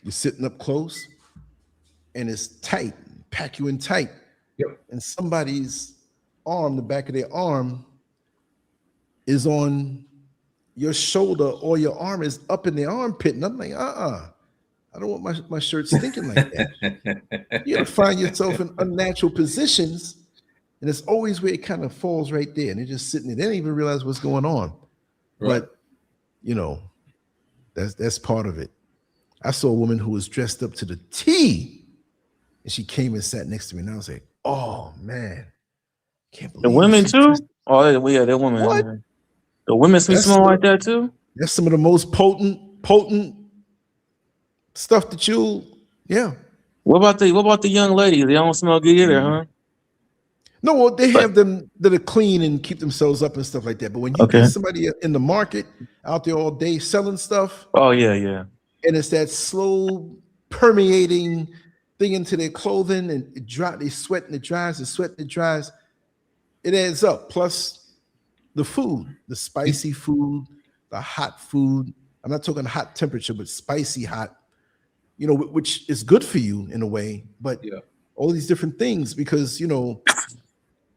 you're sitting up close and it's tight, pack you in tight. Yep. And somebody's arm, the back of their arm, is on your shoulder, or your arm is up in the armpit. And I'm like, I don't want my shirt stinking like that. You gotta find yourself in unnatural positions, and it's always where it kind of falls right there. And they're just sitting there. They don't even realize what's going on. Right. But that's part of it. I saw a woman who was dressed up to the T, and she came and sat next to me, and I was like, oh man, can't believe The women she too? dressed- Oh, yeah, they're women. What? The women That's smell what- like that too? That's some of the most potent stuff that What about the young ladies? They don't smell good either, huh? No, well, they have them that are clean and keep themselves up and stuff like that. But when you get somebody in the market out there all day selling stuff, Oh yeah. and it's that slow permeating thing into their clothing, and they sweat and it dries, and sweat and it dries, it adds up. Plus the food, the spicy food, the hot food. I'm not talking hot temperature, but spicy hot, which is good for you in a way, but all these different things, because,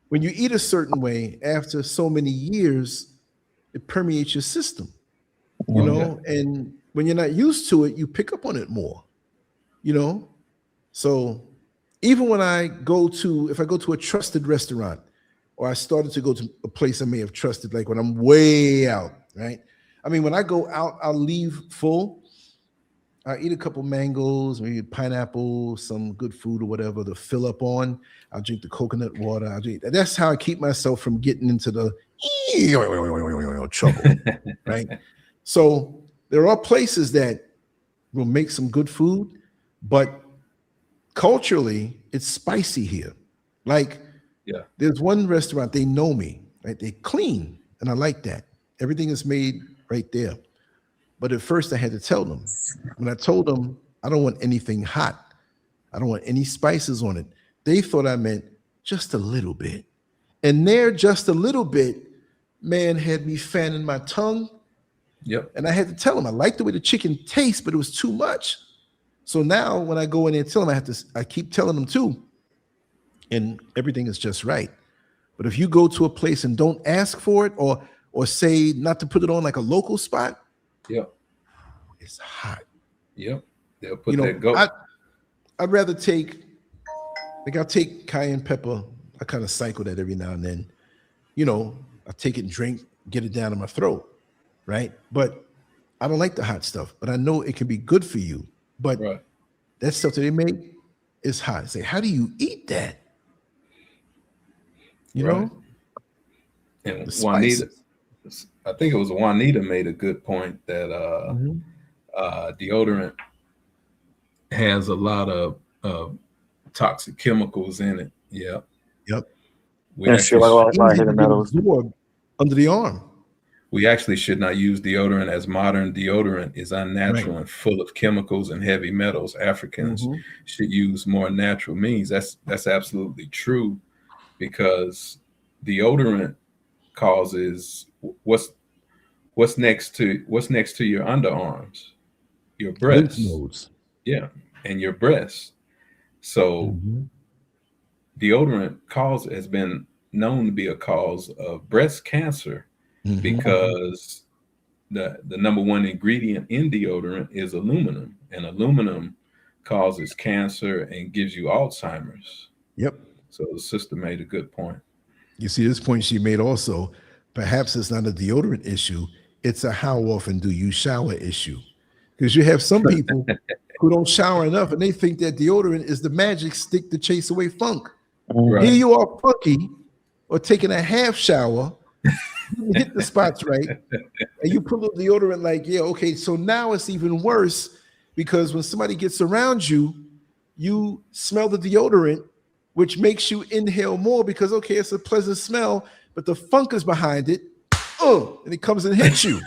when you eat a certain way, after so many years, it permeates your system, and when you're not used to it, you pick up on it more, So even when if I go to a trusted restaurant, or I started to go to a place I may have trusted, like when I'm way out, right? I mean, when I go out, I'll leave full. I eat a couple mangoes, maybe pineapple, some good food or whatever to fill up on. I'll drink the coconut water. That's how I keep myself from getting into the trouble, right? So there are places that will make some good food, but culturally, it's spicy here. Like, there's one restaurant, they know me, right? They clean, and I like that. Everything is made right there. But at first I had to tell them. When I told them I don't want anything hot, I don't want any spices on it, they thought I meant just a little bit. And there, just a little bit, man, had me fanning my tongue. Yep. And I had to tell them I like the way the chicken tastes, but it was too much. So now when I go in there and tell them, I keep telling them too. And everything is just right. But if you go to a place and don't ask for it, or say not to put it on like a local spot, it's hot. Yep. They'll put that go. I'd rather I'll take cayenne pepper. I kind of cycle that every now and then. I take it and drink, get it down in my throat, right? But I don't like the hot stuff. But I know it can be good for you. But that stuff that they make is hot. I say, how do you eat that? You know? And Juanita, I think it was Juanita made a good point that deodorant has a lot of toxic chemicals in it. Yep. We actually, absorb under the arm. We actually should not use deodorant, as modern deodorant is unnatural and full of chemicals and heavy metals. Africans should use more natural means. That's absolutely true, because deodorant causes what's next to your underarms, your breasts, and your breasts. So deodorant has been known to be a cause of breast cancer, because the number one ingredient in deodorant is aluminum, and aluminum causes cancer and gives you Alzheimer's. So the sister made a good point. You see, this point she made also, perhaps it's not a deodorant issue, it's a how often do you shower issue. Because you have some people who don't shower enough and they think that deodorant is the magic stick to chase away funk. Right. Here you are funky or taking a half shower, you hit the spots right, and you put a little deodorant like, yeah, okay, so now it's even worse because when somebody gets around you, you smell the deodorant, which makes you inhale more because, okay, it's a pleasant smell, but the funk is behind it, and it comes and hits you.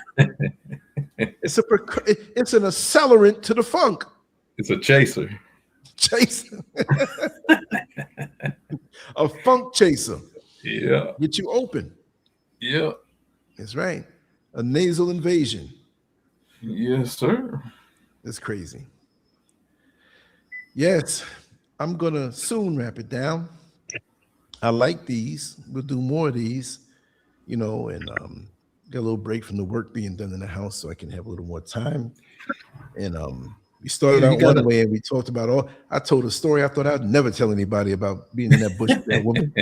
It's an accelerant to the funk. It's a chaser. Chaser. A funk chaser. Yeah. Get you open. Yeah. That's right. A nasal invasion. Yes, sir. That's crazy. Yes, I'm going to soon wrap it down. I like these. We'll do more of these, you know, and get a little break from the work being done in the house so I can have a little more time. And we started out one way and we talked about I told a story I thought I'd never tell anybody about being in that bush with that woman.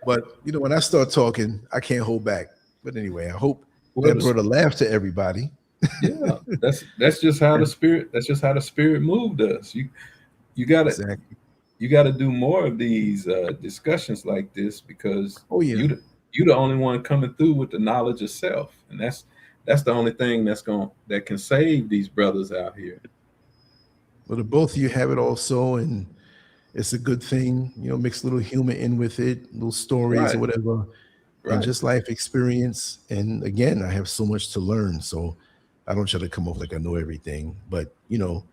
But, you know, when I start talking, I can't hold back. But anyway, I hope that brought a laugh to everybody. Yeah, that's just how the spirit moved us. You gotta you gotta do more of these discussions like this because you're the only one coming through with the knowledge of self, and that's the only thing that can save these brothers out here. Well, the both of you have it also, and it's a good thing, you know, mix a little humor in with it, little stories or whatever, and just life experience. And again, I have so much to learn, so I don't try to come off like I know everything, but you know,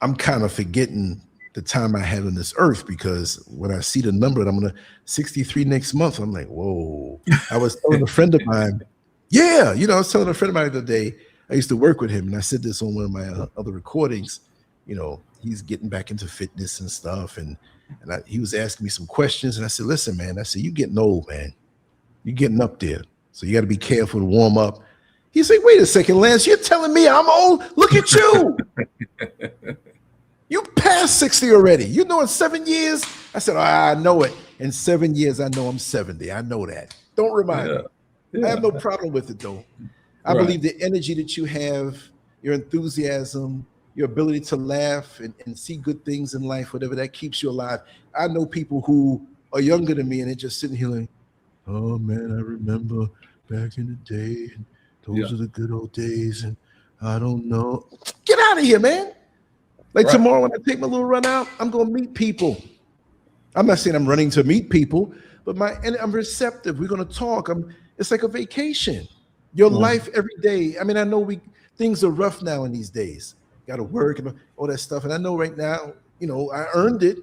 I'm kind of forgetting the time I had on this earth because when I see the number that I'm gonna 63 next month, I'm like, whoa. I was telling a friend of mine, I was telling a friend of mine the other day, I used to work with him, and I said this on one of my other recordings. You know, he's getting back into fitness and stuff, and he was asking me some questions, and I said, listen, man, I said, you're getting old, man. You're getting up there, so you got to be careful to warm up. He said, wait a second, Lance, you're telling me I'm old? Look at you. You passed 60 already. You know in 7 years? I said, I know it. In 7 years, I know I'm 70. I know that. Don't remind me. Yeah. I have no problem with it, though. I believe the energy that you have, your enthusiasm, your ability to laugh and see good things in life, whatever, that keeps you alive. I know people who are younger than me, and they're just sitting here like, oh, man, I remember back in the day, and those are the good old days, and I don't know. Get out of here, man. Like tomorrow when I take my little run out, I'm going to meet people. I'm not saying I'm running to meet people, but I'm receptive. We're going to talk. It's like a vacation. Your life every day. I mean, I know things are rough now in these days. Got to work and all that stuff. And I know right now, you know, I earned it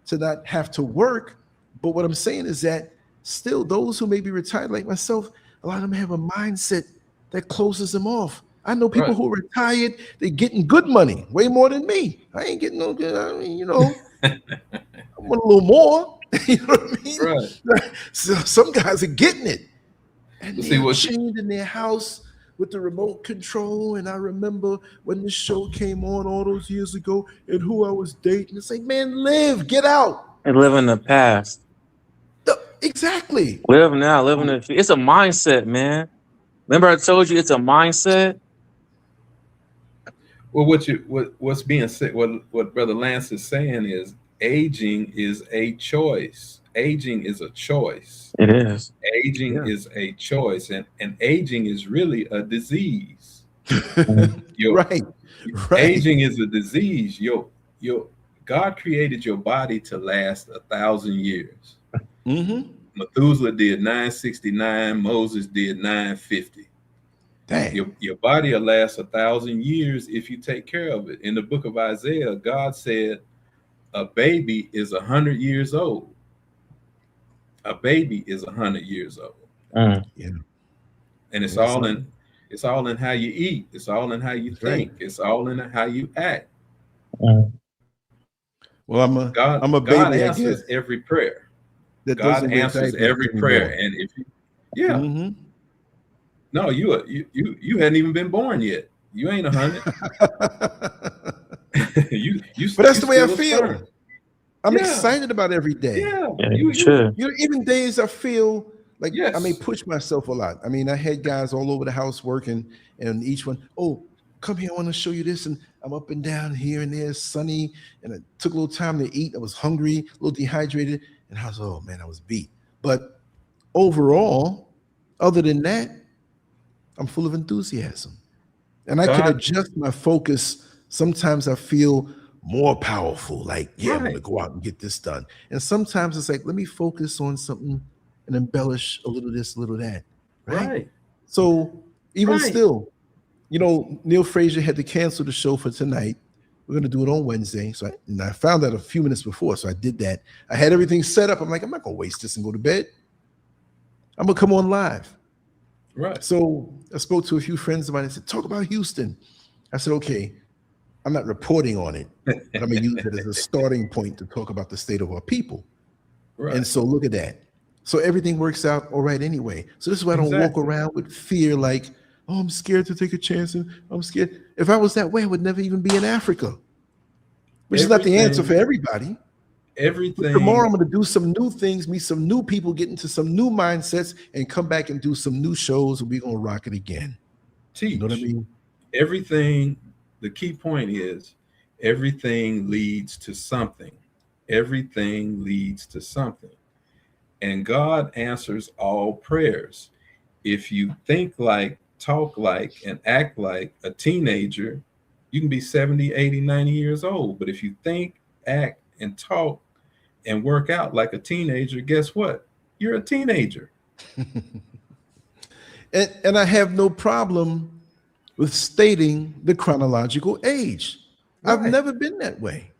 to not have to work. But what I'm saying is that still those who may be retired like myself, a lot of them have a mindset that closes them off. I know people who are retired, they're getting good money, way more than me. I ain't getting no good. I mean, you know, I want a little more. You know what I mean? Right. So some guys are getting it. And they're chained in their house with the remote control. And I remember when this show came on all those years ago and who I was dating. It's like, man, get out. And live in the past. Exactly. Live now, live in the future. It's a mindset, man. Remember I told you it's a mindset? Well, what's being said, what Brother Lance is saying is aging is a choice. Aging is a choice. It is. Aging is a choice, and aging is really a disease. Right. Aging is a disease. God created your body to last 1,000 years. Methuselah did 969. Moses did 950. Dang. Your body will last 1,000 years if you take care of it. In the book of Isaiah, God said a baby is 100 years old. A baby is 100 years old. Yeah. And it's all in how you eat. It's all in how you think. It's all in how you act. Well, I'm a baby. God answers every prayer. God answers every prayer. And if you, no, you hadn't even been born yet. You ain't 100. But that's the way I feel. I'm excited about every day. Even days I feel like I may push myself a lot. I mean, I had guys all over the house working, and each one, come here, I want to show you this. And I'm up and down here and there, sunny. And it took a little time to eat. I was hungry, a little dehydrated. And I was, oh man, I was beat. But overall, other than that, I'm full of enthusiasm. And I can adjust my focus. Sometimes I feel more powerful, like, yeah, I'm going to go out and get this done. And sometimes it's like, let me focus on something and embellish a little this, a little that. Right. So even still, you know, Neil Frazier had to cancel the show for tonight. We're going to do it on Wednesday. So I found out a few minutes before. So I did that. I had everything set up. I'm like, I'm not going to waste this and go to bed. I'm going to come on live. Right. So I spoke to a few friends of mine and said, talk about Houston. I said, okay, I'm not reporting on it, but I'm going to use it as a starting point to talk about the state of our people. Right. And so look at that. So everything works out all right anyway. So this is why I don't walk around with fear like, oh, I'm scared to take a chance and I'm scared. If I was that way, I would never even be in Africa, which is not the answer for everybody. Everything. But tomorrow I'm going to do some new things, meet some new people, get into some new mindsets, and come back and do some new shows, and we're going to rock it again. Teach. You know what I mean? Everything, the key point is everything leads to something. Everything leads to something. And God answers all prayers. If you think like, talk like, and act like a teenager, you can be 70, 80, 90 years old. But if you think, act, and talk and work out like a teenager, guess what? You're a teenager. And I have no problem with stating the chronological age. Right. I've never been that way.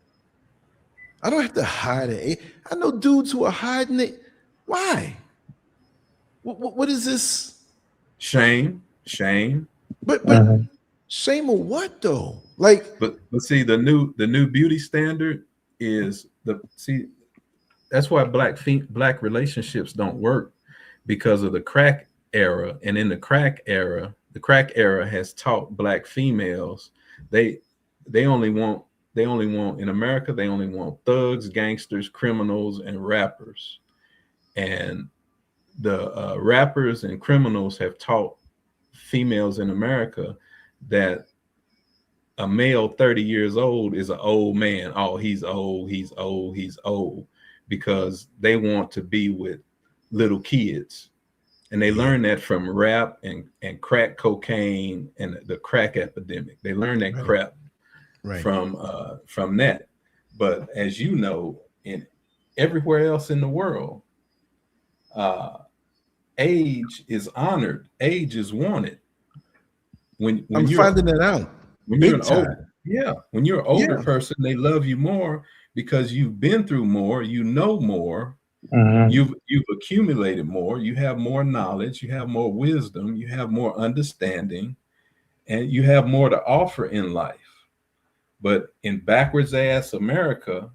I don't have to hide it. I know dudes who are hiding it. Why? What is this? Shame. But shame of what though? Like, but see, the new beauty standard is that's why black relationships don't work, because of the crack era. And in the crack era has taught black females they only want in America, they only want thugs, gangsters, criminals, and rappers. And the rappers and criminals have taught females in America that a male 30 years old is an old man. Oh, he's old, because they want to be with little kids. And they learn that from rap and crack cocaine and the crack epidemic. They learn that crap from that. But as you know, in everywhere else in the world, age is honored, age is wanted. When I'm finding that out. When you're when you're an older person, they love you more because you've been through more, you know more, you've accumulated more, you have more knowledge, you have more wisdom, you have more understanding, and you have more to offer in life. But in backwards ass America,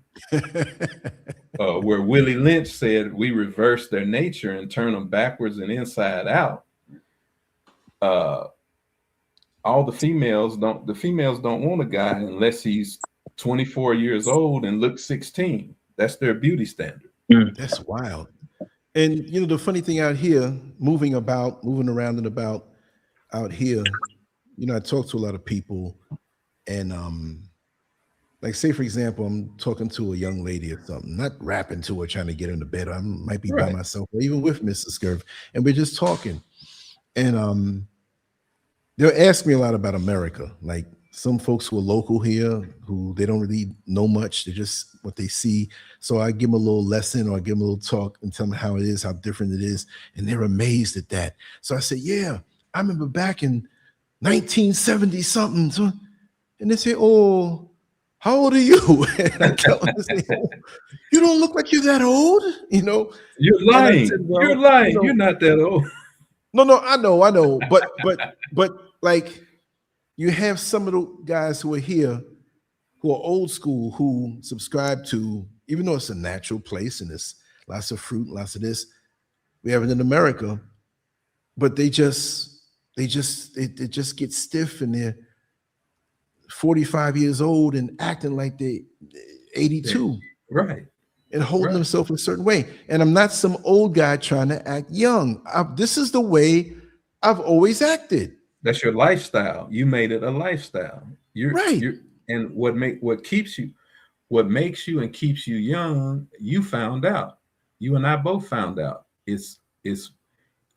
where Willie Lynch said we reverse their nature and turn them backwards and inside out, all the females don't want a guy unless he's 24 years old and looks 16. That's their beauty standard. That's wild. And you know, the funny thing out here, moving around and about out here, you know, I talk to a lot of people, and like, say for example, I'm talking to a young lady or something, not rapping to her, trying to get into bed. I might be by myself, or even with Mr. Scurv, and we're just talking. And they'll ask me a lot about America. Like, some folks who are local here, who they don't really know much, they just what they see. So I give them a little lesson, or I give them a little talk and tell them how it is, how different it is. And they're amazed at that. So I say, yeah, I remember back in 1970 something. So, and they say, oh, how old are you? And I tell them, oh, you don't look like you're that old, you know. You're lying. Said, well, you're lying. You know, you're not that old. No, I know. But like, you have some of the guys who are here who are old school, who subscribe to, even though it's a natural place and there's lots of fruit, lots of this, we have it in America, but they just get stiff, and they're 45 years old and acting like they're 82. Right. And holding themselves a certain way. And I'm not some old guy trying to act young. This is the way I've always acted. That's your lifestyle. You made it a lifestyle. Right. And what makes you and keeps you young, you found out. You and I both found out. It's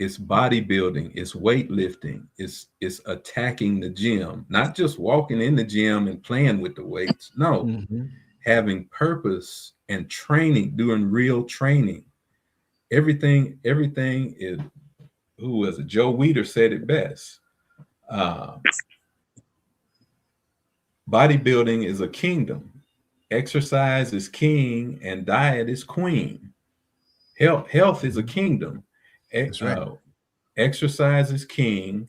bodybuilding, it's weightlifting, it's attacking the gym, not just walking in the gym and playing with the weights. No, having purpose and training, doing real training. Everything is, who was it? Joe Weider said it best. Bodybuilding is a kingdom. Exercise is king and diet is queen. Health is a kingdom. That's right. Exercise is king,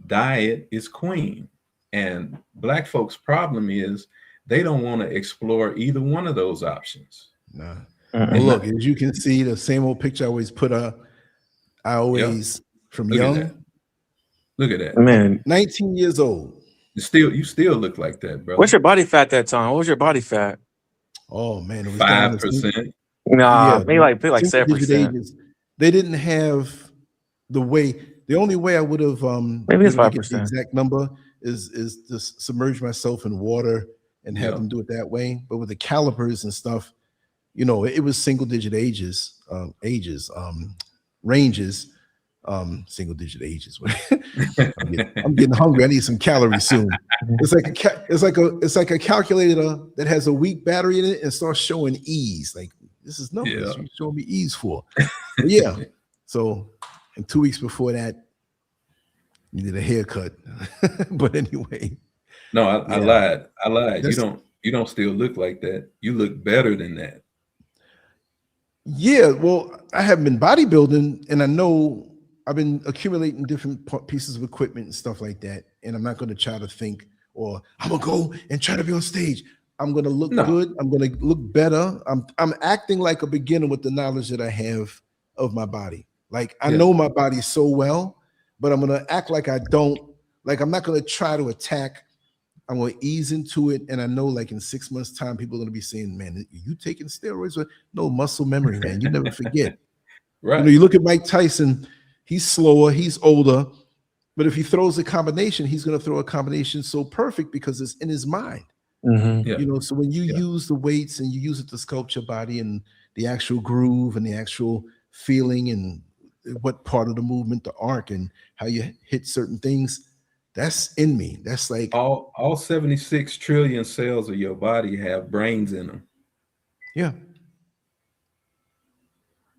diet is queen. And Black folks' problem is they don't want to explore either one of those options. Nah. Well, look, as you can see, the same old picture I always put up. I always, from young. Look at that. Man, 19 years old. You still look like that, bro. What's your body fat that time? What was your body fat? Oh man, it was 5%. Nah, maybe like 7%. They didn't have the way. The only way I would have maybe it's 5%. The exact number is to submerge myself in water and have them do it that way. But with the calipers and stuff, you know, it was single digit ranges. Single digit ages. I'm getting hungry. I need some calories soon. It's like a calculator that has a weak battery in it and starts showing E's. Like, this is numbers. You're showing me E's for. But yeah. So, and 2 weeks before that, you did a haircut. But anyway. No, I lied. You don't still look like that. You look better than that. Yeah. Well, I haven't been bodybuilding, and I know I've been accumulating different pieces of equipment and stuff like that. And I'm not going to try to think, or I'm going to go and try to be on stage. I'm going to look good. I'm going to look better. I'm acting like a beginner with the knowledge that I have of my body. Like, I know my body so well, but I'm going to act like I don't. Like, I'm not going to try to attack. I'm going to ease into it. And I know, like, in 6 months' time, people are going to be saying, man, are you taking steroids? No, muscle memory, man. You never forget. Right. You know, you look at Mike Tyson. He's slower, he's older, but if he throws a combination, he's going to throw a combination so perfect because it's in his mind. You know, so when you use the weights and you use it to sculpt your body and the actual groove and the actual feeling and what part of the movement, the arc, and how you hit certain things, that's in me. That's like all 76 trillion cells of your body have brains in them. Yeah.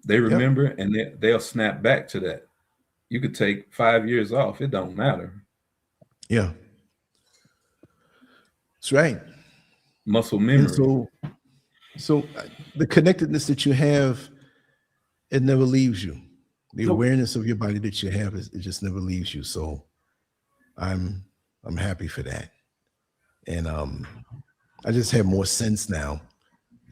They remember and they'll snap back to that. You could take 5 years off. It don't matter. Yeah. That's right. Muscle memory. And so the connectedness that you have, it never leaves you. The awareness of your body that you have, it just never leaves you. So I'm happy for that. And I just have more sense now.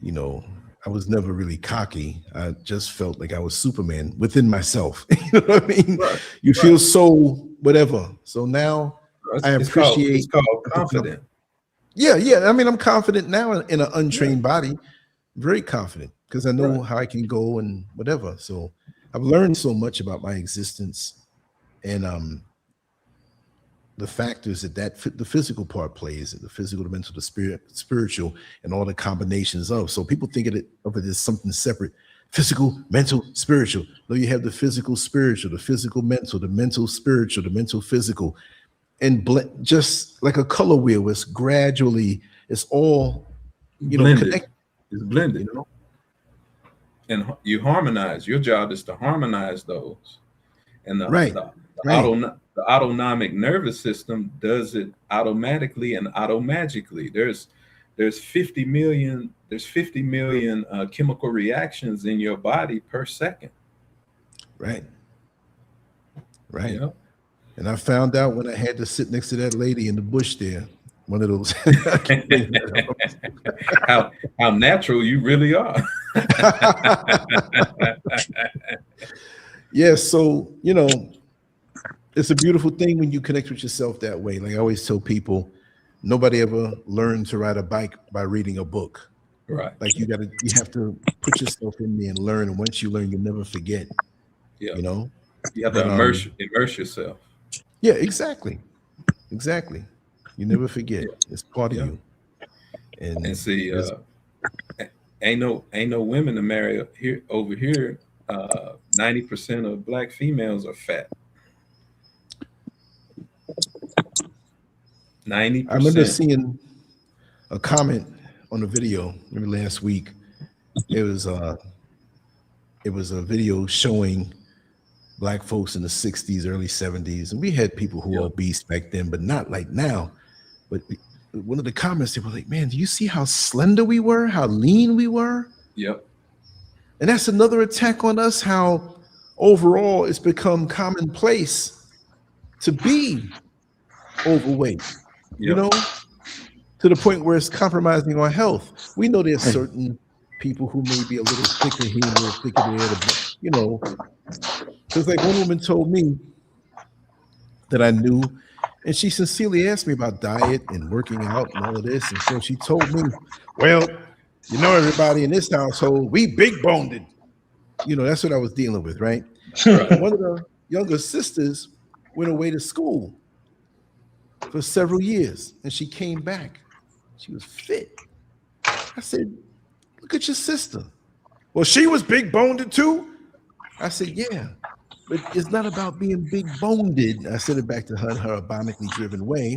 You know, I was never really cocky. I just felt like I was Superman within myself. You know what I mean? Right. You feel so whatever. So now I appreciate. It's called confident. Yeah. I mean, I'm confident now in an untrained body. Very confident because I know how I can go and whatever. So I've learned so much about my existence and the factors that the physical part plays, the physical, the mental, the spiritual, and all the combinations of. So people think of it as something separate: physical, mental, spiritual. No, you have the physical, spiritual, the physical, mental, spiritual, the mental, physical, and just like a color wheel. It's gradually, it's all blended. Connected. It's blended, you know. And you harmonize. Your job is to harmonize those, and the autonomic nervous system does it automatically and automagically. There's 50 million chemical reactions in your body per second. Right. Yeah. And I found out when I had to sit next to that lady in the bush there, one of those. how natural you really are. Yeah. So, it's a beautiful thing when you connect with yourself that way. Like I always tell people, nobody ever learned to ride a bike by reading a book. Right. Like you have to put yourself in there and learn. And once you learn, you'll never forget. Yeah. You know? You have to immerse yourself. Yeah, exactly. Exactly. You never forget. It's part of Yeah. you. And And see, there's ain't no women to marry here over here. 90% of black females are fat. I remember 90%. seeing a comment on the video maybe last week. It was it was a video showing black folks in the 60s, early 70s, and we had people who were Yep. obese back then, but not like now. But one of the comments, they were like, man, do you see how slender we were, how lean we were? Yep. And that's another attack on us, how overall it's become commonplace to be overweight, you Yep. know, to the point where it's compromising our health. We know there's certain people who may be a little thicker here, a little thicker there, you know, because like one woman told me that I knew, and she sincerely asked me about diet and working out and all of this. And so she told me, well, you know, everybody in this household, we big boned. You know, that's what I was dealing with, right? One of the younger sisters went away to school for several years, and she came back. She was fit. I said, look at your sister. Well, she was big boned too. I said, yeah, but it's not about being big boned. I said it back to her in her abonically driven way.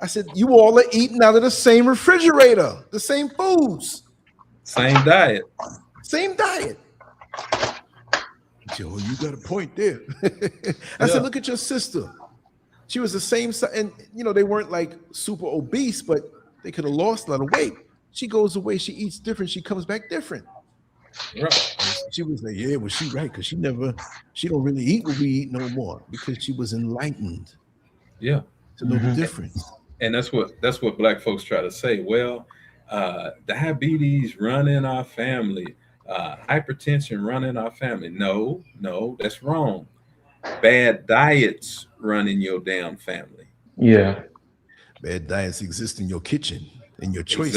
I said, you all are eating out of the same refrigerator, the same foods, Same diet. same diet. Oh, you got a point there. I said, look at your sister. She was the same size, and you know, they weren't like super obese, but they could have lost a lot of weight. She goes away, she eats different, she comes back different. Right. She was like, yeah, well, she right, because she don't really eat what we eat no more, because she was enlightened. Yeah. To know the difference. And that's what black folks try to say. Well, diabetes run in our family, hypertension run in our family. No, that's wrong. Bad diets run in your damn family. Yeah. Bad diets exist in your kitchen, in your choices.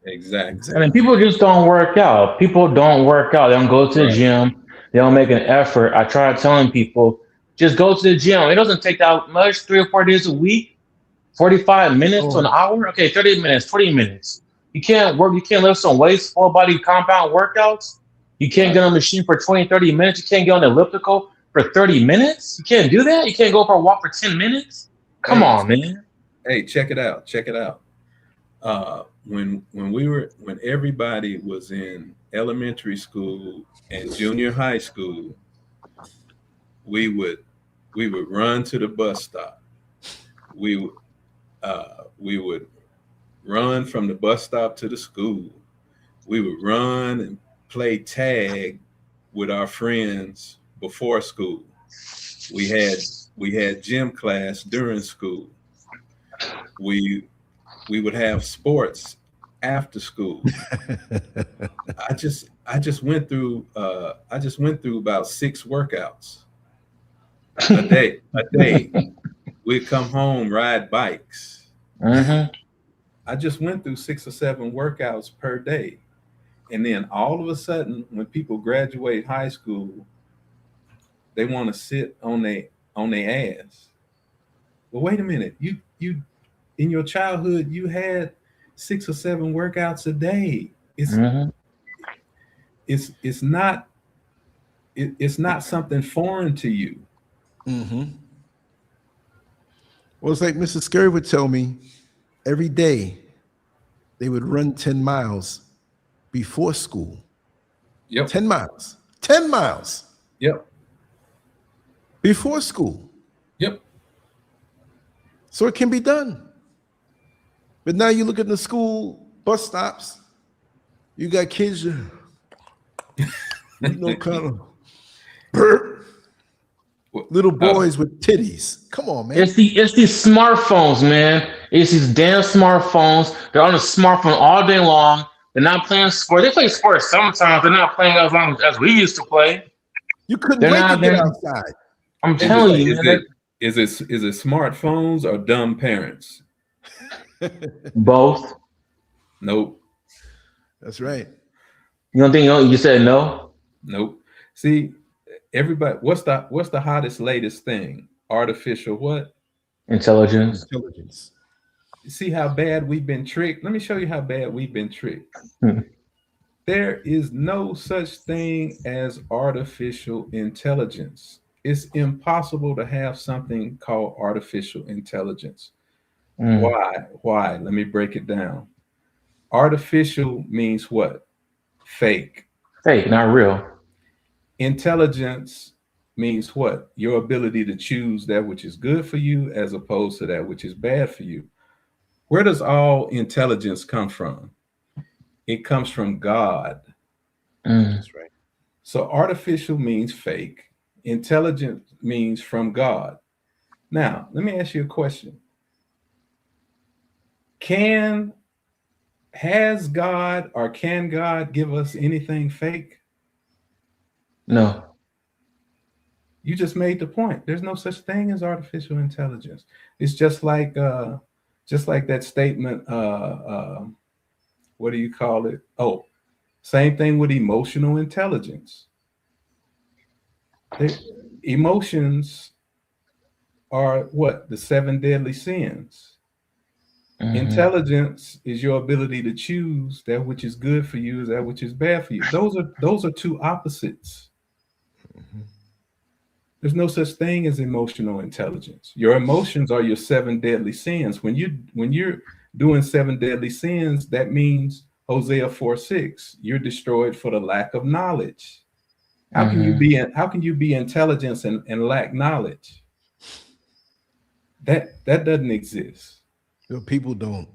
Exactly. I mean, people just don't work out. People don't work out. They don't go to the gym. They don't make an effort. I try telling people, just go to the gym. It doesn't take that much, 3 or 4 days a week, 45 minutes to an hour. Okay, 30 minutes, 40 minutes. You can't work. You can't lift some weights, full body compound workouts. You can't get on a machine for 20, 30 minutes. You can't get on the elliptical for 30 minutes. You can't do that. You can't go for a walk for 10 minutes. Come on, man. Hey, check it out. When everybody was in elementary school and junior high school, we would run to the bus stop. We would run from the bus stop to the school. We would run and play tag with our friends before school. We had gym class during school. We would have sports after school. I just went through about 6 workouts a day. We'd come home, ride bikes. I just went through 6 or 7 workouts per day. And then all of a sudden, when people graduate high school, they want to sit on their ass. Well, wait a minute. You in your childhood, you had 6 or 7 workouts a day. It's not something foreign to you. Well, it's like Mrs. Scurv would tell me every day they would run 10 miles before school. Yep. 10 miles. 10 miles. Yep. Before school. Yep. So it can be done. But now you look at the school bus stops, you got kids, kind of little boys with titties. Come on, man. It's these smartphones, man. It's these damn smartphones. They're on a smartphone all day long. They're not playing sports. They play sports sometimes. They're not playing as long as we used to play. You couldn't wait to get outside. I'm telling you, man. Is it smartphones or dumb parents? Both. Nope. That's right. You don't think you said no? Nope. See, everybody, what's the hottest, latest thing? artificial what? Intelligence. Intelligence. You see how bad we've been tricked? Let me show you how bad we've been tricked. Hmm. There is no such thing as artificial intelligence. It's impossible to have something called artificial intelligence. Why? Why? Let me break it down. Artificial means what? Fake. Fake, not real. Intelligence means what? Your ability to choose that which is good for you as opposed to that which is bad for you. Where does all intelligence come from? It comes from God. That's right. So artificial means fake. Intelligent means from God. Now, let me ask you a question. Has God or can God give us anything fake? No. You just made the point. There's no such thing as artificial intelligence. It's just like that statement. What do you call it? Oh, same thing with emotional intelligence. Emotions are what? The 7 deadly sins. Intelligence is your ability to choose that which is good for you, that which is bad for you. Those are two opposites. There's no such thing as emotional intelligence. Your emotions are your 7 deadly sins. When you're doing 7 deadly sins, that means Hosea 4:6. You're destroyed for the lack of knowledge. How can you be intelligence and lack knowledge? That doesn't exist. You know, people don't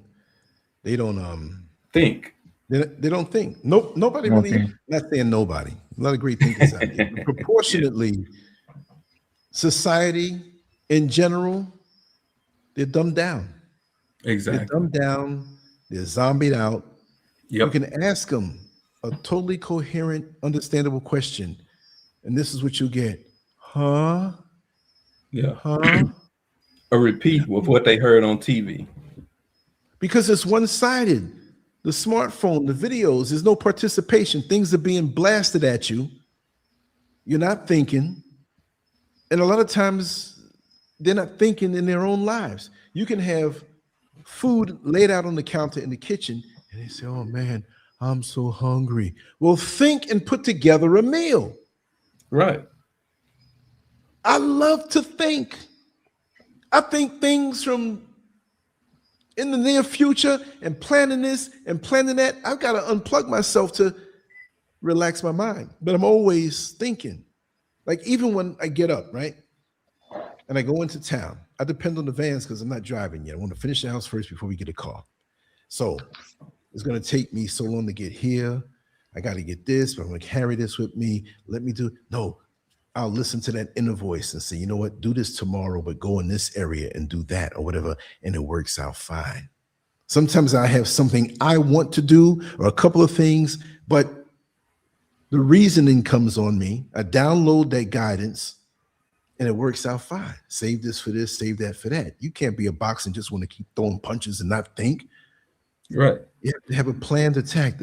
Think. They don't think. Nope, nobody Don't really. think. Not saying nobody. A lot of great thinkers out there. But proportionately, society in general, they're dumbed down. Exactly. They're dumbed down. They're zombied out. Yep. You can ask them a totally coherent, understandable question, and this is what you get. Huh? Yeah. Huh? A repeat of what they heard on TV. Because it's one-sided. The smartphone, the videos, there's no participation. Things are being blasted at you. You're not thinking. And a lot of times they're not thinking in their own lives. You can have food laid out on the counter in the kitchen, and they say, oh man, I'm so hungry. Well, think and put together a meal. Right. I love to think. I think things from in the near future and planning this and planning that. I've got to unplug myself to relax my mind, but I'm always thinking. Like even when I get up, right, and I go into town, I depend on the vans because I'm not driving yet. I want to finish the house first before we get a car. So it's going to take me so long to get here. I got to get this, but I'm going to carry this with me. Let me do. No, I'll listen to that inner voice and say, you know what, do this tomorrow, but go in this area and do that or whatever. And it works out fine. Sometimes I have something I want to do or a couple of things, but the reasoning comes on me. I download that guidance and it works out fine. Save this for this, save that for that. You can't be a boxer and just want to keep throwing punches and not think. Right. You have to have a planned attack.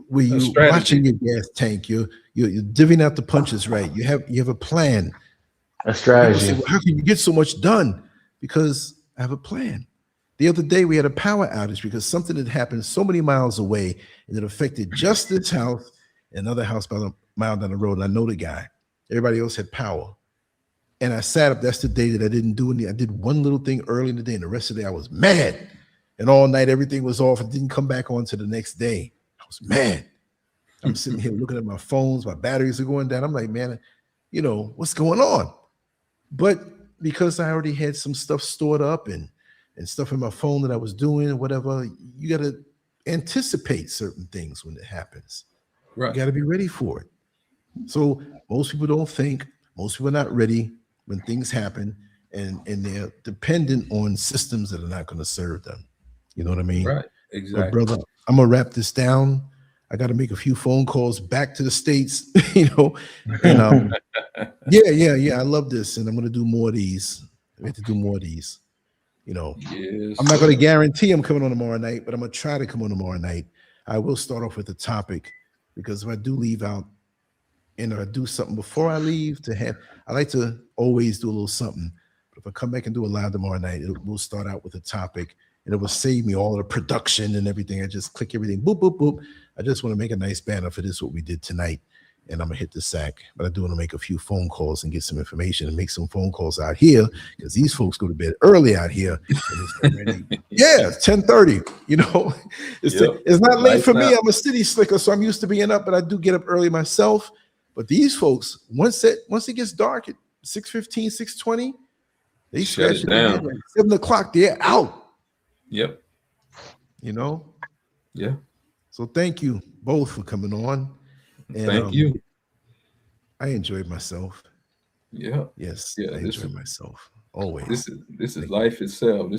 Where you're watching your gas tank, you're divvying out the punches right. You have a plan. A strategy. Say, well, how can you get so much done? Because I have a plan. The other day we had a power outage because something had happened so many miles away and it affected just this house and another house about a mile down the road. And I know the guy. Everybody else had power. And I sat up. That's the day that I didn't do anything. I did one little thing early in the day, and the rest of the day I was mad. And all night everything was off. It didn't come back on to the next day. I was mad. I'm sitting here looking at my phones, my batteries are going down. I'm like, man, you know, what's going on? But because I already had some stuff stored up and stuff in my phone that I was doing and whatever, you got to anticipate certain things when it happens. Right. You got to be ready for it. So most people don't think, most people are not ready when things happen, and they're dependent on systems that are not going to serve them. You know what I mean? Right. Exactly. But brother, I'm gonna wrap this down. I got to make a few phone calls back to the States, you know. And yeah. I love this, and I'm gonna do more of these. We have to do more of these. You know, Yes. I'm not gonna guarantee I'm coming on tomorrow night, but I'm gonna try to come on tomorrow night. I will start off with the topic because if I do leave out and I do something before I leave to have. I like to always do a little something. But if I come back and do a live tomorrow night, we'll start out with a topic, and it will save me all the production and everything. I just click everything, boop, boop, boop. I just want to make a nice banner for this, what we did tonight. And I'm gonna hit the sack, but I do want to make a few phone calls and get some information and make some phone calls out here because these folks go to bed early out here. And it's already, yeah, it's 10:30. You know, it's not late for me. I'm a city slicker, so I'm used to being up, but I do get up early myself. But these folks, once it gets dark at 6:15, 6:20, they shut it down. Like 7 o'clock. They're out. Yep. You know. Yeah. So thank you both for coming on. And, thank you. I enjoyed myself. Yeah. Yes. Yeah. I enjoyed myself always. This is life itself.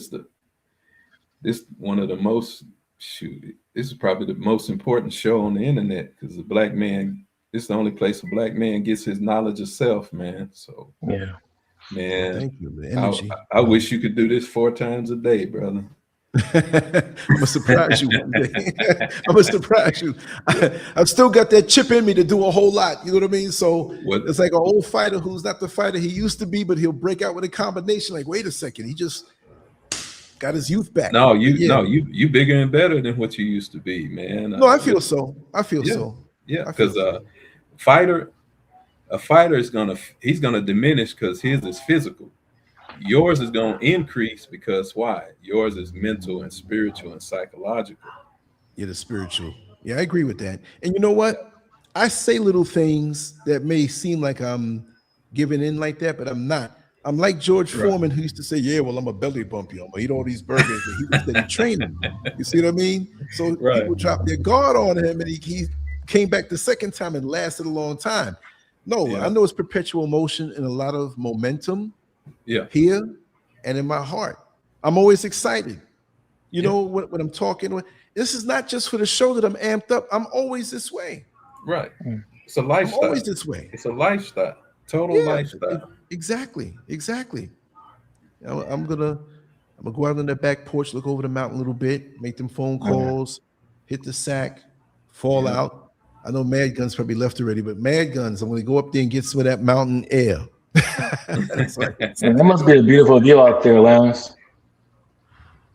This one of the most this is probably the most important show on the internet because the black man. This is the only place a black man gets his knowledge of self, man. So yeah, man. Thank you. The energy. I wish you could do this 4 times a day, brother. I'm gonna surprise you one day. I'm gonna surprise you. I've still got that chip in me to do a whole lot. You know what I mean? So it's like an old fighter who's not the fighter he used to be, but he'll break out with a combination. Like, wait a second, he just got his youth back. No, you bigger and better than what you used to be, man. No, I feel so. I feel so. Yeah, because a fighter is he's gonna diminish because his is physical. Yours is going to increase because why? Yours is mental and spiritual and psychological. Yeah, the spiritual. Yeah, I agree with that. And you know what? I say little things that may seem like I'm giving in like that, but I'm not. I'm like George Foreman, who used to say, yeah, well, I'm a belly bump you. I'm going to eat all these burgers. And he was steady training. You see what I mean? So people dropped their guard on him, and he came back the second time and lasted a long time. No, I know it's perpetual motion and a lot of momentum. Yeah, here and in my heart. I'm always excited. You know, when I'm talking, this is not just for the show that I'm amped up. I'm always this way. Right. It's a lifestyle. I'm always this way. It's a lifestyle. Total lifestyle. Exactly. I'm gonna go out on that back porch, look over the mountain a little bit, make them phone calls, hit the sack, fall out. I know Mad Gun's probably left already, but Mad Guns, I'm gonna go up there and get some of that mountain air. That must be a beautiful view out there, Lance.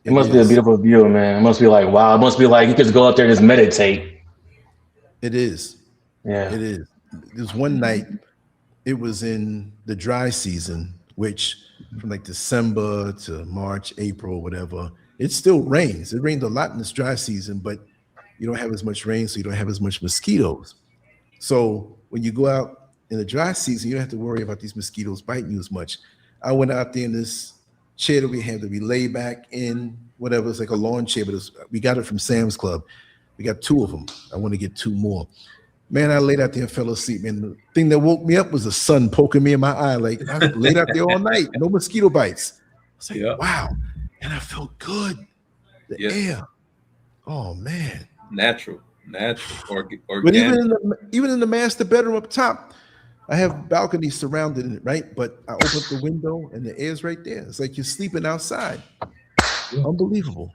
It must be a beautiful view, man. It must be like, wow. It must be like you could go out there and just meditate. It is. Yeah. It is. There's one night, it was in the dry season, which from like December to March, April, whatever, it still rains. It rained a lot in this dry season, but you don't have as much rain, so you don't have as much mosquitoes. So when you go out in the dry season, you don't have to worry about these mosquitoes biting you as much. I went out there in this chair that we had that we lay back in, whatever. It's like a lawn chair, but we got it from Sam's Club. We got 2 of them. I want to get 2 more. Man, I laid out there and fell asleep. Man, the thing that woke me up was the sun poking me in my eye. Like, I laid out there all night, no mosquito bites. I was like, wow. And I felt good. The air. Oh, man. Natural, organic. But even in the master bedroom up top, I have balconies surrounding it, right? But I open up the window and the air's right there. It's like you're sleeping outside. Unbelievable.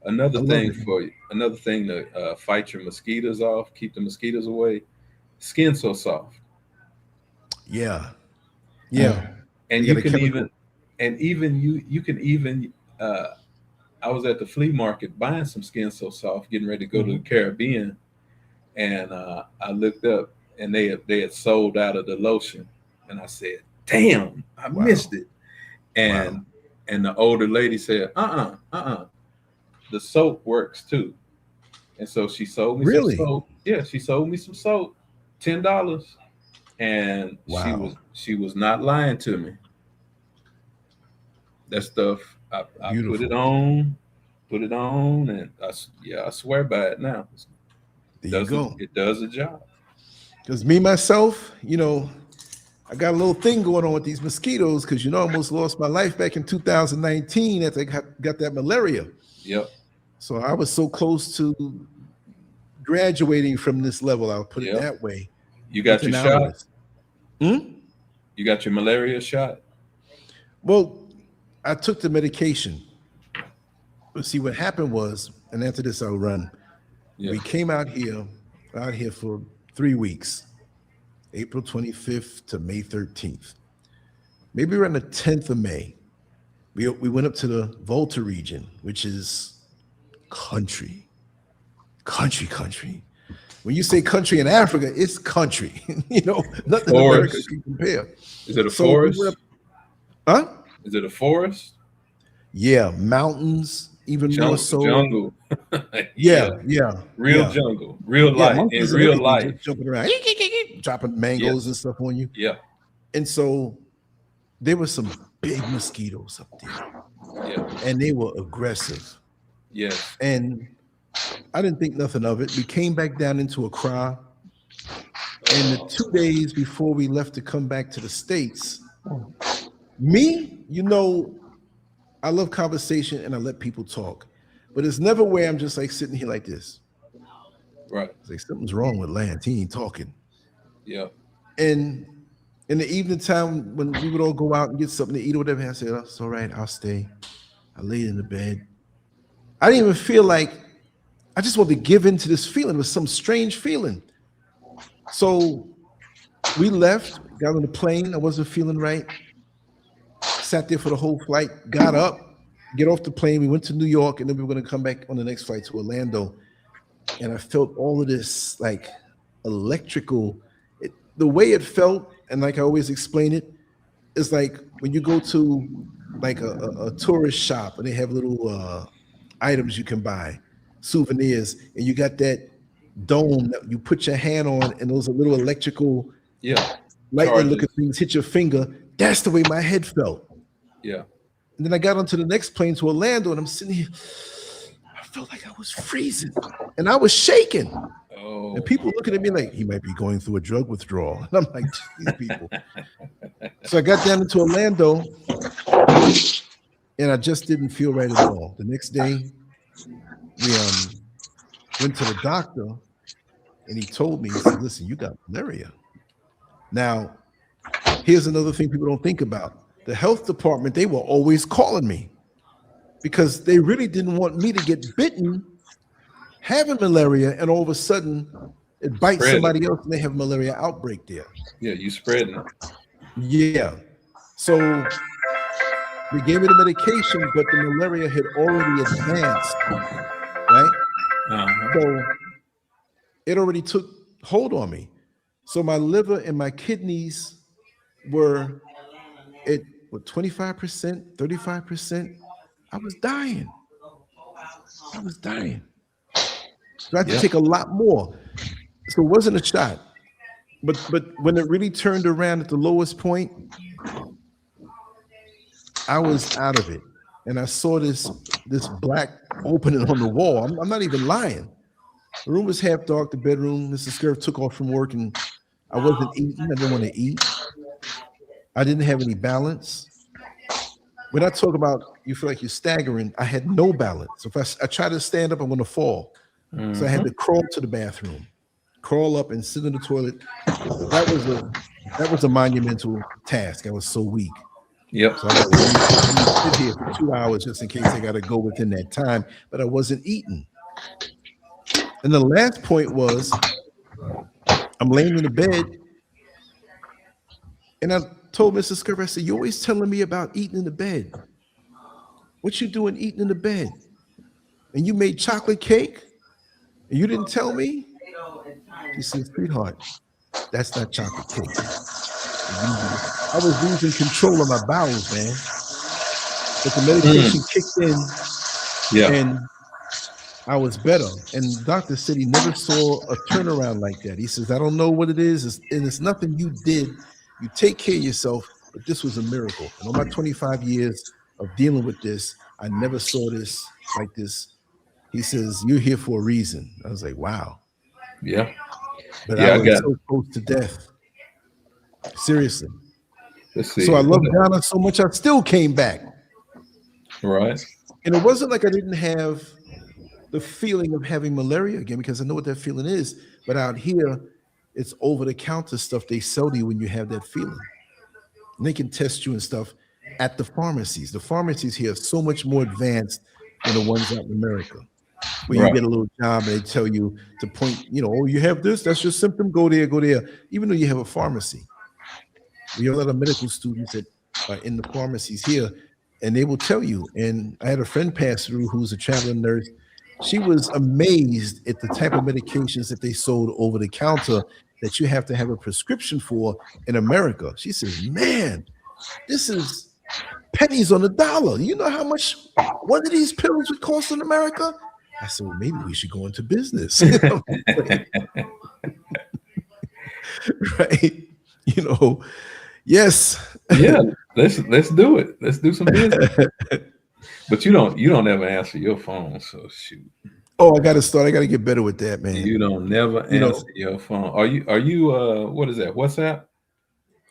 Another thing to fight your mosquitoes off, keep the mosquitoes away. Skin so soft. Yeah. And you can even I was at the flea market buying some Skin So Soft, getting ready to go to the Caribbean, and I looked up and they had sold out of the lotion, and I said, "Damn, I missed it." And the older lady said, the soap works too, and so she sold me some soap. Yeah, she sold me some soap, $10, and she was not lying to me. That stuff. I put it on, and I swear by it now. It does a job. Because me, myself, I got a little thing going on with these mosquitoes because, I almost lost my life back in 2019 after I got that malaria. Yep. So I was so close to graduating from this level. I'll put it that way. You got your shot? You got your malaria shot? Well, I took the medication. But see, what happened was, and after this I'll run. We came out here for 3 weeks. April 25th to May 13th. Maybe around the 10th of May, we went up to the Volta region, which is country. When you say country in Africa, it's country. You know, nothing America can compare. Is it a forest? Huh? Is it a forest? Yeah, mountains, even more so. Jungle. Yeah. Real jungle, real light, in real life. Just jumping around, dropping mangoes and stuff on you. Yeah. And so there were some big mosquitoes up there. Yeah. And they were aggressive. Yes. And I didn't think nothing of it. We came back down into Accra. And the 2 days before we left to come back to the States, me, you know, I love conversation and I let people talk. But it's never where I'm just like sitting here like this. Right. It's like something's wrong with Lance. He ain't talking. Yeah. And in the evening time, when we would all go out and get something to eat or whatever, I said, oh, it's all right, I'll stay. I laid in the bed. I didn't even feel like, I just wanted to give in to this feeling. It was some strange feeling. So we left, got on the plane. I wasn't feeling right. Sat there for the whole flight, got up, get off the plane. We went to New York, and then we were going to come back on the next flight to Orlando. And I felt all of this like electrical, the way it felt, and like I always explain it, is like when you go to like a tourist shop and they have little items you can buy, souvenirs, and you got that dome that you put your hand on, and those are little electrical, lightning looking things hit your finger. That's the way my head felt. Yeah. And then I got onto the next plane to Orlando, and I'm sitting here. I felt like I was freezing, and I was shaking. Oh. And people looking at me like he might be going through a drug withdrawal. And I'm like, these people. So I got down into Orlando, and I just didn't feel right at all. The next day, we went to the doctor, and he told me, he said, listen, you got malaria. Now, here's another thing people don't think about. The health department, they were always calling me because they really didn't want me to get bitten, having malaria, and all of a sudden it bites somebody else and they have a malaria outbreak there. Yeah, you spreading it. Yeah. So we gave me the medication, but the malaria had already advanced, right? So it already took hold on me. So my liver and my kidneys were at 25%, 35%. I was dying. So I had to take a lot more. So it wasn't a shot. But when it really turned around at the lowest point, I was out of it. And I saw this black opening on the wall. I'm not even lying. The room was half dark, the bedroom. Mrs. Scurv took off from work, and I wasn't eating. I didn't want to eat. I didn't have any balance. When I talk about you feel like you're staggering, I had no balance. If I try to stand up, I'm going to fall. So I had to crawl to the bathroom, crawl up and sit in the toilet. That was a monumental task. I was so weak. Yep. So I had to sit here for 2 hours just in case I got to go within that time, but I wasn't eating. And the last point was I'm laying in the bed, and I told Mrs. Scurv, I said, you're always telling me about eating in the bed. What you doing eating in the bed? And you made chocolate cake? And you didn't tell me? She said, sweetheart, that's not chocolate cake. I was losing control of my bowels, man. But the medication kicked in, and I was better. And the doctor said he never saw a turnaround like that. He says, I don't know what it is, and it's nothing you did. You take care of yourself, but this was a miracle. And all my 25 years of dealing with this, I never saw this like this. He says, you're here for a reason. I was like, wow. Yeah. But I was so close to death. Seriously. Let's see. So I love Ghana so much, I still came back. Right. And it wasn't like I didn't have the feeling of having malaria again, because I know what that feeling is. But out here, it's over-the-counter stuff they sell to you when you have that feeling. And they can test you and stuff at the pharmacies. The pharmacies here are so much more advanced than the ones out in America. where you get a little job and they tell you to point, oh, you have this, that's your symptom, go there, even though you have a pharmacy. We have a lot of medical students that are in the pharmacies here, and they will tell you. And I had a friend pass through who's a traveling nurse. She was amazed at the type of medications that they sold over the counter that you have to have a prescription for in America. She says, man, this is pennies on the dollar. You know how much one of these pills would cost in America? I said, well, maybe we should go into business. Right? Yes. Yeah, let's do it. Let's do some business. But you don't ever answer your phone, so shoot. Oh, I gotta get better with that, man. You don't never answer your phone. Are you what is that? WhatsApp?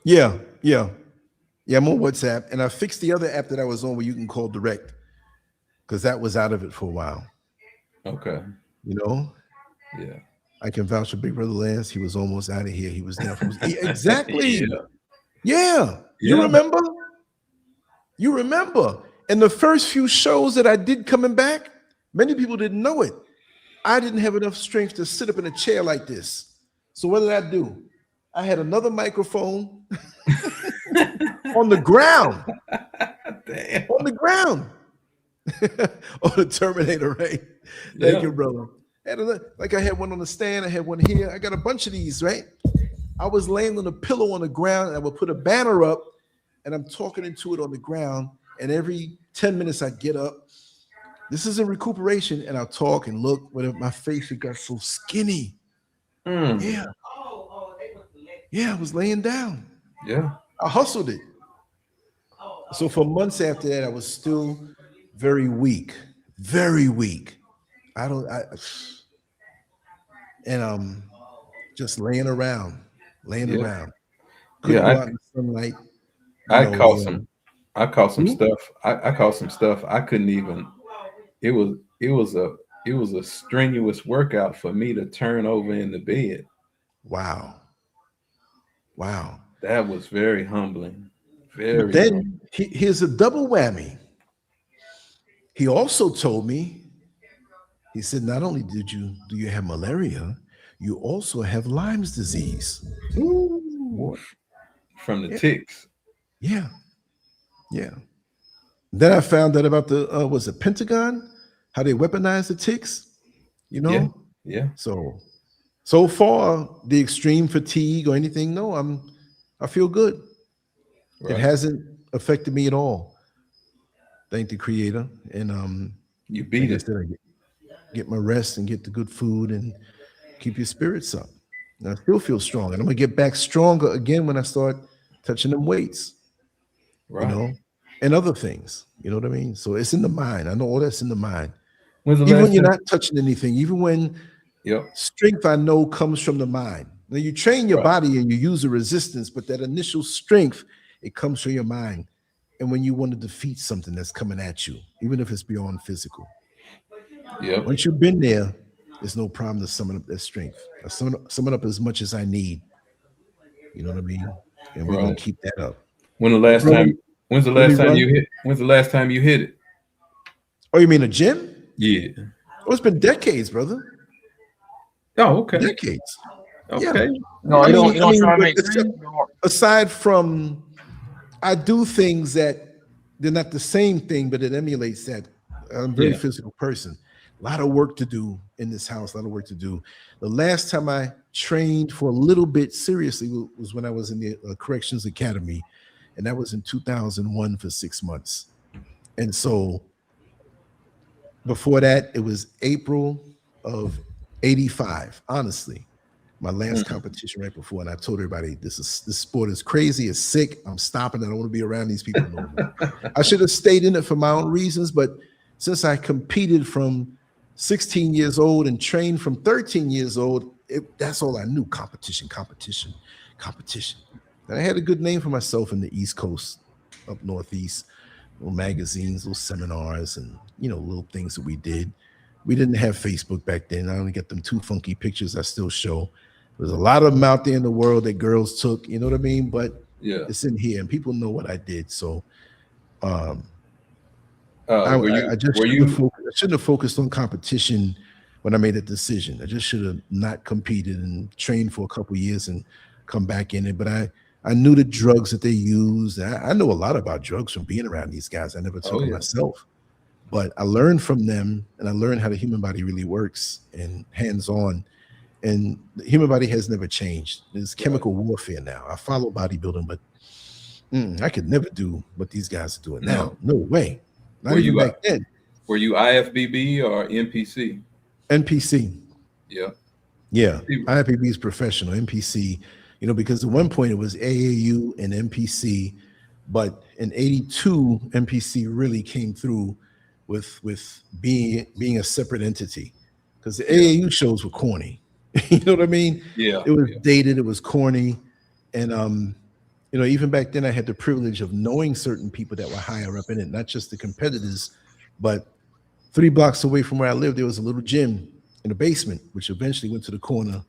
Yeah, I'm on WhatsApp, and I fixed the other app that I was on where you can call direct, because that was out of it for a while. Okay. Yeah. I can vouch for Big Brother Lance. He was almost out of here. He was never exactly. Yeah. You remember? And the first few shows that I did coming back, many people didn't know it. I didn't have enough strength to sit up in a chair like this. So what did I do? I had another microphone on the ground. Damn. On the ground. On the Terminator, right? Thank you, brother. Like I had one on the stand, I had one here. I got a bunch of these, right? I was laying on a pillow on the ground, and I would put a banner up, and I'm talking into it on the ground. And every 10 minutes I get up. This is in recuperation, and I'll talk and look. Whatever, my face, it got so skinny. Yeah. Yeah, I was laying down. Yeah. I hustled it. So for months after that, I was still very weak. Very weak. Just laying around. Couldn't go out in the sunlight. I caught some stuff. I caught some stuff. I couldn't even. It was a strenuous workout for me to turn over in the bed. Wow. That was very humbling. Very. Then here's a double whammy. He also told me. He said, not only do you have malaria, you also have Lyme's disease. Ooh. From the ticks. Yeah. Then I found out about the was it Pentagon, how they weaponize the ticks, Yeah. So far, the extreme fatigue or anything, no, I feel good. Right. It hasn't affected me at all. Thank the Creator. And you beat it. Get my rest and get the good food and keep your spirits up. And I still feel strong. And I'm gonna get back stronger again when I start touching them weights. Right. And other things. You know what I mean? So it's in the mind. I know all that's in the mind. Even when you're not touching anything, even when strength I know comes from the mind. Now you train your body and you use the resistance, but that initial strength, it comes from your mind. And when you want to defeat something that's coming at you, even if it's beyond physical. Yeah. Once you've been there, there's no problem to summon up that strength. I summon up as much as I need. You know what I mean? And we're gonna keep that up. When's the last time you hit it? Oh, you mean a gym? Yeah. Oh, it's been decades, brother. Oh, okay. Decades. Okay. Yeah. No, you don't try to make aside from I do things that they're not the same thing, but it emulates that. I'm a very physical person. A lot of work to do in this house, a lot of work to do. The last time I trained for a little bit seriously was when I was in the Corrections Academy, and that was in 2001 for 6 months. And so before that, it was April of 85, honestly. My last competition right before, and I told everybody this sport is crazy, it's sick. I'm stopping. I don't want to be around these people no more. I should have stayed in it for my own reasons, but since I competed from 16 years old and trained from 13 years old, that's all I knew. Competition. And I had a good name for myself in the East Coast, up Northeast, little magazines, little seminars, and little things that we did. We didn't have Facebook back then. I only got them 2 funky pictures I still show. There's a lot of them out there in the world that girls took, you know what I mean? But it's in here and people know what I did. So I shouldn't have focused on competition when I made that decision. I just should have not competed and trained for a couple of years and come back in it. But I knew the drugs that they used. I know a lot about drugs from being around these guys. I never took them myself, but I learned from them, and I learned how the human body really works and hands-on. And the human body has never changed. There's chemical warfare now. I follow bodybuilding, but I could never do what these guys are doing now. No way. Not even back then. Were you IFBB or NPC? NPC. Yeah. Yeah. IFBB is professional. NPC, you know, because at one point it was AAU and NPC, but in '82, NPC really came through with being a separate entity, because the AAU shows were corny. You know what I mean? Yeah. It was dated. It was corny. And, you know, even back then I had the privilege of knowing certain people that were higher up in it, not just the competitors, but 3 blocks away from where I lived, there was a little gym in the basement, which eventually went to the corner.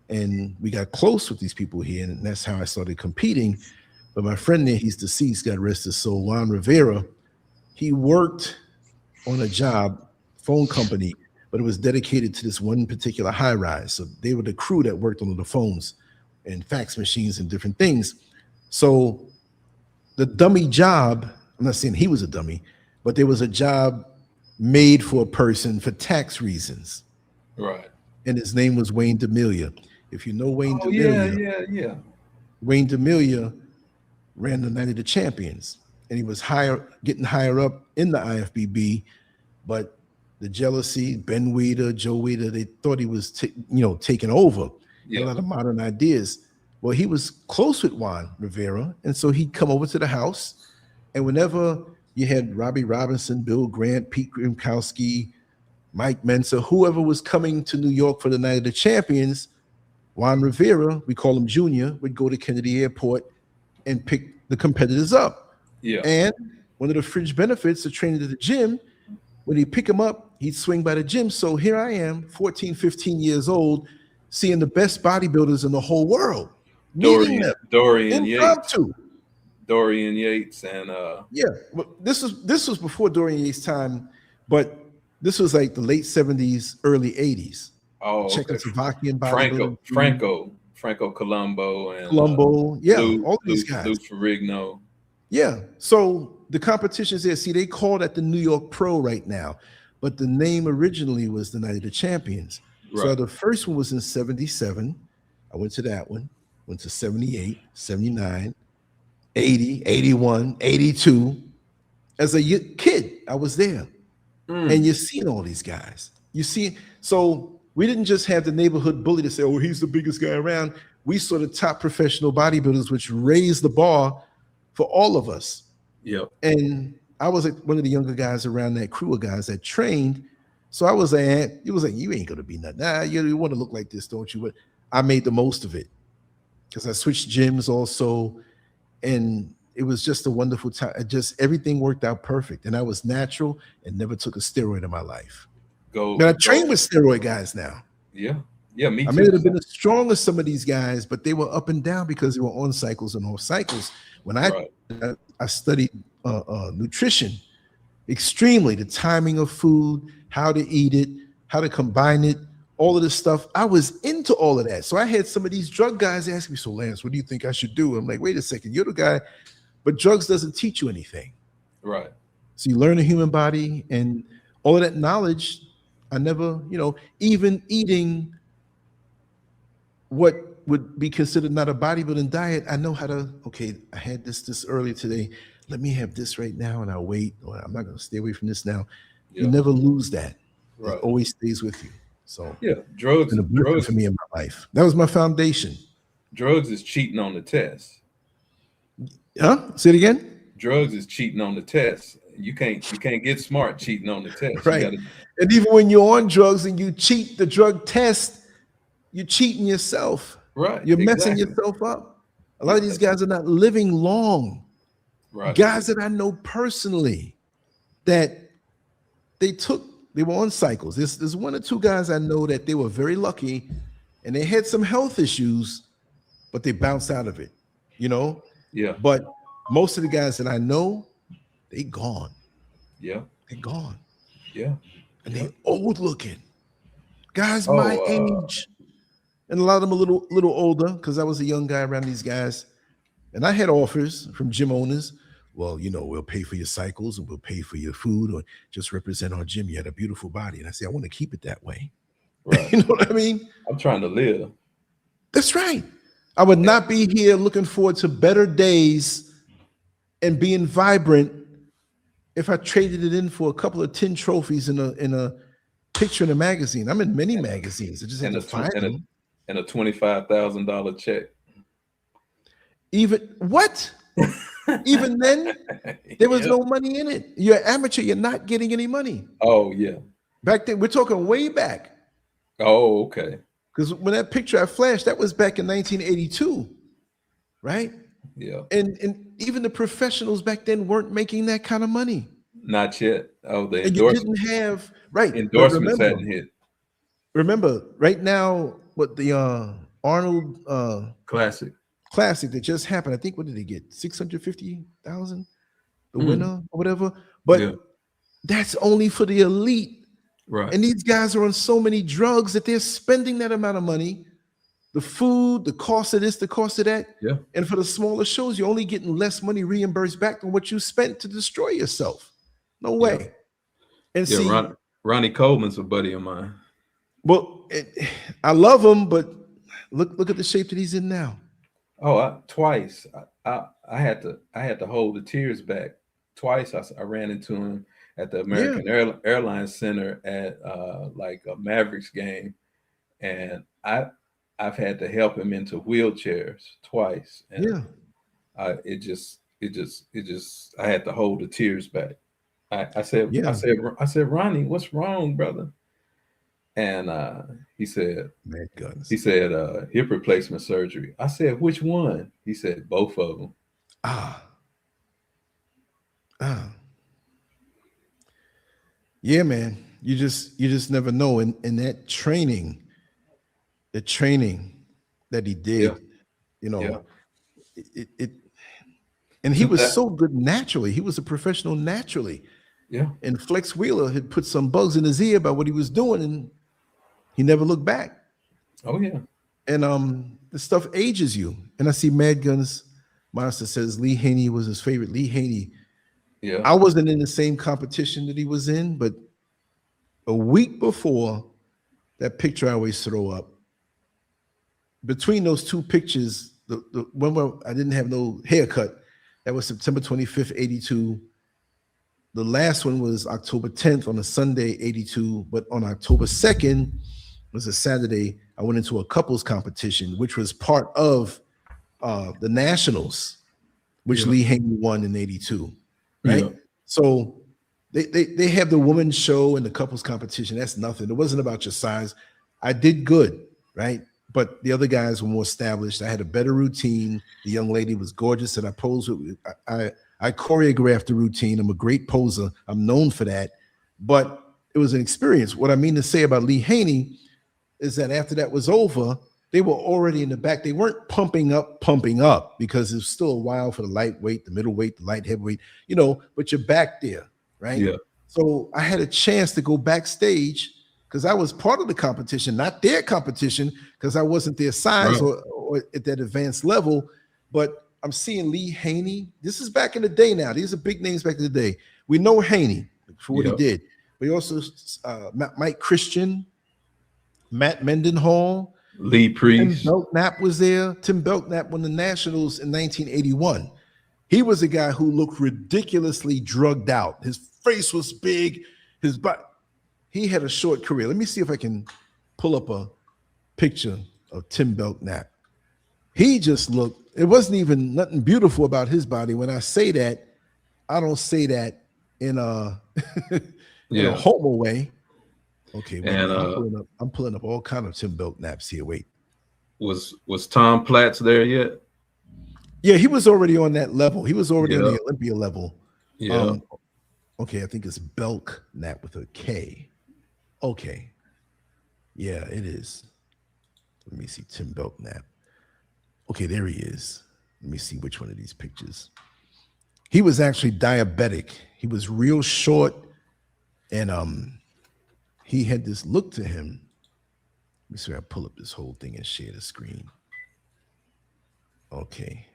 And we got close with these people here. And that's how I started competing. But my friend there, he's deceased, God rest his soul, Juan Rivera, he worked on a job, phone company, but it was dedicated to this one particular high rise. So they were the crew that worked on the phones and fax machines and different things. So the dummy job, I'm not saying he was a dummy, but there was a job made for a person for tax reasons. Right. And his name was Wayne D'Amelia. If you know Wayne D'Amelia, yeah. Wayne D'Amelia ran the Night of the Champions, and he was getting higher up in the IFBB, but the jealousy, Ben Weider, Joe Weider, they thought he was taking over. A lot of modern ideas. Well, he was close with Juan Rivera, and so he'd come over to the house, and whenever you had Robbie Robinson, Bill Grant, Pete Grimkowski, Mike Mensa, whoever was coming to New York for the Night of the Champions, Juan Rivera, we call him Junior, would go to Kennedy Airport and pick the competitors up. Yeah. And one of the fringe benefits of training at the gym, when he'd pick him up, he'd swing by the gym. So here I am, 14, 15 years old, seeing the best bodybuilders in the whole world. Dorian Yates and well, this was before Dorian Yates' time, but this was like the late 70s, early 80s. Oh, Czechoslovakian bodybuilding. Franco Colombo and all these guys. Lou Ferrigno. Yeah. So the competitions there, see, they call that the New York Pro right now, but the name originally was the Night of the Champions. Right. So the first one was in 77. I went to that one. Went to 78, 79, 80, 81, 82. As a kid, I was there. And you're seeing all these guys. You see, so we didn't just have the neighborhood bully to say, oh, he's the biggest guy around. We saw the top professional bodybuilders, which raised the bar for all of us. Yeah. And I was like one of the younger guys around that crew of guys that trained. So I was like, it was like, you ain't gonna be nothing. Nah, you want to look like this, don't you? But I made the most of it, because I switched gyms also, and it was just a wonderful time. Everything worked out perfect, and I was natural and never took a steroid in my life. But I train with steroid guys now. Yeah, me too. I may have been as strong as some of these guys, but they were up and down because they were on cycles and off cycles. When I studied nutrition extremely, the timing of food, how to eat it, how to combine it, all of this stuff. I was into all of that. So I had some of these drug guys ask me, so Lance, what do you think I should do? I'm like, wait a second, you're the guy, but drugs doesn't teach you anything. Right. So you learn the human body and all of that knowledge. I never, even eating what would be considered not a bodybuilding diet, I know how to, okay, I had this earlier today. Let me have this right now and I'll wait, or I'm not going to stay away from this now. Yeah. You never lose that. Right. It always stays with you. So drugs for me in my life. That was my foundation. Drugs is cheating on the test. Huh? Say it again. Drugs is cheating on the test. You can't get smart cheating on the test. Right. And even when you're on drugs and you cheat the drug test, you're cheating yourself. Right. You're messing yourself up. A lot of these guys are not living long. Right. Guys that I know personally that they were on cycles. There's one or two guys I know that they were very lucky and they had some health issues, but they bounced out of it, Yeah. But most of the guys that I know, they gone. Yeah. They're gone. Yeah. And they're old looking. Guys my age. And a lot of them a little older because I was a young guy around these guys. And I had offers from gym owners. Well, we'll pay for your cycles and we'll pay for your food or just represent our gym. You had a beautiful body. And I say, I want to keep it that way. Right. You know what I mean? I'm trying to live. That's right. I would not be here looking forward to better days and being vibrant if I traded it in for a couple of tin trophies in a picture in a magazine. I'm in many magazines. I just had to find them. And a $25,000 check. Even what? Even then, there was no money in it. You're an amateur. You're not getting any money. Oh, yeah. Back then, we're talking way back. Oh, okay. Because when that picture I flashed, that was back in 1982, right? Yeah. And even the professionals back then weren't making that kind of money. Not yet. Oh, the and you didn't have endorsements hadn't hit. Remember, right now, what the Arnold Classic that just happened. I think what did they get? 650,000, the winner or whatever. But that's only for the elite. Right. And these guys are on so many drugs that they're spending that amount of money, the food, the cost of this, the cost of that. Yeah. And for the smaller shows, you're only getting less money reimbursed back than what you spent to destroy yourself. No way. Yeah. And see, Ronnie Coleman's a buddy of mine. Well, I love him, but look at the shape that he's in now. Oh, twice I had to hold the tears back. Twice I ran into him at the American Airlines Center at like a Mavericks game, and I've had to help him into wheelchairs twice. And I had to hold the tears back. I said, Ronnie, what's wrong, brother? And he said, hip replacement surgery. I said, which one? He said, both of them. Yeah, man. You just never know. And that training, the training that he did, and he was so good naturally. He was a professional naturally. Yeah. And Flex Wheeler had put some bugs in his ear about what he was doing, and he never looked back. Oh yeah. And the stuff ages you. And I see Mad Guns Monster says Lee Haney was his favorite. Lee Haney. Yeah. I wasn't in the same competition that he was in, but a week before that picture I always throw up, between those two pictures, the one where I didn't have no haircut, that was September 25th, 82. The last one was October 10th on a Sunday, 82. But on October 2nd, was a Saturday, I went into a couples competition, which was part of the Nationals, which Lee Haney won in 82, right? Yeah. So they have the women's show and the couples competition. That's nothing. It wasn't about your size. I did good, right? But the other guys were more established. I had a better routine. The young lady was gorgeous, and I posed with. I choreographed the routine. I'm a great poser. I'm known for that. But it was an experience. What I mean to say about Lee Haney is that after that was over, they were already in the back. They weren't pumping up because it's still a while for the lightweight, the middleweight, the light heavyweight, but you're back there, right? Yeah. So I had a chance to go backstage because I was part of the competition, not their competition, because I wasn't their size or at that advanced level. But I'm seeing Lee Haney. This is back in the day now. These are big names back in the day. We know Haney for what he did. But also Mike Christian, Matt Mendenhall, Lee Priest. Tim Belknap was there. Tim Belknap won the Nationals in 1981. He was a guy who looked ridiculously drugged out. His face was big. His butt. He had a short career. Let me see if I can pull up a picture of Tim Belknap. He just looked, it wasn't even nothing beautiful about his body. When I say that, I don't say that in a, in a homo way. Okay, wait, and I'm pulling up all kind of Tim Belknaps here. Wait. Was Tom Platz there yet? Yeah, he was already on that level. He was already on the Olympia level. Yeah. Okay, I think it's Belknap with a K. Okay. Yeah, it is. Let me see Tim Belknap. Okay, there he is. Let me see which one of these pictures. He was actually diabetic. He was real short, and he had this look to him me see if I pull up this whole thing and share the screen. Okay.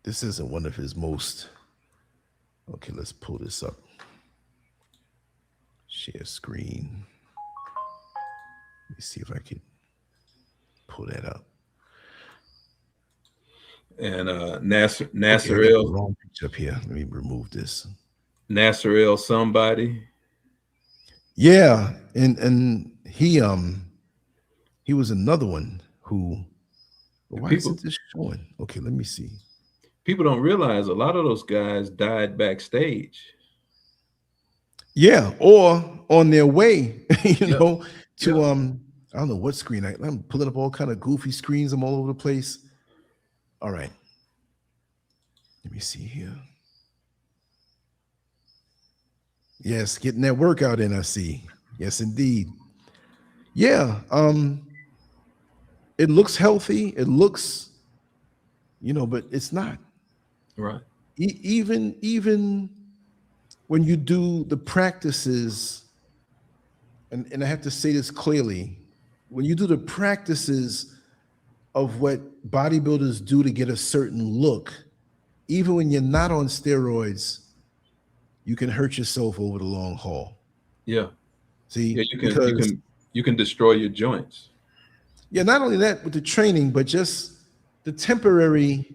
This isn't one of his most. Okay, let's pull this up. Share screen. Let me see if I can pull that up. And Okay, I got the Nasserel, wrong picture up here. Let me remove this. Nasserel somebody. Yeah, and he was another one who. Why isn't this showing? Okay, let me see. People don't realize a lot of those guys died backstage. Yeah, or on their way, to Yeah. I don't know what screen. I'm pulling up all kind of goofy screens. I'm all over the place. All right. Let me see here. Yes, getting that workout in, I see. Yes, indeed. Yeah. It looks healthy. It looks, but it's not. Right. Even when you do the practices, and I have to say this clearly, when you do the practices of what bodybuilders do to get a certain look, even when you're not on steroids, you can hurt yourself over the long haul. Yeah. See, Yeah, because you can destroy your joints. yeah, not only that with the training, but just the temporary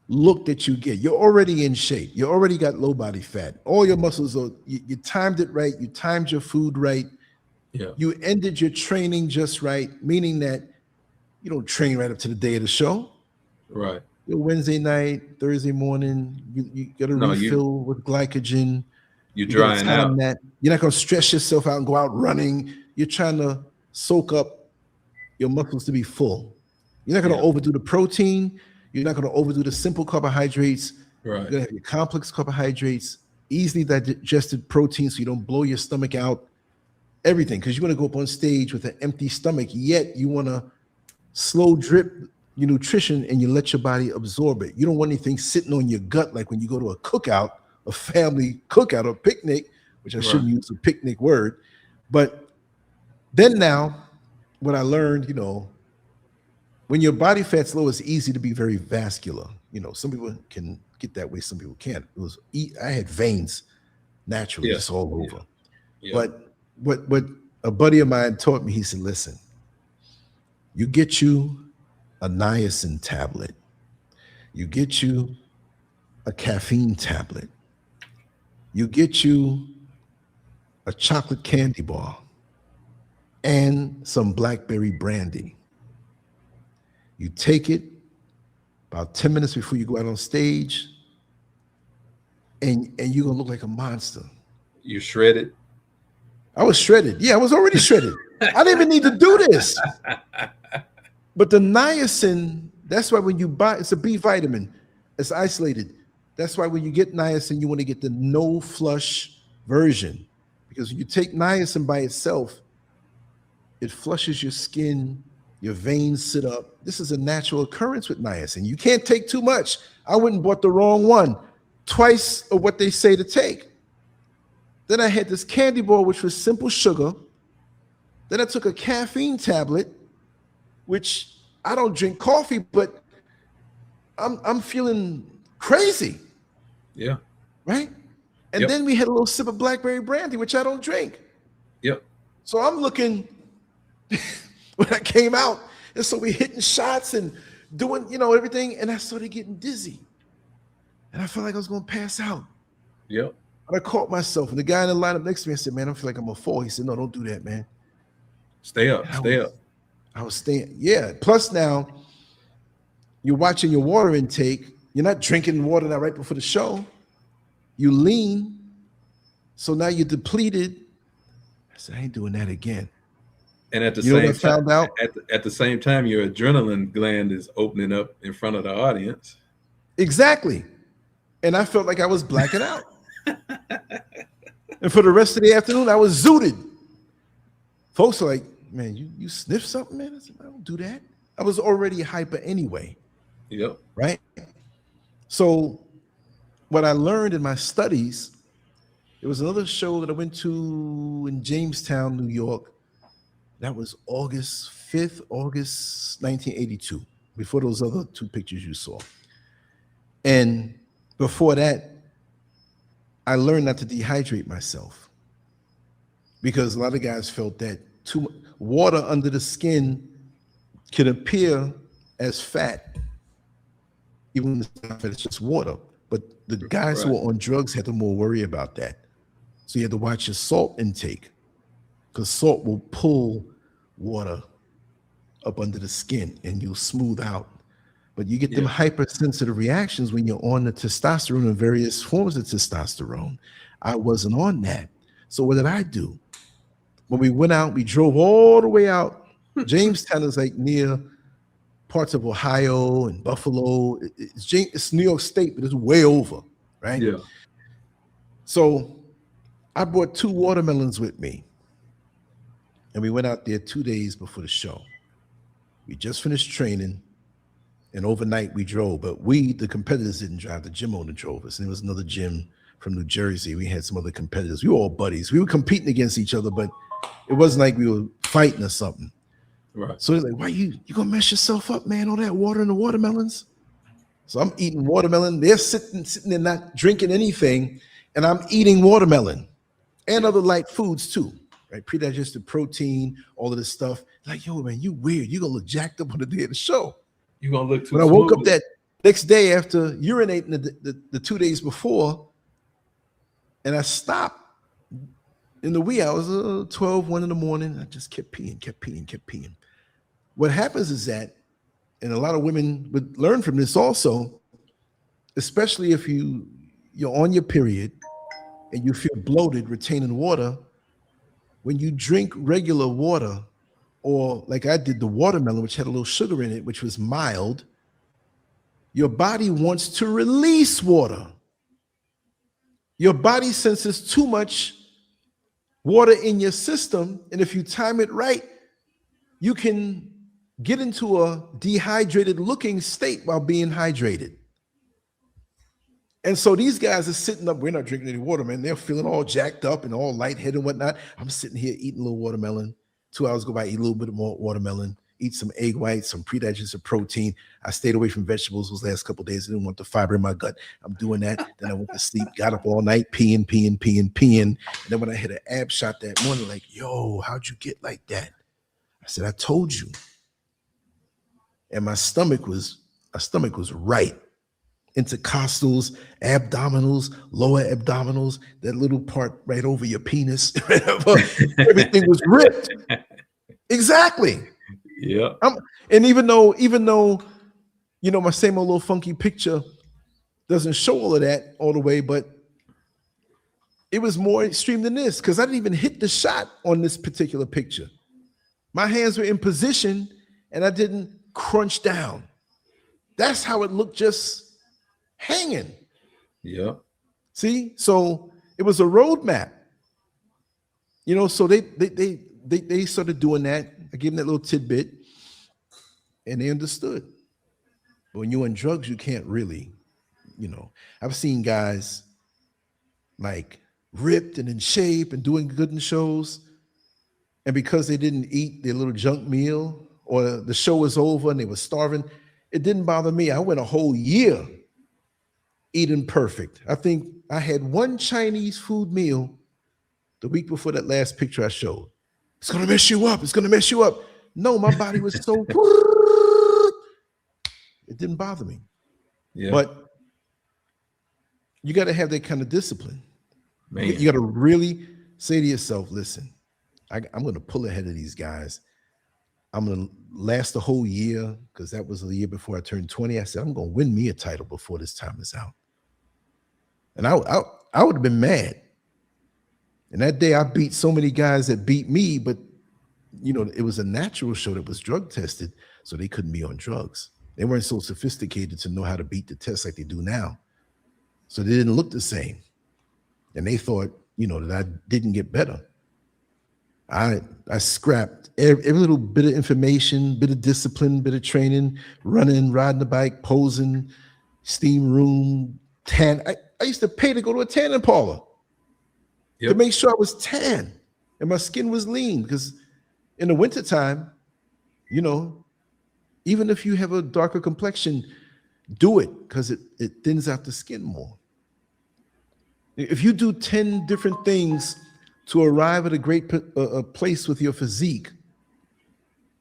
look that you get. You're already in shape. You already got low body fat. All your muscles are, you timed it right. You timed your food right. Yeah. You ended your training just right, meaning that you don't train right up to the day of the show. Right. Wednesday night, Thursday morning, you got to refill with glycogen. You're drying out. That. You're not going to stress yourself out and go out running. You're trying to soak up your muscles to be full. You're not going to overdo the protein. You're not going to overdo the simple carbohydrates. Right. You're going to have your complex carbohydrates, easily digested protein so you don't blow your stomach out. Everything, because you want to go up on stage with an empty stomach, yet you want to slow drip your nutrition and you let your body absorb it. You don't want anything sitting on your gut like when you go to a cookout, a family cookout or picnic, which I shouldn't use a picnic word. But then now, what I learned, when your body fat's low, it's easy to be very vascular. Some people can get that way, some people can't. I had veins naturally just all over. Yeah. But what a buddy of mine taught me, he said, listen, you get you a niacin tablet, you get you a caffeine tablet, you get you a chocolate candy bar and some blackberry brandy. You take it about 10 minutes before you go out on stage, and you're gonna look like a monster. You're shredded. I was shredded. Yeah, I was already shredded. I didn't even need to do this. But the niacin, that's why when you buy, it's a B vitamin, it's isolated. That's why when you get niacin, you want to get the no flush version. Because when you take niacin by itself, it flushes your skin, your veins sit up. This is a natural occurrence with niacin. You can't take too much. I went and bought the wrong one, twice of what they say to take. Then I had this candy bar, which was simple sugar. Then I took a caffeine tablet, which I don't drink coffee, but I'm feeling crazy. Yeah. Right? And then we had a little sip of blackberry brandy, which I don't drink. Yep. So I'm looking when I came out, and so we hitting shots and doing, everything, and I started getting dizzy. And I felt like I was going to pass out. Yep. And I caught myself, and the guy in the lineup next to me, I said, man, I feel like I'm going to fall. He said, no, don't do that, man. Stay up. I was staying. Yeah. Plus now, you're watching your water intake. You're not drinking water now right before the show. You lean. So now you're depleted. I said, I ain't doing that again. And at the same time, your adrenaline gland is opening up in front of the audience. Exactly. And I felt like I was blacking out. And for the rest of the afternoon, I was zooted. Folks are like, man, you sniff something, man? I said, I don't do that. I was already hyper anyway. Yep. Right? So what I learned in my studies There was another show that I went to in Jamestown, New York. That was August 5th, August 1982, before those other two pictures you saw. And before that, I learned not to dehydrate myself because a lot of guys felt that too much water under the skin can appear as fat, even if it's just water. But the guys who are on drugs had to more worry about that. So you had to watch your salt intake because salt will pull water up under the skin and you'll smooth out. But you get them hypersensitive reactions when you're on the testosterone and various forms of testosterone. I wasn't on that. So what did I do? When we went out, we drove all the way out. Jamestown is like near parts of Ohio and Buffalo. It's New York State, but it's way over, right? Yeah. So I brought 2 watermelons with me. And we went out there 2 days before the show. We just finished training. And overnight we drove, but the competitors didn't drive. The gym owner drove us. And there was another gym from New Jersey. We had some other competitors. We were all buddies. We were competing against each other, but it wasn't like we were fighting or something. Right. So they're like, why you gonna mess yourself up, man? All that water in the watermelons. So I'm eating watermelon. They're sitting there not drinking anything, and I'm eating watermelon and other light foods too, right? Predigested protein, all of this stuff. Like, yo, man, you weird. You gonna look jacked up on the day of the show. You're gonna look too When I woke up that next day after urinating the 2 days before, and I stopped in the wee hours, 12, 1 in the morning, I just kept peeing. What happens is that, and a lot of women would learn from this also, especially if you're on your period and you feel bloated, retaining water, when you drink regular water, or like I did the watermelon, which had a little sugar in it, which was mild, your body wants to release water. Your body senses too much water in your system, and if you time it right, you can get into a dehydrated looking state while being hydrated. And so these guys are sitting up, we're not drinking any water, man. They're feeling all jacked up and all lightheaded and whatnot. I'm sitting here eating a little watermelon. 2 hours go by, eat a little bit more watermelon, eat some egg whites, some predigested protein. I stayed away from vegetables those last couple of days. I didn't want the fiber in my gut. I'm doing that. Then I went to sleep, got up all night, peeing. And then when I hit an ab shot that morning, like, yo, how'd you get like that? I said, I told you. And my stomach was right. Intercostals, abdominals, lower abdominals, that little part right over your penis. Everything was ripped. Exactly. Yeah. And even though, you know, my same old little funky picture doesn't show all of that all the way, but it was more extreme than this because I didn't even hit the shot on this particular picture. My hands were in position and I didn't crunch down. That's how it looked, just hanging. Yeah. See, so it was a roadmap. You know, so they started doing that. I gave them that little tidbit, and they understood. But when you're on drugs, you can't really, you know. I've seen guys like ripped and in shape and doing good in shows, and because they didn't eat their little junk meal or the show was over and they were starving, it didn't bother me. I went a whole year eating perfect. I think I had one Chinese food meal the week before that last picture I showed. It's gonna mess you up. It's gonna mess you up. No, my body was so it didn't bother me. Yeah. But you got to have that kind of discipline. Man. You got to really say to yourself, listen, I'm going to pull ahead of these guys. I'm going to last the whole year because that was the year before I turned 20. I said, I'm going to win me a title before this time is out. And I would have been mad. And that day I beat so many guys that beat me, but you know, it was a natural show that was drug tested, so they couldn't be on drugs. They weren't so sophisticated to know how to beat the test like they do now. So they didn't look the same. And they thought, you know, that I didn't get better. I scrapped every little bit of information, bit of discipline, bit of training, running, riding the bike, posing, steam room, tan. I used to pay to go to a tanning parlor. to make sure I was tan and my skin was lean. Because in the wintertime, you know, even if you have a darker complexion, do it because it thins out the skin more. If you do 10 different things to arrive at a great place with your physique,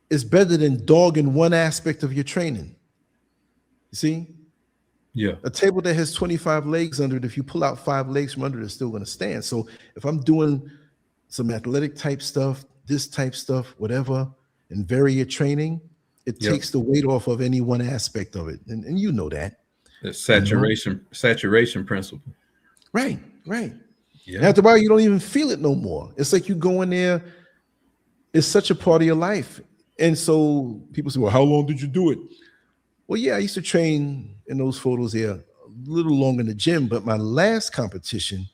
it's better than dogging one aspect of your training. You see? Yeah. A table that has 25 legs under it, if you pull out 5 legs from under it, it's still going to stand. So if I'm doing some athletic type stuff, this type stuff, whatever, and vary your training, it takes the weight off of any one aspect of it. And you know that. The saturation principle. Right, right. Yeah. And after a while, you don't even feel it no more. It's like you go in there, it's such a part of your life. And so people say, well, how long did you do it? Well, yeah, I used to train in those photos there a little longer in the gym, but my last competition,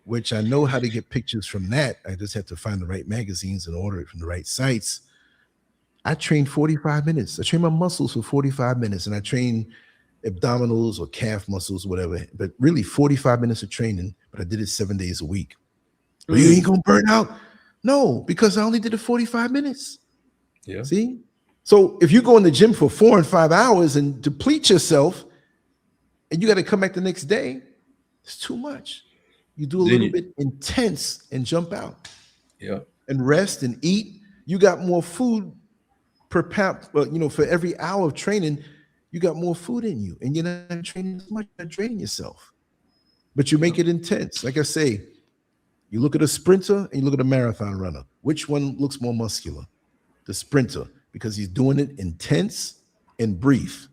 which I know how to get pictures from that, I just have to find the right magazines and order it from the right sites. I trained 45 minutes. I trained my muscles for 45 minutes, and I trained abdominals or calf muscles, whatever, but really 45 minutes of training, but I did it 7 days a week. Well, you ain't gonna burn out? No, because I only did it 45 minutes. Yeah. See? So if you go in the gym for 4 and 5 hours and deplete yourself, and you got to come back the next day, it's too much. You do a little bit intense and jump out. Yeah. And rest and eat. You got more food per pound, you know, for every hour of training, you got more food in you, and you're not training as much, you're not draining yourself. But you make it intense. Like I say, you look at a sprinter and you look at a marathon runner. Which one looks more muscular? The sprinter, because he's doing it intense and brief.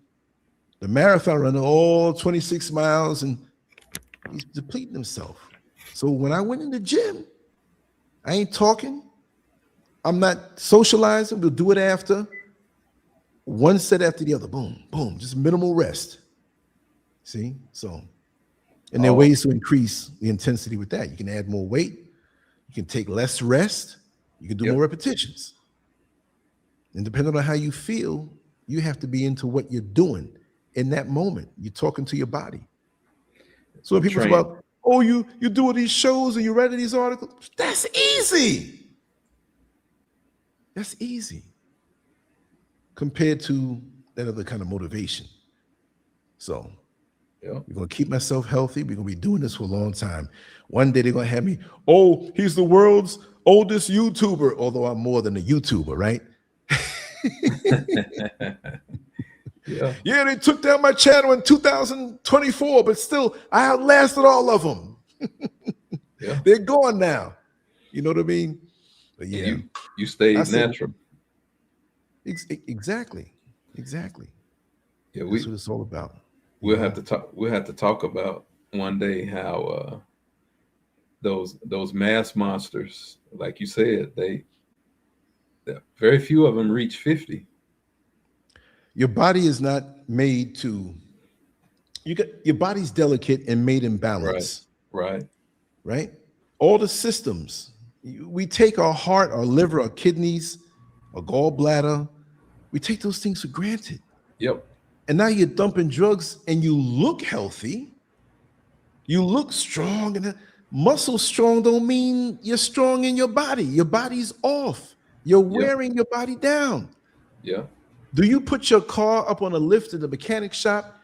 The marathon runner, all 26 miles, and he's depleting himself. So when I went in the gym, I ain't talking. I'm not socializing. We'll do it after. One set after the other. Boom, boom. Just minimal rest. See? So, and there are ways to increase the intensity with that. You can add more weight. You can take less rest. You can do more repetitions. And depending on how you feel, you have to be into what you're doing in that moment. You're talking to your body. So when people say about, oh, you do all these shows and you write these articles, that's easy. That's easy compared to that other kind of motivation. So we're going to keep myself healthy. We're going to be doing this for a long time. One day they're going to have me, oh, he's the world's oldest YouTuber, although I'm more than a YouTuber, right? Yeah, they took down my channel in 2024, but still, I outlasted all of them. They're gone now. You know what I mean? But yeah, you stayed natural. Exactly. Yeah, that's what it's all about. We'll have to talk about one day how those mass monsters, like you said, very few of them reach 50. Your body is not made to. Your body's delicate and made in balance. Right. All the systems. We take our heart, our liver, our kidneys, our gallbladder. We take those things for granted. Yep. And now you're dumping drugs, and you look healthy. You look strong, and muscle strong don't mean you're strong in your body. Your body's off. You're wearing your body down. Yeah. Do you put your car up on a lift at the mechanic shop,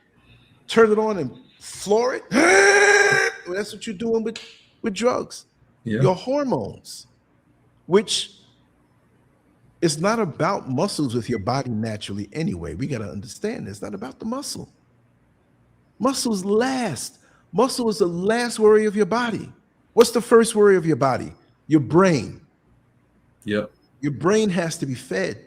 turn it on and floor it? Well, that's what you're doing with drugs. Your hormones, which is not about muscles with your body naturally anyway. We got to understand it's not about the muscle. Muscles last. Muscle is the last worry of your body. What's the first worry of your body? Your brain. Yep. Your brain has to be fed.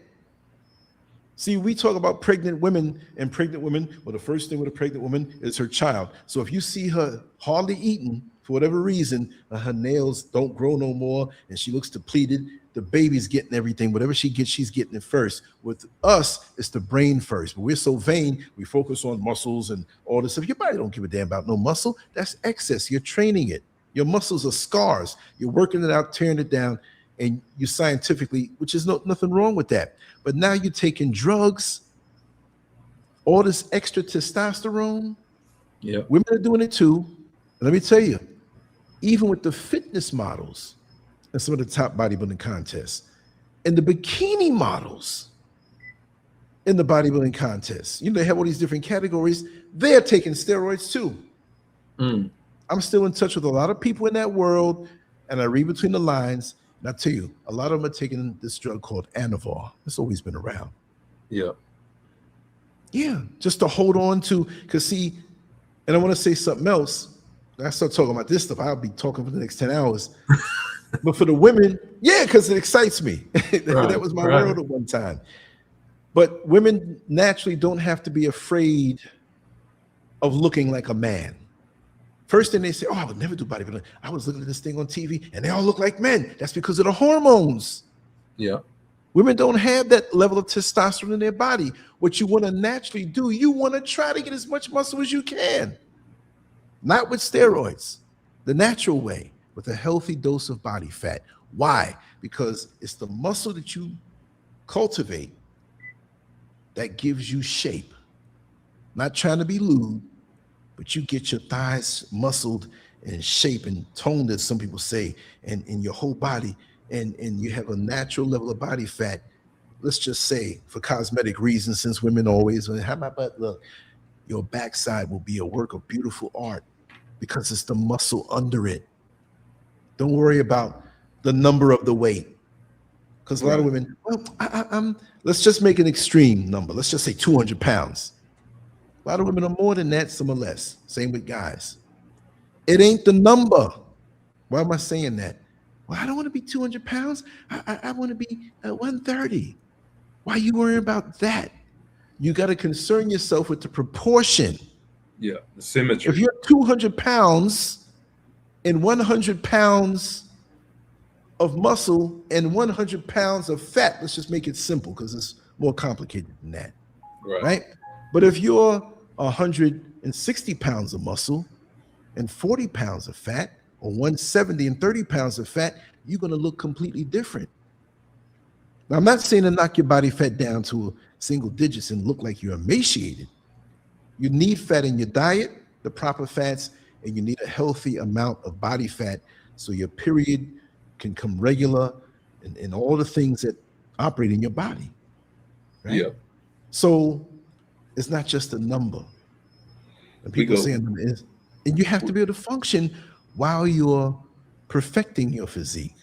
See, we talk about pregnant women, and pregnant women, well, the first thing with a pregnant woman is her child. So if you see her hardly eating for whatever reason, her nails don't grow no more, and she looks depleted, the baby's getting everything. Whatever she gets, she's getting it first. With us, it's the brain first. But we're so vain, we focus on muscles and all this stuff. Your body don't give a damn about no muscle. That's excess. You're training it. Your muscles are scars. You're working it out, tearing it down, and you scientifically, which is nothing wrong with that. But now you're taking drugs, all this extra testosterone. Yeah, women are doing it too. Let me tell you, even with the fitness models and some of the top bodybuilding contests and the bikini models in the bodybuilding contests, they have all these different categories. They're taking steroids too. I'm still in touch with a lot of people in that world, and I read between the lines. And I tell you, a lot of them are taking this drug called Anavar. It's always been around. Yeah. Yeah, just to hold on to, because see, and I want to say something else. I start talking about this stuff, I'll be talking for the next 10 hours. But for the women, yeah, because it excites me. That was my world at one time. But women naturally don't have to be afraid of looking like a man. First thing they say, oh, I would never do bodybuilding. I was looking at this thing on TV and they all look like men. That's because of the hormones. Yeah. Women don't have that level of testosterone in their body. What you want to naturally do, you want to try to get as much muscle as you can. Not with steroids, the natural way, with a healthy dose of body fat. Why? Because it's the muscle that you cultivate that gives you shape. Not trying to be lewd, but you get your thighs muscled and shape and toned, as some people say, and in your whole body, and you have a natural level of body fat. Let's just say, for cosmetic reasons, since women always, how my butt look, your backside will be a work of beautiful art because it's the muscle under it. Don't worry about the number of the weight. Because a lot of women, well, let's just make an extreme number. Let's just say 200 pounds. A lot of women are more than that, some are less. Same with guys. It ain't the number. Why am I saying that? Well, I don't want to be 200 pounds. I want to be 130. Why are you worrying about that? You got to concern yourself with the proportion. Yeah, the symmetry. If you're 200 pounds and 100 pounds of muscle and 100 pounds of fat, let's just make it simple because it's more complicated than that, right? But if you're 160 pounds of muscle and 40 pounds of fat, or 170 and 30 pounds of fat, you're going to look completely different. Now, I'm not saying to knock your body fat down to single digits and look like you're emaciated. You need fat in your diet, the proper fats, and you need a healthy amount of body fat so your period can come regular and all the things that operate in your body. Right? Yeah. So it's not just a number. And people saying is, and you have to be able to function while you're perfecting your physique.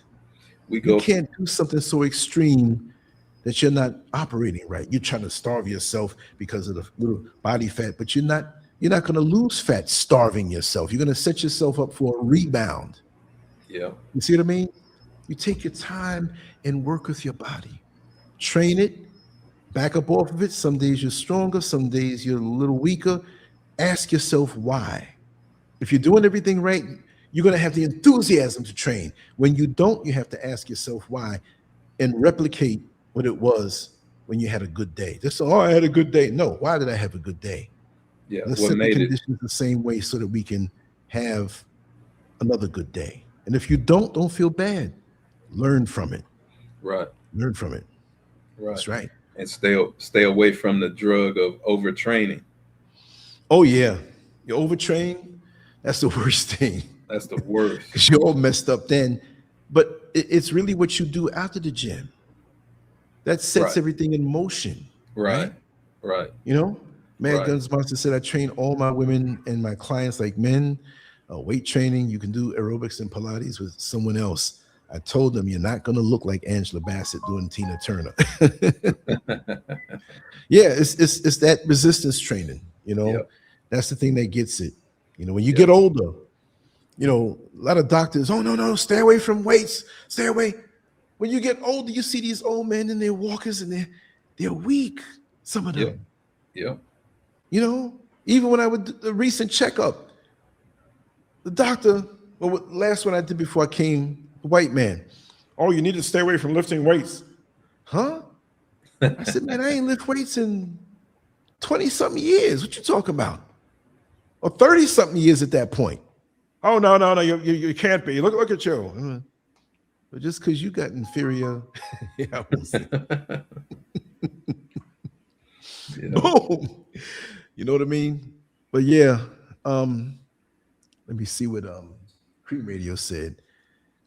You can't do something so extreme that you're not operating right. You're trying to starve yourself because of the little body fat, but you're not going to lose fat starving yourself. You're going to set yourself up for a rebound. Yeah. You see what I mean? You take your time and work with your body. Train it, back up off of it. Some days you're stronger, some days you're a little weaker. Ask yourself why. If you're doing everything right, you're going to have the enthusiasm to train. When you don't, you have to ask yourself why and replicate what it was when you had a good day. Just, oh, I had a good day. No, why did I have a good day? Yeah, let's set the conditions the same way so that we can have another good day. And if you don't feel bad. Learn from it. Right. Learn from it. Right. That's right. And stay away from the drug of overtraining. Oh yeah, you overtrain. That's the worst thing. That's the worst. Because you're all messed up then. But it's really what you do after the gym that sets everything in motion. Right. You know, Mad Guns Monster said, I train all my women and my clients like men. Weight training, you can do aerobics and Pilates with someone else. I told them you're not going to look like Angela Bassett doing Tina Turner. Yeah, it's that resistance training. You know, that's the thing that gets it. You know, when you get older, you know, a lot of doctors, oh no, stay away from weights, stay away. When you get older, you see these old men in their walkers and they're weak. Some of them. Yeah. You know, even when I would do the recent checkup, the doctor, well, last one I did before I came. White man, oh, you need to stay away from lifting weights. Huh? I said, man, I ain't lift weights in 20-something years. What you talking about? Or 30-something years at that point. Oh, no, you can't be. Look at you. But just because you got inferior, yeah, boom. You know what I mean? But yeah, let me see what Cream Radio said,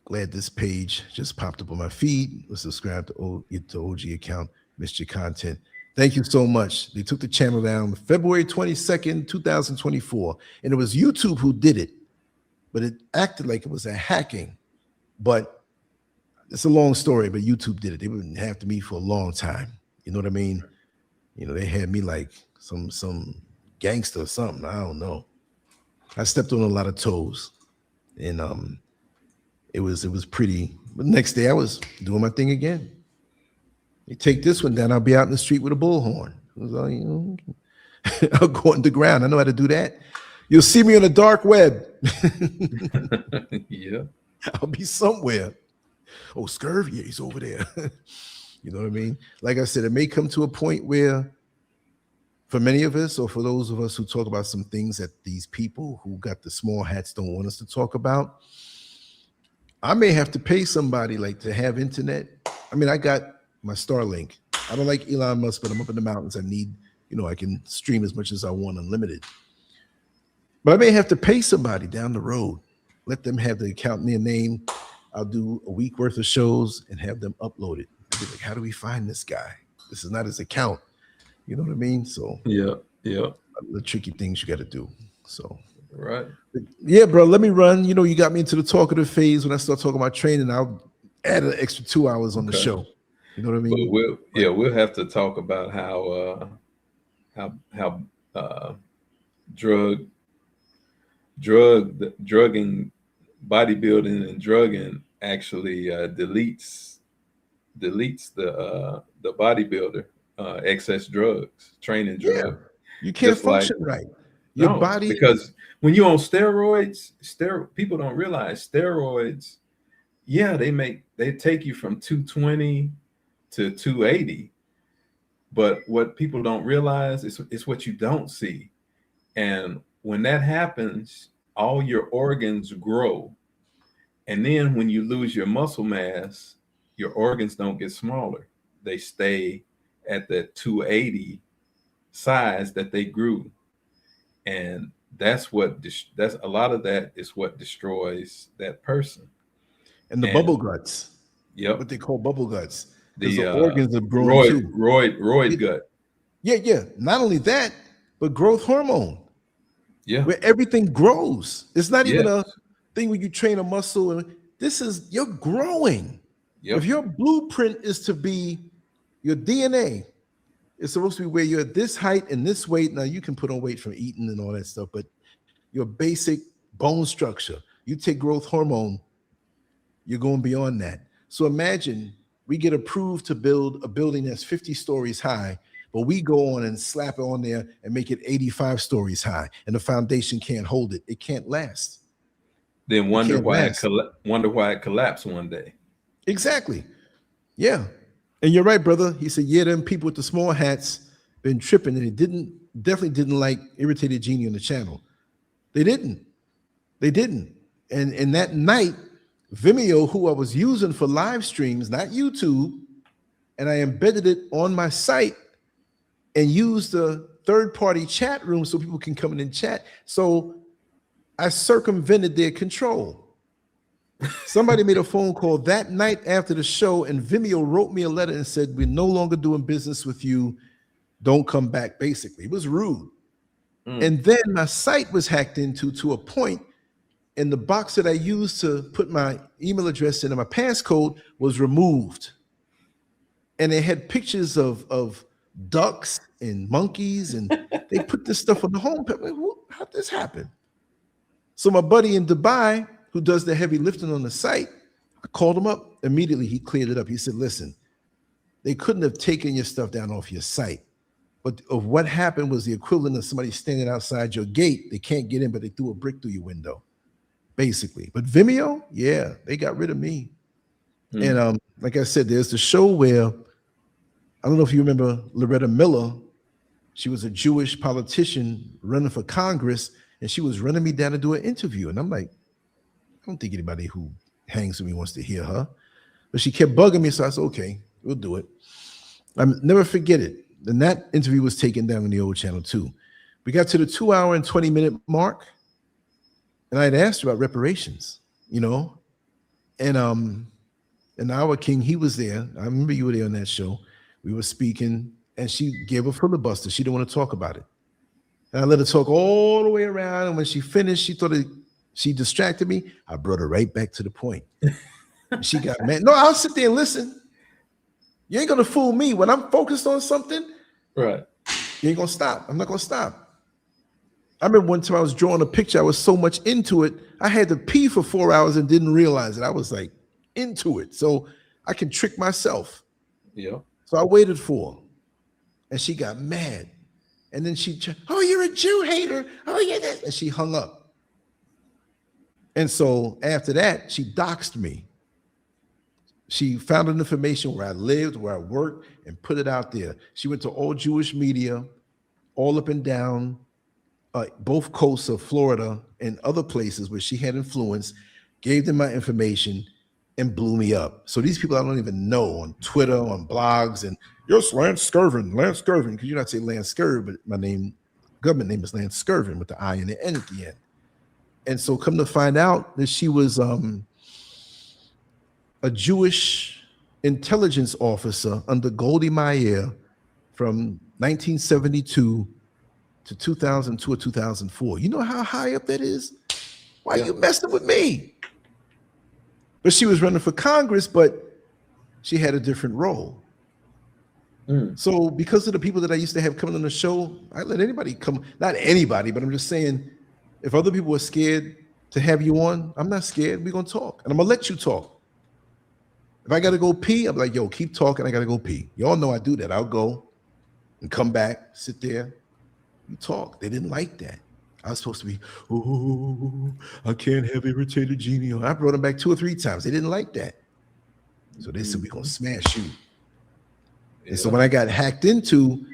glad this page just popped up on my feed. Was subscribed to OG account. Missed your content. Thank you so much. They took the channel down February 22nd, 2024. And it was YouTube who did it. But it acted like it was a hacking. But it's a long story, but YouTube did it. They wouldn't have to me for a long time. You know what I mean? You know, they had me like some gangster or something. I don't know. I stepped on a lot of toes. And it was pretty. But the next day I was doing my thing again. You take this one down, I'll be out in the street with a bullhorn. It was all, you know, I'll go underground. I know how to do that. You'll see me on the dark web. Yeah. I'll be somewhere. Oh, Scurv, yeah, he's over there. You know what I mean? Like I said, it may come to a point where for many of us, or for those of us who talk about some things that these people who got the small hats don't want us to talk about, I may have to pay somebody like to have internet. I mean, I got my Starlink. I don't like Elon Musk, but I'm up in the mountains. I need, you know, I can stream as much as I want, unlimited. But I may have to pay somebody down the road, let them have the account in their name. I'll do a week worth of shows and have them upload it. I'll be like, how do we find this guy? This is not his account. You know what I mean? So yeah, the tricky things you got to do. So right. Yeah, bro, let me run. You know, you got me into the talkative phase. When I start talking about training, I'll add an extra 2 hours on the show. You know what I mean? But we'll have to talk about how drugging, bodybuilding and drugging actually deletes the bodybuilder, excess drugs, training drugs. Yeah. You can't function right. Your body, because when you're on steroids, people don't realize steroids, yeah, they take you from 220 to 280. But what people don't realize is what you don't see. And when that happens, all your organs grow. And then when you lose your muscle mass, your organs don't get smaller. They stay at that 280 size that they grew. And that's a lot of that is what destroys that person. And the bubble guts. Yep. What they call bubble guts. The organs have grown too. Roid gut. Yeah. Not only that, but growth hormone. Yeah. Where everything grows. It's not even a thing where you train a muscle. And you're growing. Yep. If your blueprint is to be your DNA, it's supposed to be where you're at this height and this weight. Now you can put on weight from eating and all that stuff, but your basic bone structure, you take growth hormone, you're going beyond that. So imagine we get approved to build a building that's 50 stories high, but we go on and slap it on there and make it 85 stories high, and the foundation can't hold it. It can't last. Then wonder why it collapsed one day. Exactly. Yeah. And you're right, brother. He said, yeah, them people with the small hats been tripping, and they definitely didn't like Irritated Genie on the channel. They didn't. And that night, Vimeo, who I was using for live streams, not YouTube, and I embedded it on my site and used the third-party chat room so people can come in and chat. So I circumvented their control. Somebody made a phone call that night after the show, and Vimeo wrote me a letter and said, we're no longer doing business with you. Don't come back, basically. It was rude. And then my site was hacked into to a point, and the box that I used to put my email address in and my passcode was removed. And they had pictures of ducks and monkeys, and they put this stuff on the home page. How'd this happen? So my buddy in Dubai, who does the heavy lifting on the site, I called him up immediately. He cleared it up. He said, listen, they couldn't have taken your stuff down off your site. But of what happened was the equivalent of somebody standing outside your gate. They can't get in, but they threw a brick through your window, basically. But Vimeo, yeah, they got rid of me. And like I said, there's the show where, I don't know if you remember Loretta Miller. She was a Jewish politician running for Congress, and she was running me down to do an interview. And I'm like, I don't think anybody who hangs with me wants to hear her. But she kept bugging me, so I said, okay, we'll do it. I'll never forget it. And that interview was taken down on the old channel too. We got to the 2 hour and 20 minute mark, and I had asked her about reparations. you know. And our king, he was there. I remember you were there on that show. We were speaking, and she gave a filibuster. She didn't want to talk about it. And I let her talk all the way around. And when she finished, she distracted me. I brought her right back to the point. She got mad. No, I'll sit there and listen. You ain't gonna fool me. When I'm focused on something, Right. you ain't gonna stop. I'm not gonna stop. I remember one time I was drawing a picture. I was so much into it. I had to pee for 4 hours and didn't realize it. I was like into it. So I can trick myself. Yeah. So I waited for her. And she got mad. And then oh, you're a Jew hater. Oh, yeah. And she hung up. And so after that, she doxed me. She found information where I lived, where I worked, and put it out there. She went to all Jewish media, all up and down both coasts of Florida and other places where she had influence, gave them my information, and blew me up. So these people I don't even know on Twitter, on blogs, and yes, LanceScurvin, because you're not saying LanceScurv, but my government name is LanceScurvin with the I and the N at the end. And so come to find out that she was a Jewish intelligence officer under Goldie Meir from 1972 to 2002 or 2004. You know how high up that is? Why are you messing with me? But she was running for Congress, but she had a different role. So because of the people that I used to have coming on the show, I let anybody come, not anybody, but I'm just saying, if other people are scared to have you on, I'm not scared. We're going to talk, and I'm going to let you talk. If I got to go pee, I'm like, yo, keep talking. I got to go pee. Y'all know I do that. I'll go and come back, sit there, you talk. They didn't like that. I was supposed to be, oh, I can't have irritated genie. I brought them back 2 or 3 times. They didn't like that. So they said, we're going to smash you. And so when I got hacked into,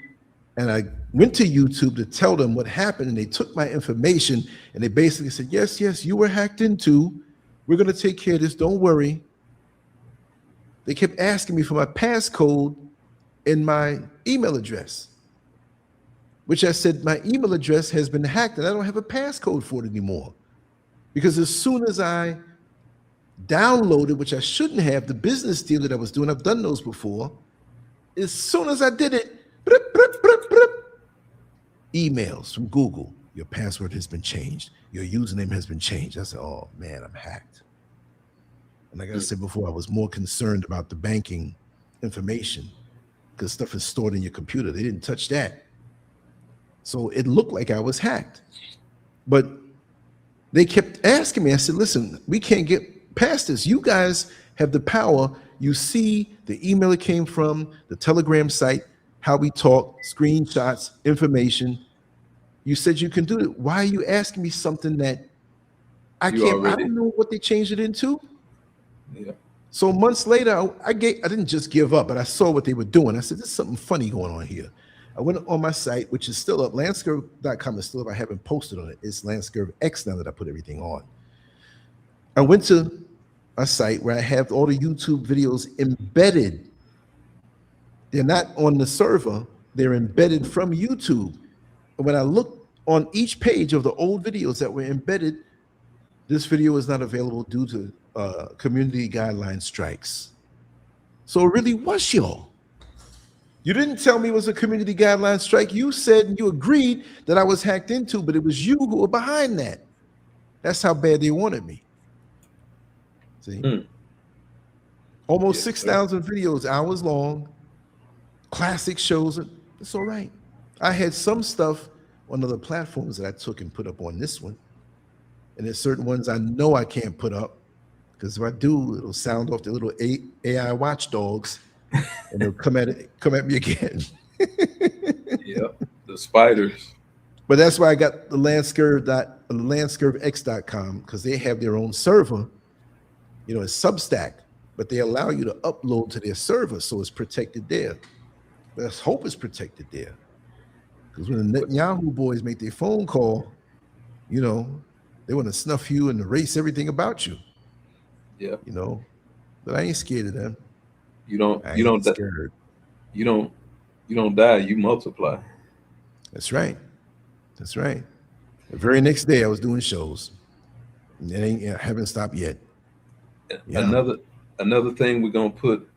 and I went to YouTube to tell them what happened, and they took my information, and they basically said, yes, you were hacked into. We're going to take care of this. Don't worry. They kept asking me for my passcode and my email address, which I said my email address has been hacked and I don't have a passcode for it anymore. Because as soon as I downloaded, which I shouldn't have, the business deal that I was doing, I've done those before, as soon as I did it, emails from Google, your password has been changed, your username has been changed. I said, oh man, I'm hacked. And like I said before, I was more concerned about the banking information because stuff is stored in your computer. They didn't touch that. So it looked like I was hacked. But they kept asking me, I said, listen, we can't get past this. You guys have the power. You see the email it came from, the Telegram site, how we talk, screenshots, information. You said you can do it. Why are you asking me something that I can't? I don't know what they changed it into. Yeah. So months later, I didn't just give up, but I saw what they were doing. I said, there's something funny going on here. I went on my site, which is still up. LanceScurv.com is still up. I haven't posted on it. It's LanceScurvX now that I put everything on. I went to a site where I have all the YouTube videos embedded. They're not on the server. They're embedded from YouTube. And when I look on each page of the old videos that were embedded, this video is not available due to community guideline strikes. So it really was y'all. You didn't tell me it was a community guideline strike. You said you agreed that I was hacked into, but it was you who were behind that. That's how bad they wanted me. See? Almost 6,000 videos, hours long, classic shows. It's all right. I had some stuff on other platforms that I took and put up on this one. And there's certain ones I know I can't put up because if I do, it'll sound off the little AI watchdogs and they'll come at me again. Yep, the spiders. But that's why I got the LanceScurvX.com because they have their own server. You know, it's Substack, but they allow you to upload to their server, so it's protected there. Let's hope it's protected there. Because when the Netanyahu boys make their phone call, you know, they want to snuff you and erase everything about you. Yeah. You know, but I ain't scared of them. You don't die, you multiply. That's right. The very next day I was doing shows. It haven't stopped yet. Yeah. Another thing we're gonna put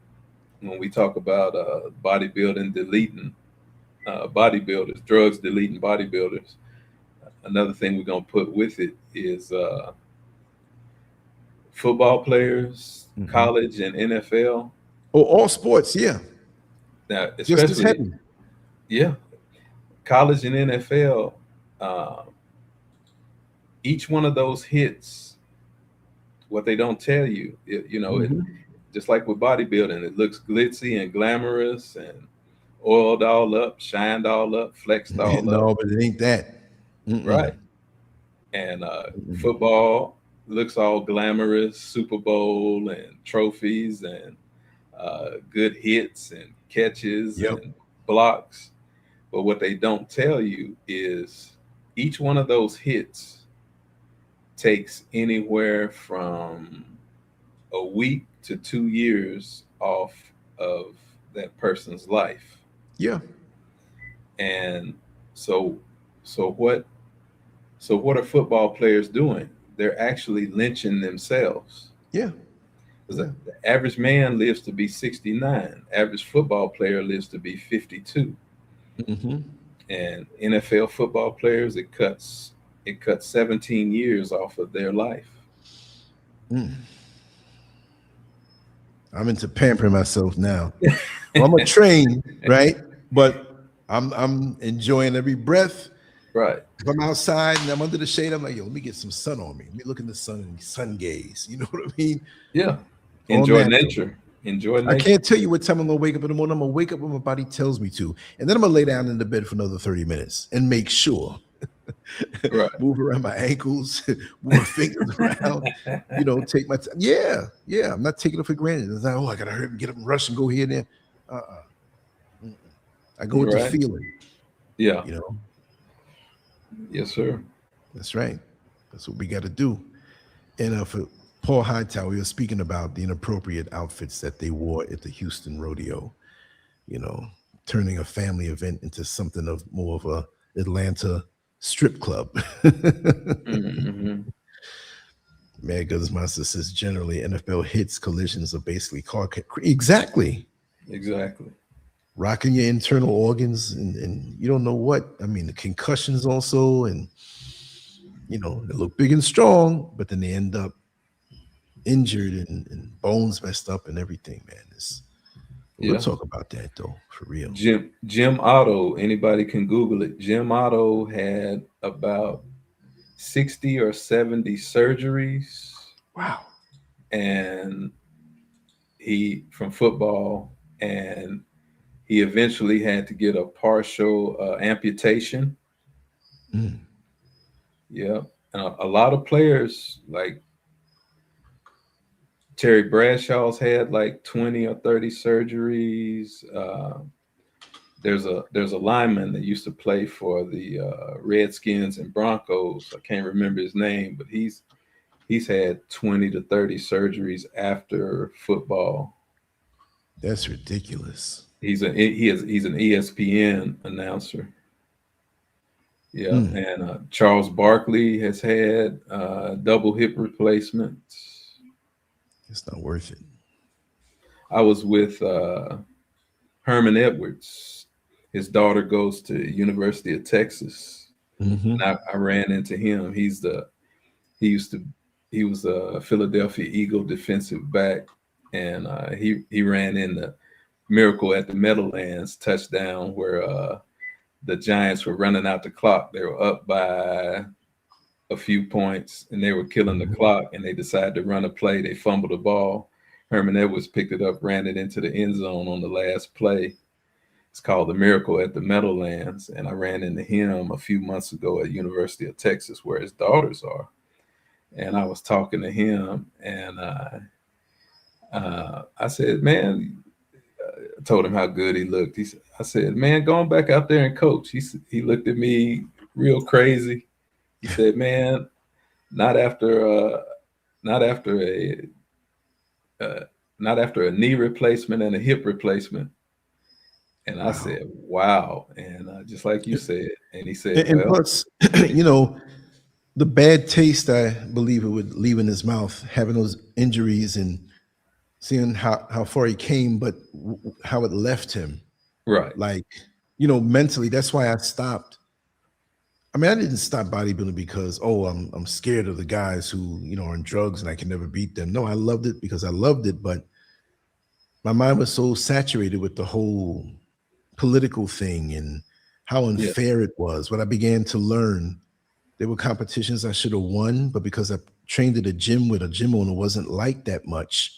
when we talk about bodybuilding deleting bodybuilders, drugs deleting bodybuilders. Another thing we're gonna put with it is football players, college and NFL. Oh, all sports, yeah. Now, Just as especially heavy. yeah, college and NFL. Each one of those hits, what they don't tell you, it, just like with bodybuilding, it looks glitzy and glamorous and oiled all up, shined all up, flexed all No, up. but it ain't that. Right. And football looks all glamorous, Super Bowl and trophies and good hits and catches and blocks. But what they don't tell you is each one of those hits takes anywhere from a week to 2 years off of that person's life. Yeah. And so what are football players doing? They're actually lynching themselves. Yeah. The average man lives to be 69. Average football player lives to be 52. And NFL football players, it cuts 17 years off of their life. I'm into pampering myself now. Well, I'm a train, right? But I'm enjoying every breath. Right. If I'm outside and I'm under the shade, I'm like, yo, let me get some sun on me. Let me look in the sun and sun gaze. You know what I mean? Yeah. Enjoy nature. Enjoy nature. I can't tell you what time I'm gonna wake up in the morning. I'm gonna wake up when my body tells me to, and then I'm gonna lay down in the bed for another 30 minutes and make sure. Right. Move around my ankles, move my fingers around, take my time. Yeah. I'm not taking it for granted. It's like, oh, I gotta hurry and get up and rush and go here and there. I go with the feeling. Yeah. Yes, sir. That's right. That's what we got to do. And for Paul Hightower, we were speaking about the inappropriate outfits that they wore at the Houston Rodeo, turning a family event into something of more of a Atlanta strip club. Mad Guns Monster says generally NFL hits collisions are basically car. Exactly. Rocking your internal organs and you don't know what. I mean, the concussions also, and they look big and strong, but then they end up injured and bones messed up and everything, man. We'll talk about that though, for real. Jim Otto, anybody can Google it. Jim Otto had about 60 or 70 surgeries. Wow. And he from football, and he eventually had to get a partial amputation. Yeah. A lot of players like Terry Bradshaw's had like 20 or 30 surgeries. There's a lineman that used to play for the Redskins and Broncos. I can't remember his name, but he's had 20 to 30 surgeries after football. That's ridiculous. He's an ESPN announcer. Yeah, and Charles Barkley has had double hip replacements. It's not worth it. I was with Herman Edwards. His daughter goes to University of Texas. And I ran into him. He was a Philadelphia Eagle defensive back, and he ran in the Miracle at the Meadowlands touchdown where the Giants were running out the clock. They were up by a few points and they were killing the clock, and they decided to run a play. They fumbled the ball. Herman Edwards picked it up, ran it into the end zone on the last play. It's called the Miracle at the Meadowlands. And I ran into him a few months ago at University of Texas, where his daughters are. And I was talking to him, and I said, man, I told him how good he looked. I said, man, going back out there and coach. He looked at me real crazy. He said, man, not after a knee replacement and a hip replacement. And I said, wow. And just like you said, and he said, and plus, the bad taste I believe it would leave in his mouth, having those injuries and seeing how far he came, but how it left him. Right. Like, mentally, that's why I stopped. I mean, I didn't stop bodybuilding because, I'm scared of the guys who, are on drugs and I can never beat them. No, I loved it because I loved it, but my mind was so saturated with the whole political thing and how unfair it was. When I began to learn, there were competitions I should have won, but because I trained at a gym with a gym owner wasn't like that much,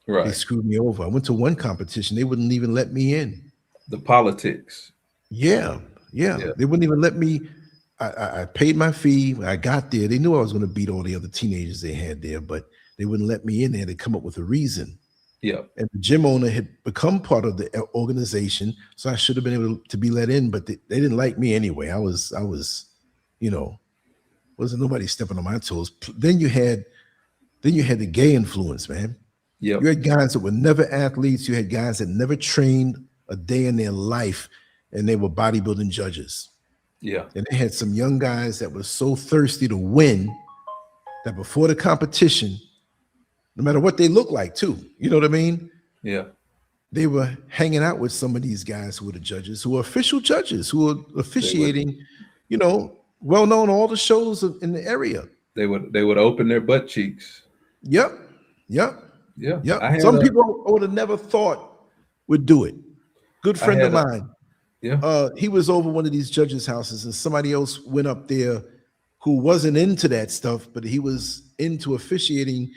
they screwed me over. I went to one competition, they wouldn't even let me in. The politics. Yeah. They wouldn't even let me. I paid my fee. When I got there, they knew I was going to beat all the other teenagers they had there, but they wouldn't let me in there. They come up with a reason. Yeah. And the gym owner had become part of the organization, so I should have been able to be let in, but they didn't like me anyway. I was, wasn't nobody stepping on my toes. Then you had the gay influence, man. Yeah. You had guys that were never athletes. You had guys that never trained a day in their life, and they were bodybuilding judges. Yeah. And they had some young guys that were so thirsty to win that before the competition, no matter what they look like too, you know what I mean? Yeah. They were hanging out with some of these guys who were the judges, who were official judges, who were officiating, well-known all the shows in the area. They would open their butt cheeks. Yep. Yeah. Some people I would have never thought would do it. Good friend of mine. Yeah. He was over one of these judges' houses, and somebody else went up there who wasn't into that stuff, but he was into officiating,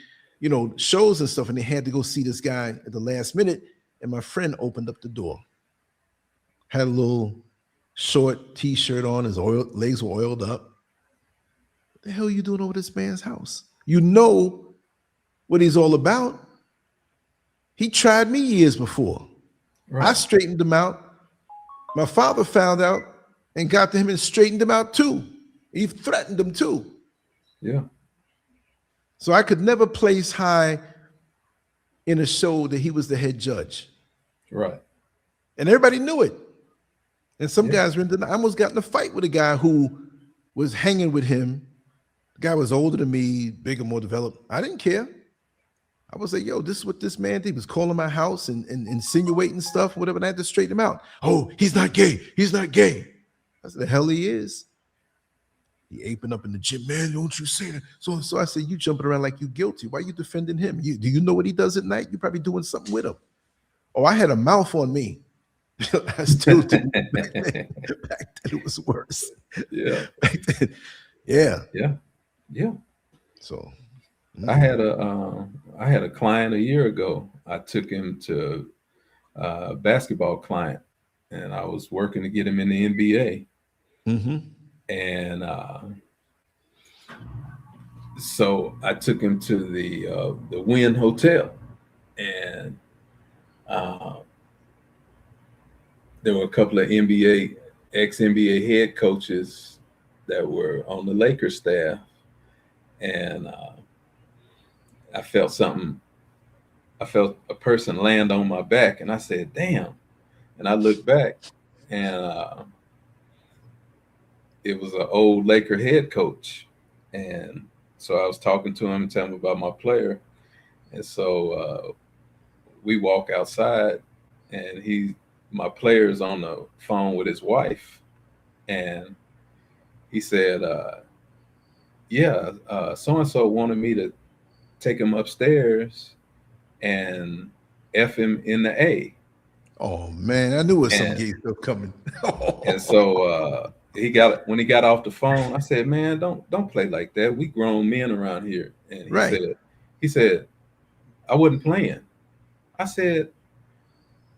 shows and stuff, and they had to go see this guy at the last minute. And my friend opened up the door, had a little short t-shirt on, his legs were oiled up. What the hell are you doing over this man's house? You know what he's all about. He tried me years before. Right. I straightened him out. My father found out and got to him and straightened him out too. He threatened him too. Yeah. So I could never place high in a show that he was the head judge. Right. And everybody knew it. And some guys were I almost got in a fight with a guy who was hanging with him. The guy was older than me, bigger, more developed. I didn't care. I was like, yo, this is what this man did. He was calling my house and insinuating stuff, whatever, and I had to straighten him out. Oh, he's not gay. He's not gay. I said, the hell he is. He aping up in the gym, man, don't you say that. So I said, you jumping around like you guilty. Why are you defending him? Do you know what he does at night? You're probably doing something with him. Oh, I had a mouth on me. I still do. Back then it was worse. Yeah. Back then, yeah. So I had a client a year ago. I took him to a basketball client, and I was working to get him in the NBA. Mm-hmm. And so I took him to the Wynn Hotel, and there were a couple of ex-NBA head coaches that were on the Lakers staff, and I felt a person land on my back, and I said, damn. And I looked back, and it was an old Laker head coach. And so I was talking to him and telling him about my player. And so we walk outside, and my player's on the phone with his wife. And he said, so-and-so wanted me to take him upstairs and F him in the A. Oh man, I knew it was some gay stuff coming. And so when he got off the phone, I said, man, don't play like that. We grown men around here. And he said, I wasn't playing. I said,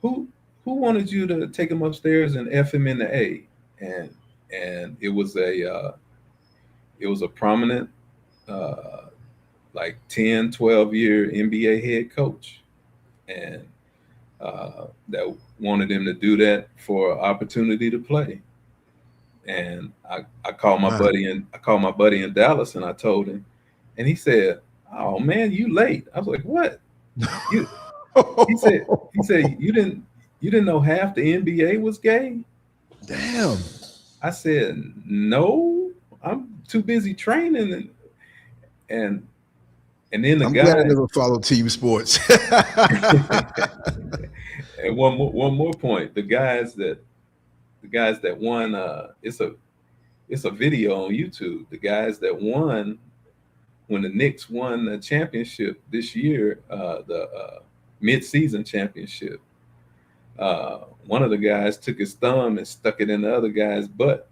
who wanted you to take him upstairs and F him in the A? And it was a prominent like 10, 12 year NBA head coach, and that wanted him to do that for opportunity to play. And I called my buddy in Dallas, and I told him, and he said, oh man, you late. I was like, what? He said you didn't know half the NBA was gay? Damn. I said, no, I'm too busy training, and then the I'm guy. glad I never followed team sports. And one more point: the guys that won. It's a video on YouTube. The guys that won when the Knicks won the championship this year, the mid-season championship. One of the guys took his thumb and stuck it in the other guy's butt.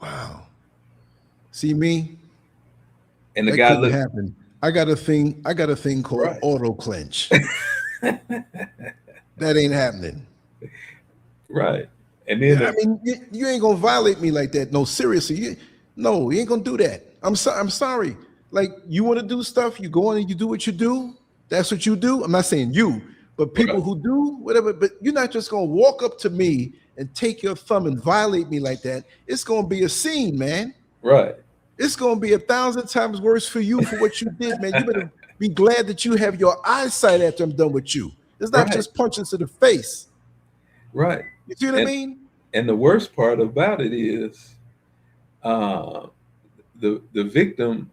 Wow. See me? And the That guy couldn't looked. happen. I got a thing called Right. auto clench. That ain't happening. Right. And then I mean, you ain't gonna violate me like that. No, seriously, you ain't gonna do that. I'm sorry. Like, you want to do stuff, you go in and you do what you do. That's what you do. I'm not saying you, but people who do whatever. But you're not just gonna walk up to me and take your thumb and violate me like that. It's gonna be a scene, man. right. It's gonna be 1,000 times worse for you for what you did, man. You better be glad that you have your eyesight after I'm done with you. It's not just punches to the face. Right. You see what I mean? And the worst part about it is, the victim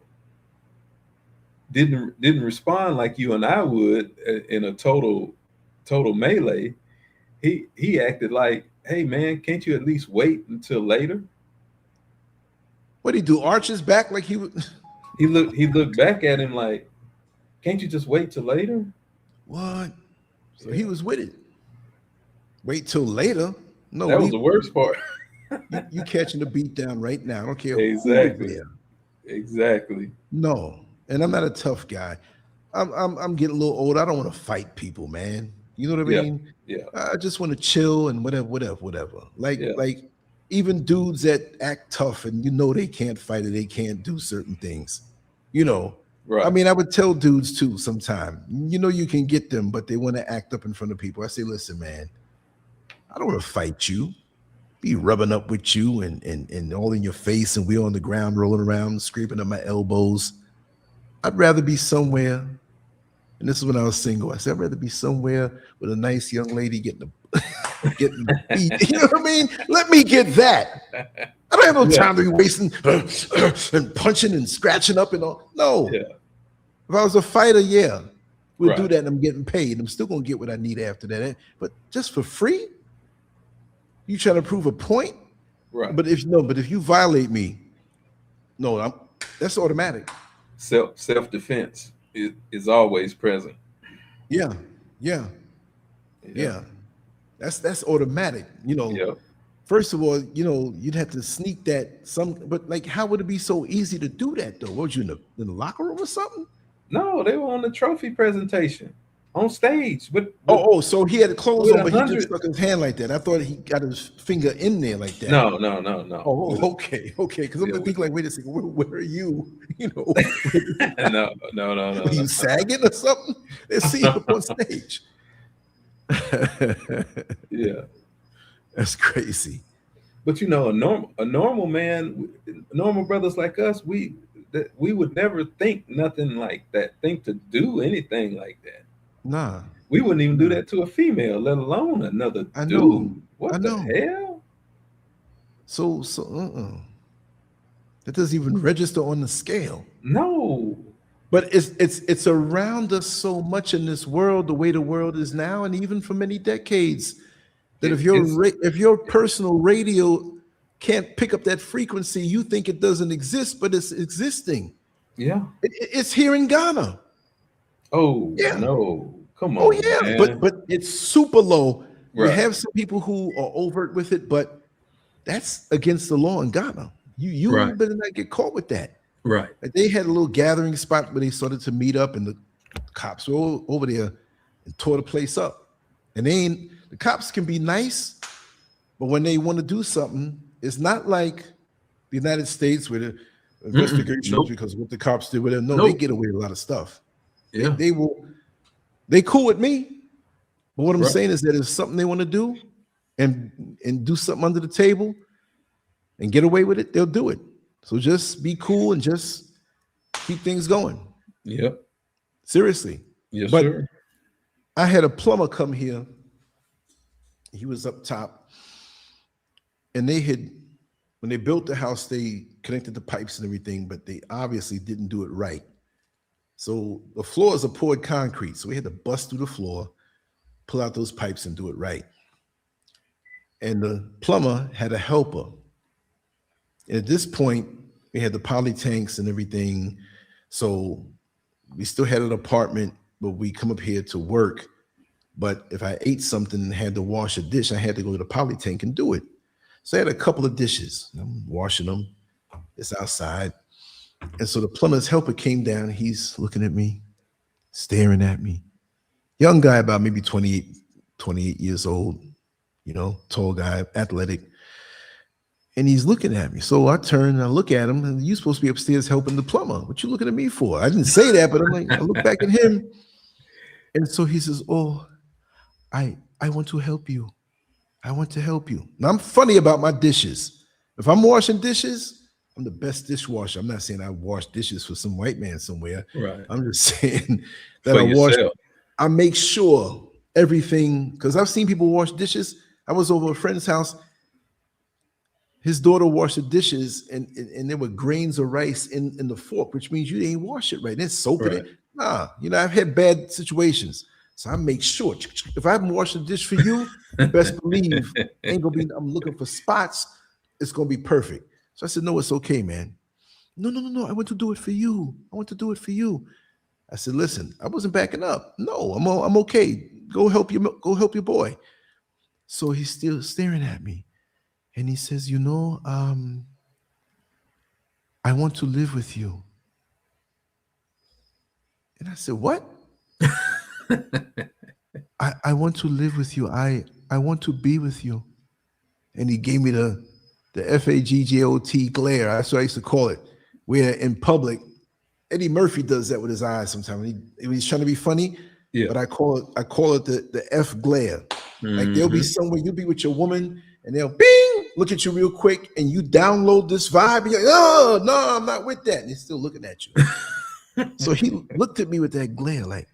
didn't respond like you and I would in a total melee. He acted like, hey man, can't you at least wait until later? What did he do? Arch his back like he would? He looked back at him like, can't you just wait till later? What? So he was with it. Wait till later? No, that was the worst part. you catching the beat down right now. I don't care. Exactly. Who Exactly. No, and I'm not a tough guy. I'm getting a little old. I don't want to fight people, man. You know what I mean? Yeah. I just want to chill and whatever. Like even dudes that act tough and they can't fight or they can't do certain things. Right. I mean, I would tell dudes too sometime. You can get them, but they want to act up in front of people. I say, listen, man, I don't want to fight you. Be rubbing up with you and all in your face, and we're on the ground rolling around, scraping at my elbows. I'd rather be somewhere, and this is when I was single. I said, I'd rather be somewhere with a nice young lady getting the beat. You know what I mean? Let me get that. I don't have no time to be wasting and punching and scratching up and all. No. Yeah. If I was a fighter, we'll do that and I'm getting paid. I'm still going to get what I need after that. But just for free? You trying to prove a point? Right. But if you violate me, that's automatic. Self-defense is always present. Yeah. That's automatic. First of all, you'd have to sneak that but like, how would it be so easy to do that though? What was you in the locker room or something? No, they were on the trophy presentation on stage. But so he had the clothes on, but 100. he just stuck his hand like that. I thought he got his finger in there like that. No. Oh, okay. Because I'm thinking like, wait a second, where are you? No. Were you sagging or something? Let's see you up on stage. Yeah. That's crazy. But a normal man, normal brothers like us, we would never think nothing like that, think to do anything like that. Nah. We wouldn't even do that to a female, let alone another dude. What the hell? So that doesn't even register on the scale. No. But it's around us so much in this world, the way the world is now, and even for many decades, that if your personal radio can't pick up that frequency, you think it doesn't exist, but it's existing. Yeah. It's here in Ghana. Oh, yeah. No. Come on. Oh, yeah. Man. But it's super low. Right. We have some people who are overt with it, but that's against the law in Ghana. You better not get caught with that. Right. Like, they had a little gathering spot where they started to meet up, and the cops were over there and tore the place up. And the cops can be nice, but when they want to do something, it's not like the United States where the investigations because what the cops did with them. No, they get away with a lot of stuff. Yeah. They cool with me. But what I'm saying is that if something they want to do and do something under the table and get away with it, they'll do it. So just be cool and just keep things going. Yep. Seriously. Yes, but sir. I had a plumber come here. He was up top, and they had when they built the house, they connected the pipes and everything, but they obviously didn't do it right. So the floors are poured concrete. So we had to bust through the floor, pull out those pipes and do it right. And the plumber had a helper. And at this point, we had the poly tanks and everything. So we still had an apartment, but we come up here to work. But if I ate something and had to wash a dish, I had to go to the poly tank and do it. So I had a couple of dishes. I'm washing them. It's outside. And so the plumber's helper came down. He's looking at me, staring at me. Young guy, about maybe 28 years old, you know, tall guy, athletic. And he's looking at me. So I turn and I look at him, and you're supposed to be upstairs helping the plumber. What you looking at me for? I didn't say that, but I'm like, I look back at him. And so he says, oh, I want to help you. I want to help you. Now, I'm funny about my dishes. If I'm washing dishes, I'm the best dishwasher. I'm not saying I wash dishes for some white man somewhere. Right. I'm just saying that For I wash. yourself. I make sure everything, because I've seen people wash dishes. I was over a friend's house. His daughter washed the dishes, and there were grains of rice in the fork, which means you didn't wash it right. Then soap in it. Nah, you know, I've had bad situations. So I make sure if I haven't washed a dish for you, best believe ain't gonna be. I'm looking for spots. It's gonna be perfect. So I said, no, it's okay, man. No. I want to do it for you. I want to do it for you. I said, listen, I wasn't backing up. No, I'm okay. Go help your boy. So he's still staring at me, and he says, you know, I want to live with you. And I said, what? I want to live with you. I want to be with you. And he gave me the FAGGOT glare. That's what I used to call it. Where in public, Eddie Murphy does that with his eyes sometimes. He's trying to be funny, but I call it the F glare. Like there'll be somewhere you'll be with your woman and they'll bing, look at you real quick, and you download this vibe, and you're like, oh no, I'm not with that. And he's still looking at you. So he looked at me with that glare, like,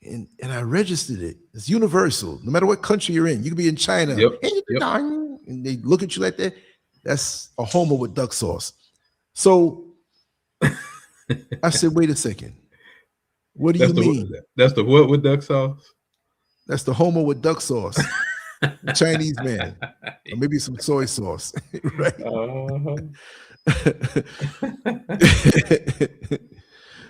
and I registered it. It's universal. No matter what country you're in, you can be in China, and they look at you like that. That's a homo with duck sauce. So I said, wait a second. What do you mean? That's the what with duck sauce? That's the homo with duck sauce. Chinese man. Or maybe some soy sauce. Right?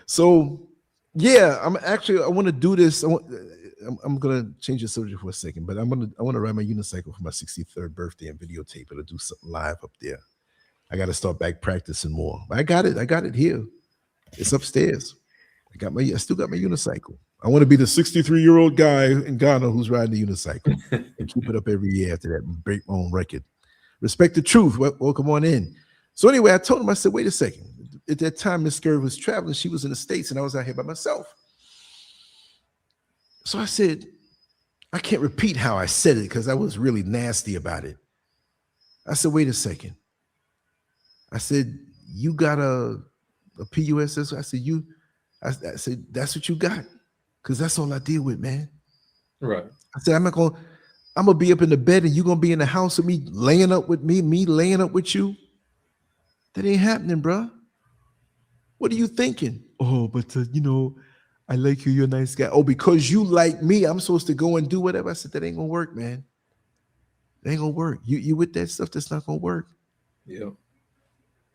So yeah, I want to do this. I'm gonna change the subject for a second, but I want to ride my unicycle for my 63rd birthday and videotape it or do something live up there. I got to start back practicing more. I got it here. It's upstairs. I still got my unicycle. I want to be the 63-year-old guy in Ghana who's riding the unicycle and keep it up every year after that and break my own record. Respect the truth. Welcome on in. So anyway, I told him, I said, wait a second. At that time, Miss Scurv was traveling. She was in the States and I was out here by myself. So I said, I can't repeat how I said it because I was really nasty about it. I said, wait a second. I said, you got a PUSS? I said, that's what you got. Because that's all I deal with, man. Right. I said, I'm gonna be up in the bed and you're gonna be in the house with me, laying up with me laying up with you. That ain't happening, bro. What are you thinking? Oh, but you know, I like you, you're a nice guy. Oh, because you like me, I'm supposed to go and do whatever. I said, that ain't gonna work, man. It ain't gonna work. You with that stuff, that's not gonna work. Yeah.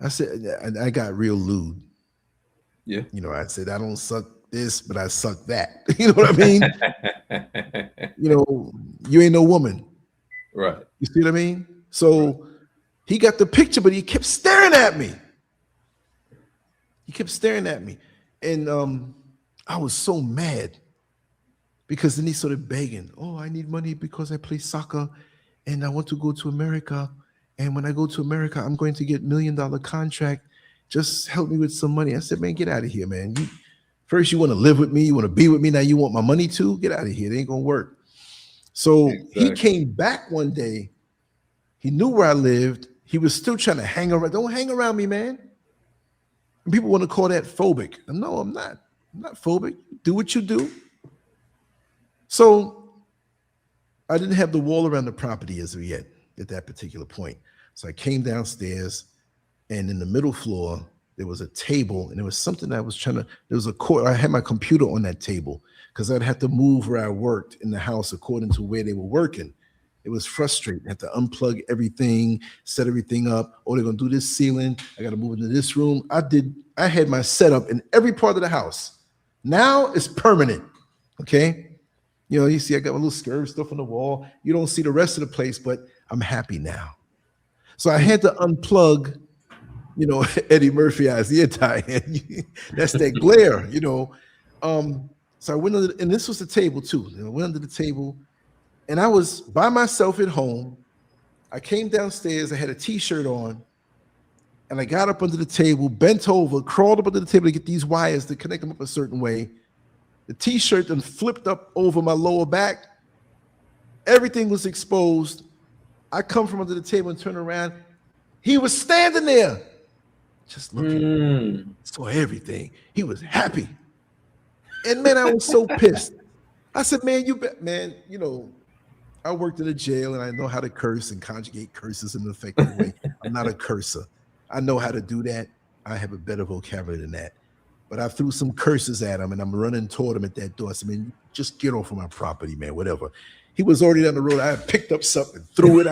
I said, and I got real lewd. Yeah. You know, I said, I don't suck this, but I suck that. You know what I mean? You know, you ain't no woman. Right. You see what I mean? So he got the picture, but he kept staring at me. And I was so mad because then he started begging. Oh, I need money because I play soccer and I want to go to America. And when I go to America, I'm going to get $1 million contract. Just help me with some money. I said, man, get out of here, man. First, you want to live with me. You want to be with me. Now you want my money too? Get out of here. It ain't going to work. So He came back one day. He knew where I lived. He was still trying to hang around. Don't hang around me, man. And people want to call that phobic. No, I'm not. I'm not phobic. Do what you do. So I didn't have the wall around the property as of yet at that particular point. So I came downstairs, and in the middle floor, there was a table, and there was something I was trying to, there was a cord. I had my computer on that table because I'd have to move where I worked in the house according to where they were working. It was frustrating. I had to unplug everything, set everything up. Oh, they're gonna do this ceiling. I gotta move into this room. I had my setup in every part of the house. Now it's permanent. Okay. You know, you see, I got my little Scurv stuff on the wall. You don't see the rest of the place, but I'm happy now. So I had to unplug, you know, Eddie Murphy eyes, the Italian. That's that glare, you know. So I went under, and this was the table too. I went under the table, and I was by myself at home. I came downstairs. I had a T-shirt on, and I got up under the table, bent over, crawled up under the table to get these wires to connect them up a certain way. The T-shirt then flipped up over my lower back. Everything was exposed. I come from under the table and turn around. He was standing there, just looking. Saw everything. He was happy. And man, I was so pissed. I said, man, you know, I worked in a jail and I know how to curse and conjugate curses in an effective way. I'm not a cursor. I know how to do that. I have a better vocabulary than that. But I threw some curses at him and I'm running toward him at that door. I said, man, just get off of my property, man, whatever. He was already down the road. I picked up something, threw it.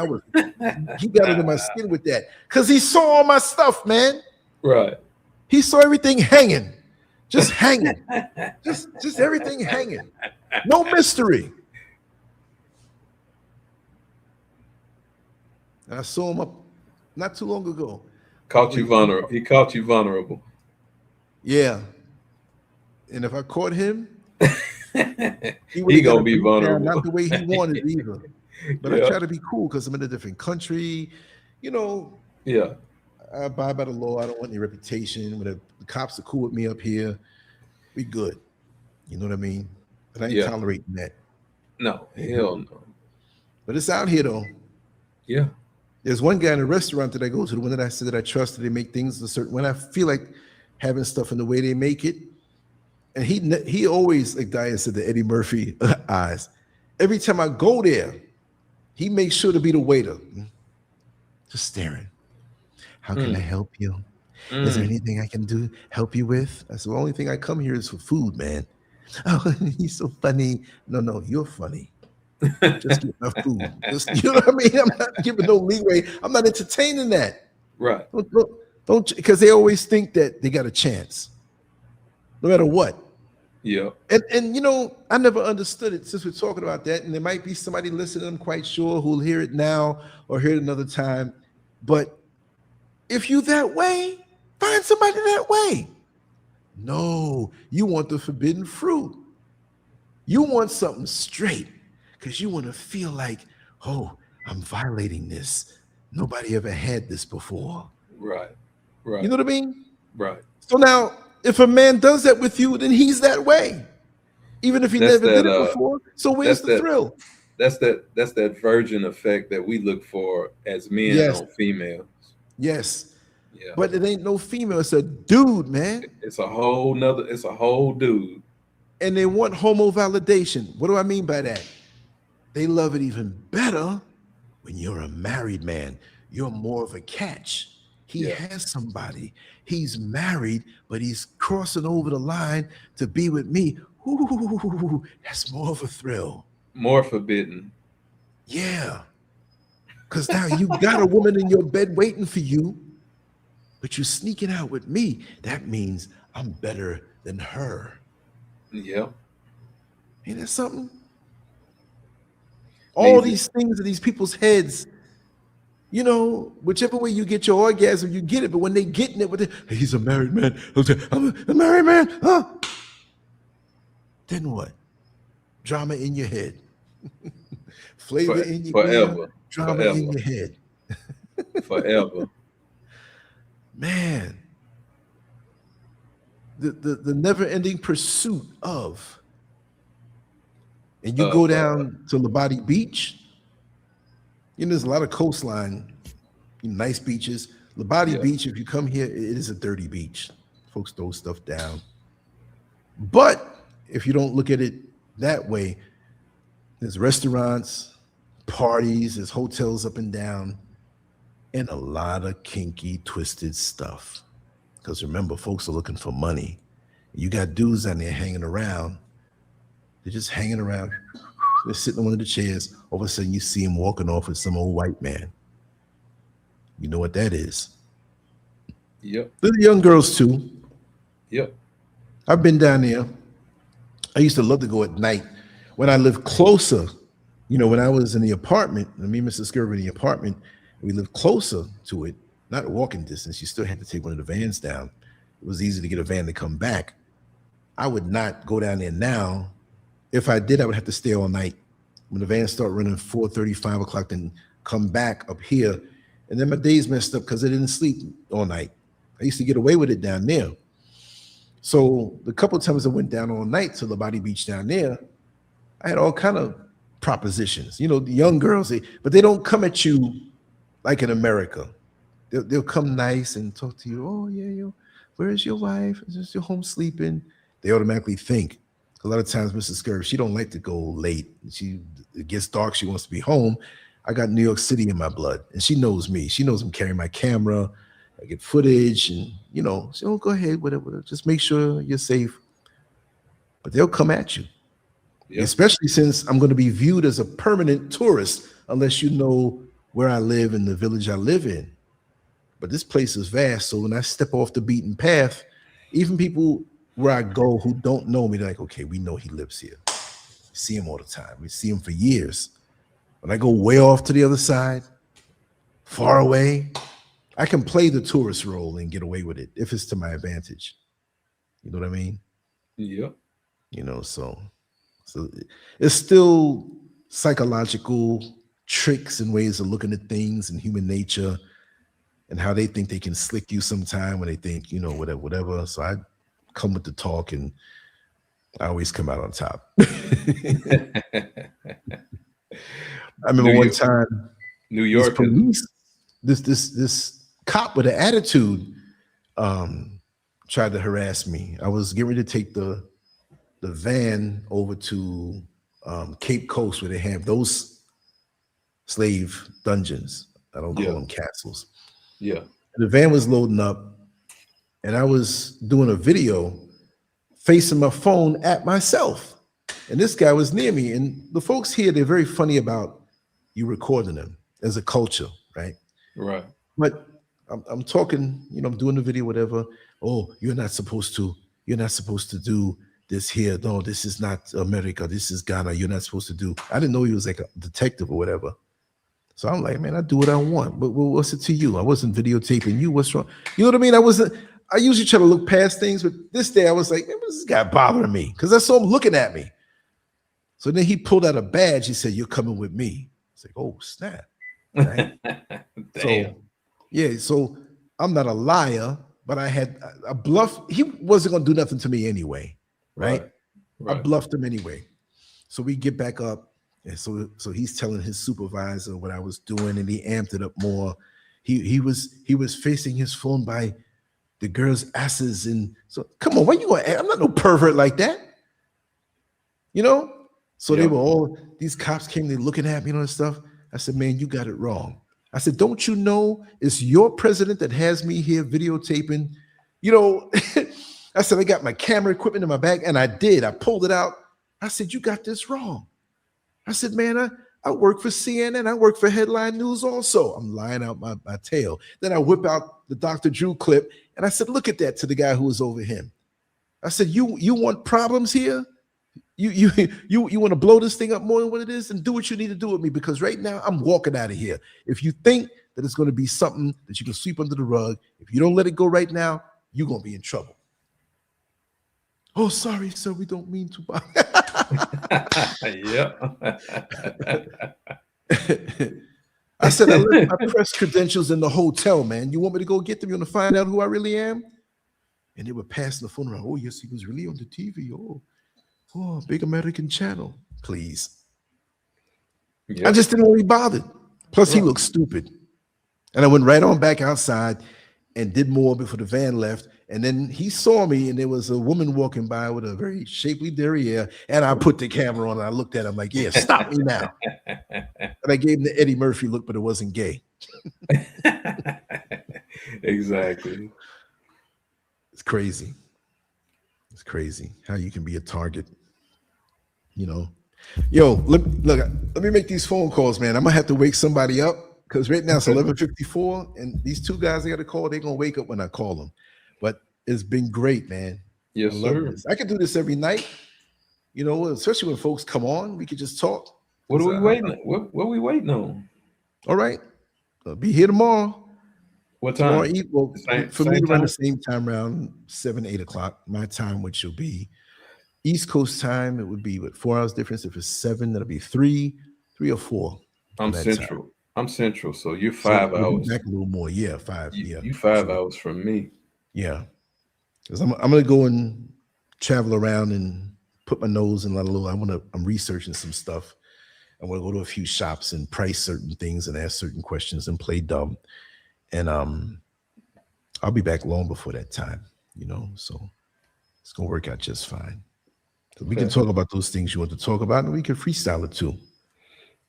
He got under my skin with that because he saw all my stuff, man. Right. He saw everything hanging, just hanging, just everything hanging. No mystery. And I saw him up not too long ago. Caught you vulnerable. He caught you vulnerable. Yeah. And if I caught him, he gonna be vulnerable. Not the way he wanted either. But Yeah. I try to be cool because I'm in a different country. You know, Yeah. I abide by the law. I don't want any reputation. When the cops are cool with me up here, we good. You know what I mean? But I ain't tolerating that. No, hell no. But it's out here though. Yeah. There's one guy in a restaurant that I go to, the one that I said that I trust, that they make things a certain when I feel like having stuff in the way they make it. And he always, like Diane said, the Eddie Murphy eyes. Every time I go there, he makes sure to be the waiter. Just staring. How can I help you? Is there anything I can do help you with? I said, the only thing I come here is for food, man. Oh, he's so funny. No, you're funny. Just get my food. Just, you know what I mean? I'm not giving no leeway. I'm not entertaining that. Right. Don't, because they always think that they got a chance, no matter what. Yeah. And you know, I never understood it since we're talking about that. And there might be somebody listening, I'm quite sure, who'll hear it now or hear it another time. But if you that way, find somebody that way. No, you want the forbidden fruit. You want something straight because you want to feel like, oh, I'm violating this. Nobody ever had this before. Right. Right. You know what I mean? Right. So now, if a man does that with you, then he's that way, even if he never did it before. So where's the thrill? That's that virgin effect that we look for as men on females. Yes. Yeah. But it ain't no female. It's a dude, man. It's a whole dude. And they want homo validation. What do I mean by that? They love it even better when you're a married man. You're more of a catch. He has somebody. He's married, but he's crossing over the line to be with me. Ooh, that's more of a thrill. More forbidden. Yeah. Because now you got a woman in your bed waiting for you, but you're sneaking out with me. That means I'm better than her. Yeah. Ain't that something? All these things in these people's heads, you know, whichever way you get your orgasm, you get it. But when they getting it with it, hey, he's a married man. I'm a married man. Huh? Then what? Drama in your head. Flavor in your forever. Drama in your head. Forever. Man. The never-ending pursuit of. And you go down to Labadi Beach. You know, there's a lot of coastline, nice beaches. Labadi Beach, if you come here, it is a dirty beach. Folks throw stuff down. But if you don't look at it that way, there's restaurants, parties, there's hotels up and down. and a lot of kinky, twisted stuff. Because remember, folks are looking for money. You got dudes down there hanging around. They're just hanging around. They're sitting on one of the chairs. All of a sudden, you see him walking off with some old white man. You know what that is. Yep. The young girls, too. Yep. I've been down there. I used to love to go at night. When I lived closer, you know, when I was in the apartment, me and Mr. Scurv in the apartment, we lived closer to it, not walking distance. You still had to take one of the vans down. It was easy to get a van to come back. I would not go down there now. If I did, I would have to stay all night. When the vans start running 4:30, 5 o'clock, then come back up here. And then my days messed up because I didn't sleep all night. I used to get away with it down there. So the couple of times I went down all night to the Body Beach down there, I had all kind of propositions. You know, the young girls, but they don't come at you like in America. They'll come nice and talk to you. Oh, yeah, where's your wife? Is your home sleeping? They automatically think. A lot of times, Mrs. Scurv, she don't like to go late. It gets dark. She wants to be home. I got New York City in my blood, and she knows me. She knows I'm carrying my camera. I get footage, and you know, so go ahead, whatever. Just make sure you're safe. But they'll come at you, especially since I'm going to be viewed as a permanent tourist, unless you know where I live and the village I live in. But this place is vast, so when I step off the beaten path, even people where I go who don't know me, they're like, okay, we know he lives here. We see him all the time. We see him for years. When I go way off to the other side, far away, I can play the tourist role and get away with it if it's to my advantage. You know what I mean? Yeah. You know, so it's still psychological tricks and ways of looking at things and human nature and how they think they can slick you sometime when they think, you know, whatever. So I come with the talk and I always come out on top. I remember one time, New York police, this cop with an attitude tried to harass me. I was getting ready to take the van over to Cape Coast where they have those slave dungeons. I don't call them castles. Yeah. The van was loading up and I was doing a video facing my phone at myself. And this guy was near me. And the folks here, they're very funny about you recording them as a culture, right? Right. But I'm talking, you know, I'm doing the video, whatever. Oh, you're not supposed to do this here. No, this is not America. This is Ghana. You're not supposed to do. I didn't know he was like a detective or whatever. So I'm like, man, I do what I want. But what's it to you? I wasn't videotaping you. What's wrong? You know what I mean? I usually try to look past things, but this day I was like, man, what's this guy bothering me? Because I saw him looking at me. So then he pulled out a badge. He said, you're coming with me. It's like, oh, snap. Right? Damn. So I'm not a liar, but I had a bluff. He wasn't going to do nothing to me anyway, right? I bluffed him anyway. So we get back up. And so he's telling his supervisor what I was doing, and he amped it up more. He was facing his phone by the girls' asses, and so come on, why you going? I'm not no pervert like that, you know. So they were all, these cops came, they looking at me and all that stuff. I said, man, you got it wrong. I said, don't you know it's your president that has me here videotaping? You know, I said, I got my camera equipment in my bag, and I did. I pulled it out. I said, you got this wrong. I said, man, I work for CNN. I work for Headline News also. I'm lying out my tail. Then I whip out the Dr. Drew clip, and I said, look at that, to the guy who was over him. I said, you want problems here? You want to blow this thing up more than what it is, and do what you need to do with me, because right now I'm walking out of here. If you think that it's going to be something that you can sweep under the rug, if you don't let it go right now, you're going to be in trouble. Oh, sorry, sir, we don't mean to. Yeah. I said, I left my press credentials in the hotel, man. You want me to go get them? You want to find out who I really am? And they were passing the phone around. Oh, yes, he was really on the TV. Oh, big American channel. Please. Yep. I just didn't want to be bothered. Plus, he looked stupid. And I went right on back outside and did more before the van left. And then he saw me, and there was a woman walking by with a very shapely derriere. And I put the camera on, and I looked at him like, yeah, stop me now. And I gave him the Eddie Murphy look, but it wasn't gay. Exactly. It's crazy. It's crazy how you can be a target. You know, yo, let me make these phone calls, man. I'm gonna have to wake somebody up because right now it's 11:54, and these two guys I got to call. They're gonna wake up when I call them. But it's been great, man. Yes, I love sir. this. I could do this every night. You know, especially when folks come on, we could just talk. What are we waiting? What are we waiting on? All right, I'll be here tomorrow. What Tomorrow, time? well, for Same me, around time? the same time, around 7, 8 o'clock, my time, which will be East Coast time. It would be what, 4 hours difference. If it's 7, that'll be 3 or 4. I'm that Central. time. I'm Central, so you're So 5 we'll be hours. back a little more. Yeah, 5. You 5 hours from me. Yeah, because I'm gonna go and travel around and put my nose in a little. I'm researching some stuff. I want to go to a few shops and price certain things and ask certain questions and play dumb. And I'll be back long before that time, you know. So it's gonna work out just fine. So we can talk about those things you want to talk about, and we can freestyle it too.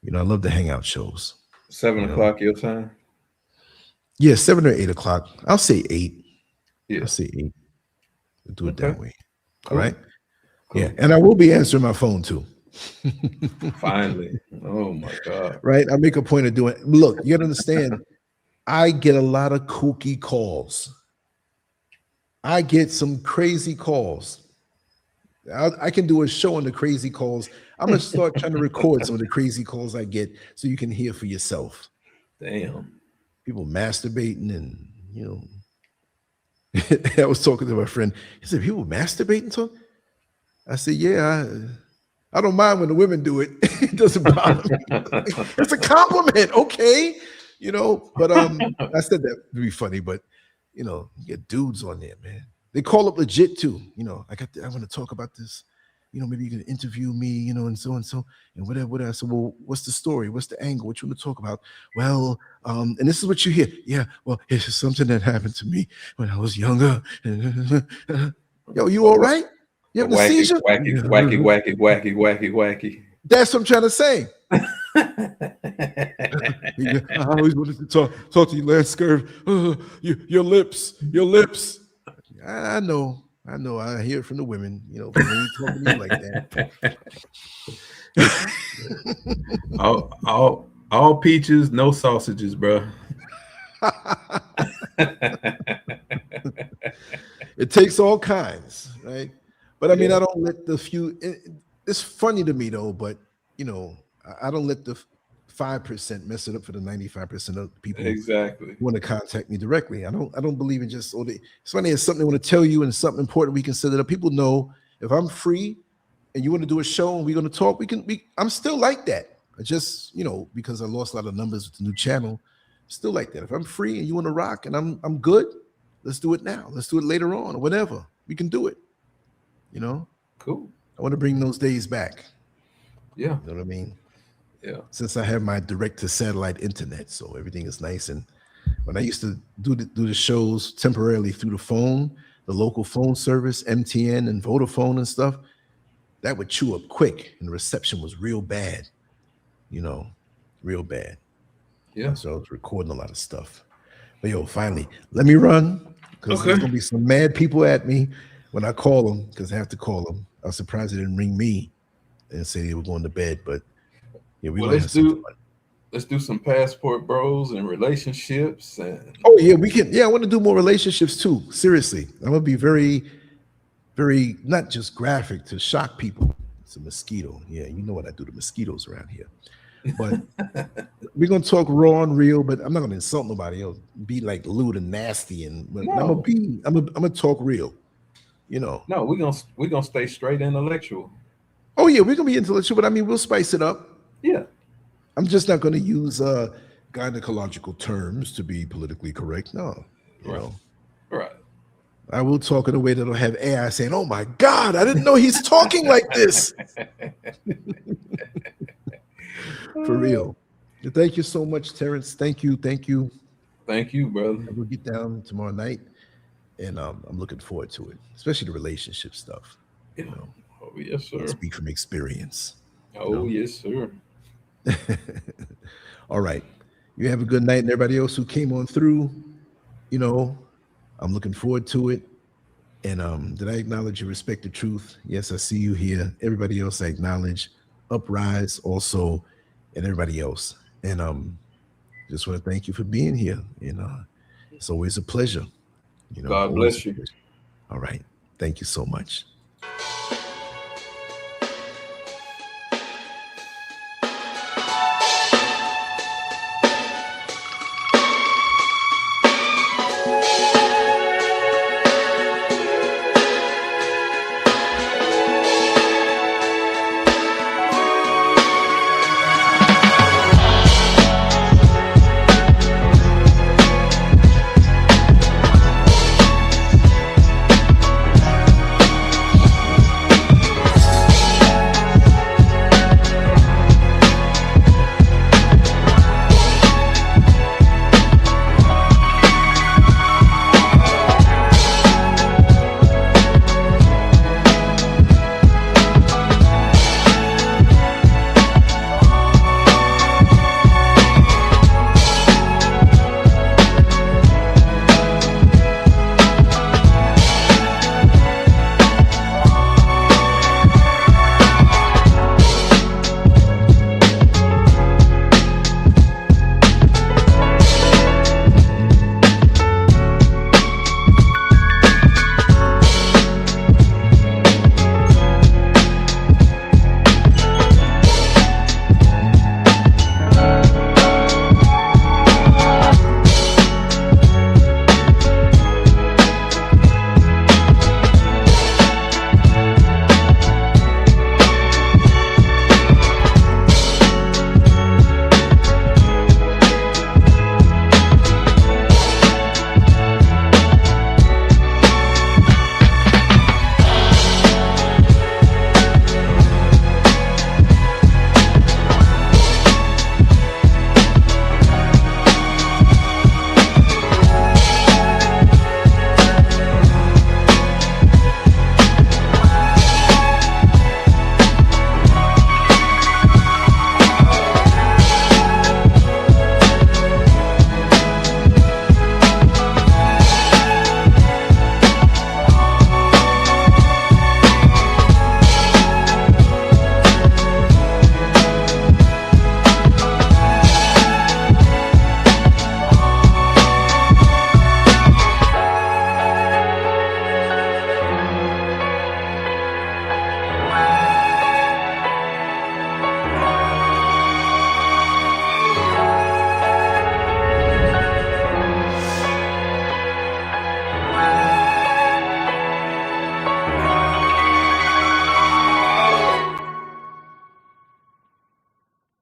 You know, I love the hangout shows. 7 o'clock your time? Yeah, 7 or 8 o'clock. I'll say 8. Yeah. I'll say 8. We'll do it that way. Cool. All right. Cool. Yeah, and I will be answering my phone too. Finally. Oh my God. Right. I make a point of doing. Look, you gotta understand. I get a lot of kooky calls. I get some crazy calls. I can do a show on the crazy calls. I'm gonna start trying to record some of the crazy calls I get so you can hear for yourself. Damn. People masturbating and, you know. I was talking to my friend. He said, people masturbating to? I said, yeah, I don't mind when the women do it. It doesn't bother me. It's a compliment, okay? You know, but I said that to be funny, but you know, you get dudes on there, man. They call up legit too. You know, I want to talk about this. You know, maybe you can interview me, you know, and so and whatever. I said, well, what's the story? What's the angle? What you want to talk about? Well, and this is what you hear. Yeah, well, it's something that happened to me when I was younger. Yo, you all right? You have a seizure? Wacky. That's what I'm trying to say. I always wanted to talk to you, LanceScurv. Your lips. I know. I hear it from the women, you know, but when you talk to me like that. all peaches, no sausages, bro. It takes all kinds, right? But I mean, I don't let the few. It's funny to me though, but you know, I don't let the 5% mess it up for the 95% of people exactly who want to contact me directly. I don't believe in just it's funny, it's something they want to tell you and it's something important we can set it up. People know if I'm free and you want to do a show and we're going to talk, I'm still like that. I just, you know, because I lost a lot of numbers with the new channel, still like that. If I'm free and you want to rock and I'm good, let's do it now. Let's do it later on or whatever. We can do it. You know? Cool. I want to bring those days back. Yeah. You know what I mean? Yeah. Since I have my direct to satellite internet, so everything is nice. And when I used to do the shows temporarily through the phone, the local phone service, MTN and Vodafone and stuff, that would chew up quick, and the reception was real bad. You know, real bad. Yeah. So I was recording a lot of stuff. But yo, finally, let me run because there's gonna be some mad people at me when I call them because I have to call them. I was surprised they didn't ring me and say they were going to bed, but. Yeah, let's do some passport bros and relationships and we can. Yeah, I want to do more relationships too. Seriously, I'm gonna be very, very not just graphic to shock people. It's a mosquito. Yeah, you know what I do to mosquitoes around here. But we're gonna talk raw and real. But I'm not gonna insult nobody. It'll be like lewd and nasty. I'm gonna talk real. You know. No, we're gonna stay straight intellectual. Oh yeah, we're gonna be intellectual, but I mean we'll spice it up. Yeah. I'm just not going to use gynecological terms to be politically correct. No. You know. Right. I will talk in a way that'll have AI saying, oh my God, I didn't know he's talking like this. For real. Thank you so much, Terrence. Thank you. Thank you, brother. We'll get down tomorrow night, and I'm looking forward to it, especially the relationship stuff. Yeah. You know, oh, yes, sir. I speak from experience. Oh, yes, sir. All right. You have a good night, and everybody else who came on through. you know, I'm looking forward to it. And did I acknowledge you respect the truth? Yes, I see you here. Everybody else I acknowledge. Uprise also, and everybody else. And just want to thank you for being here. It's always a pleasure. God always bless a you. pleasure. All right. Thank you so much.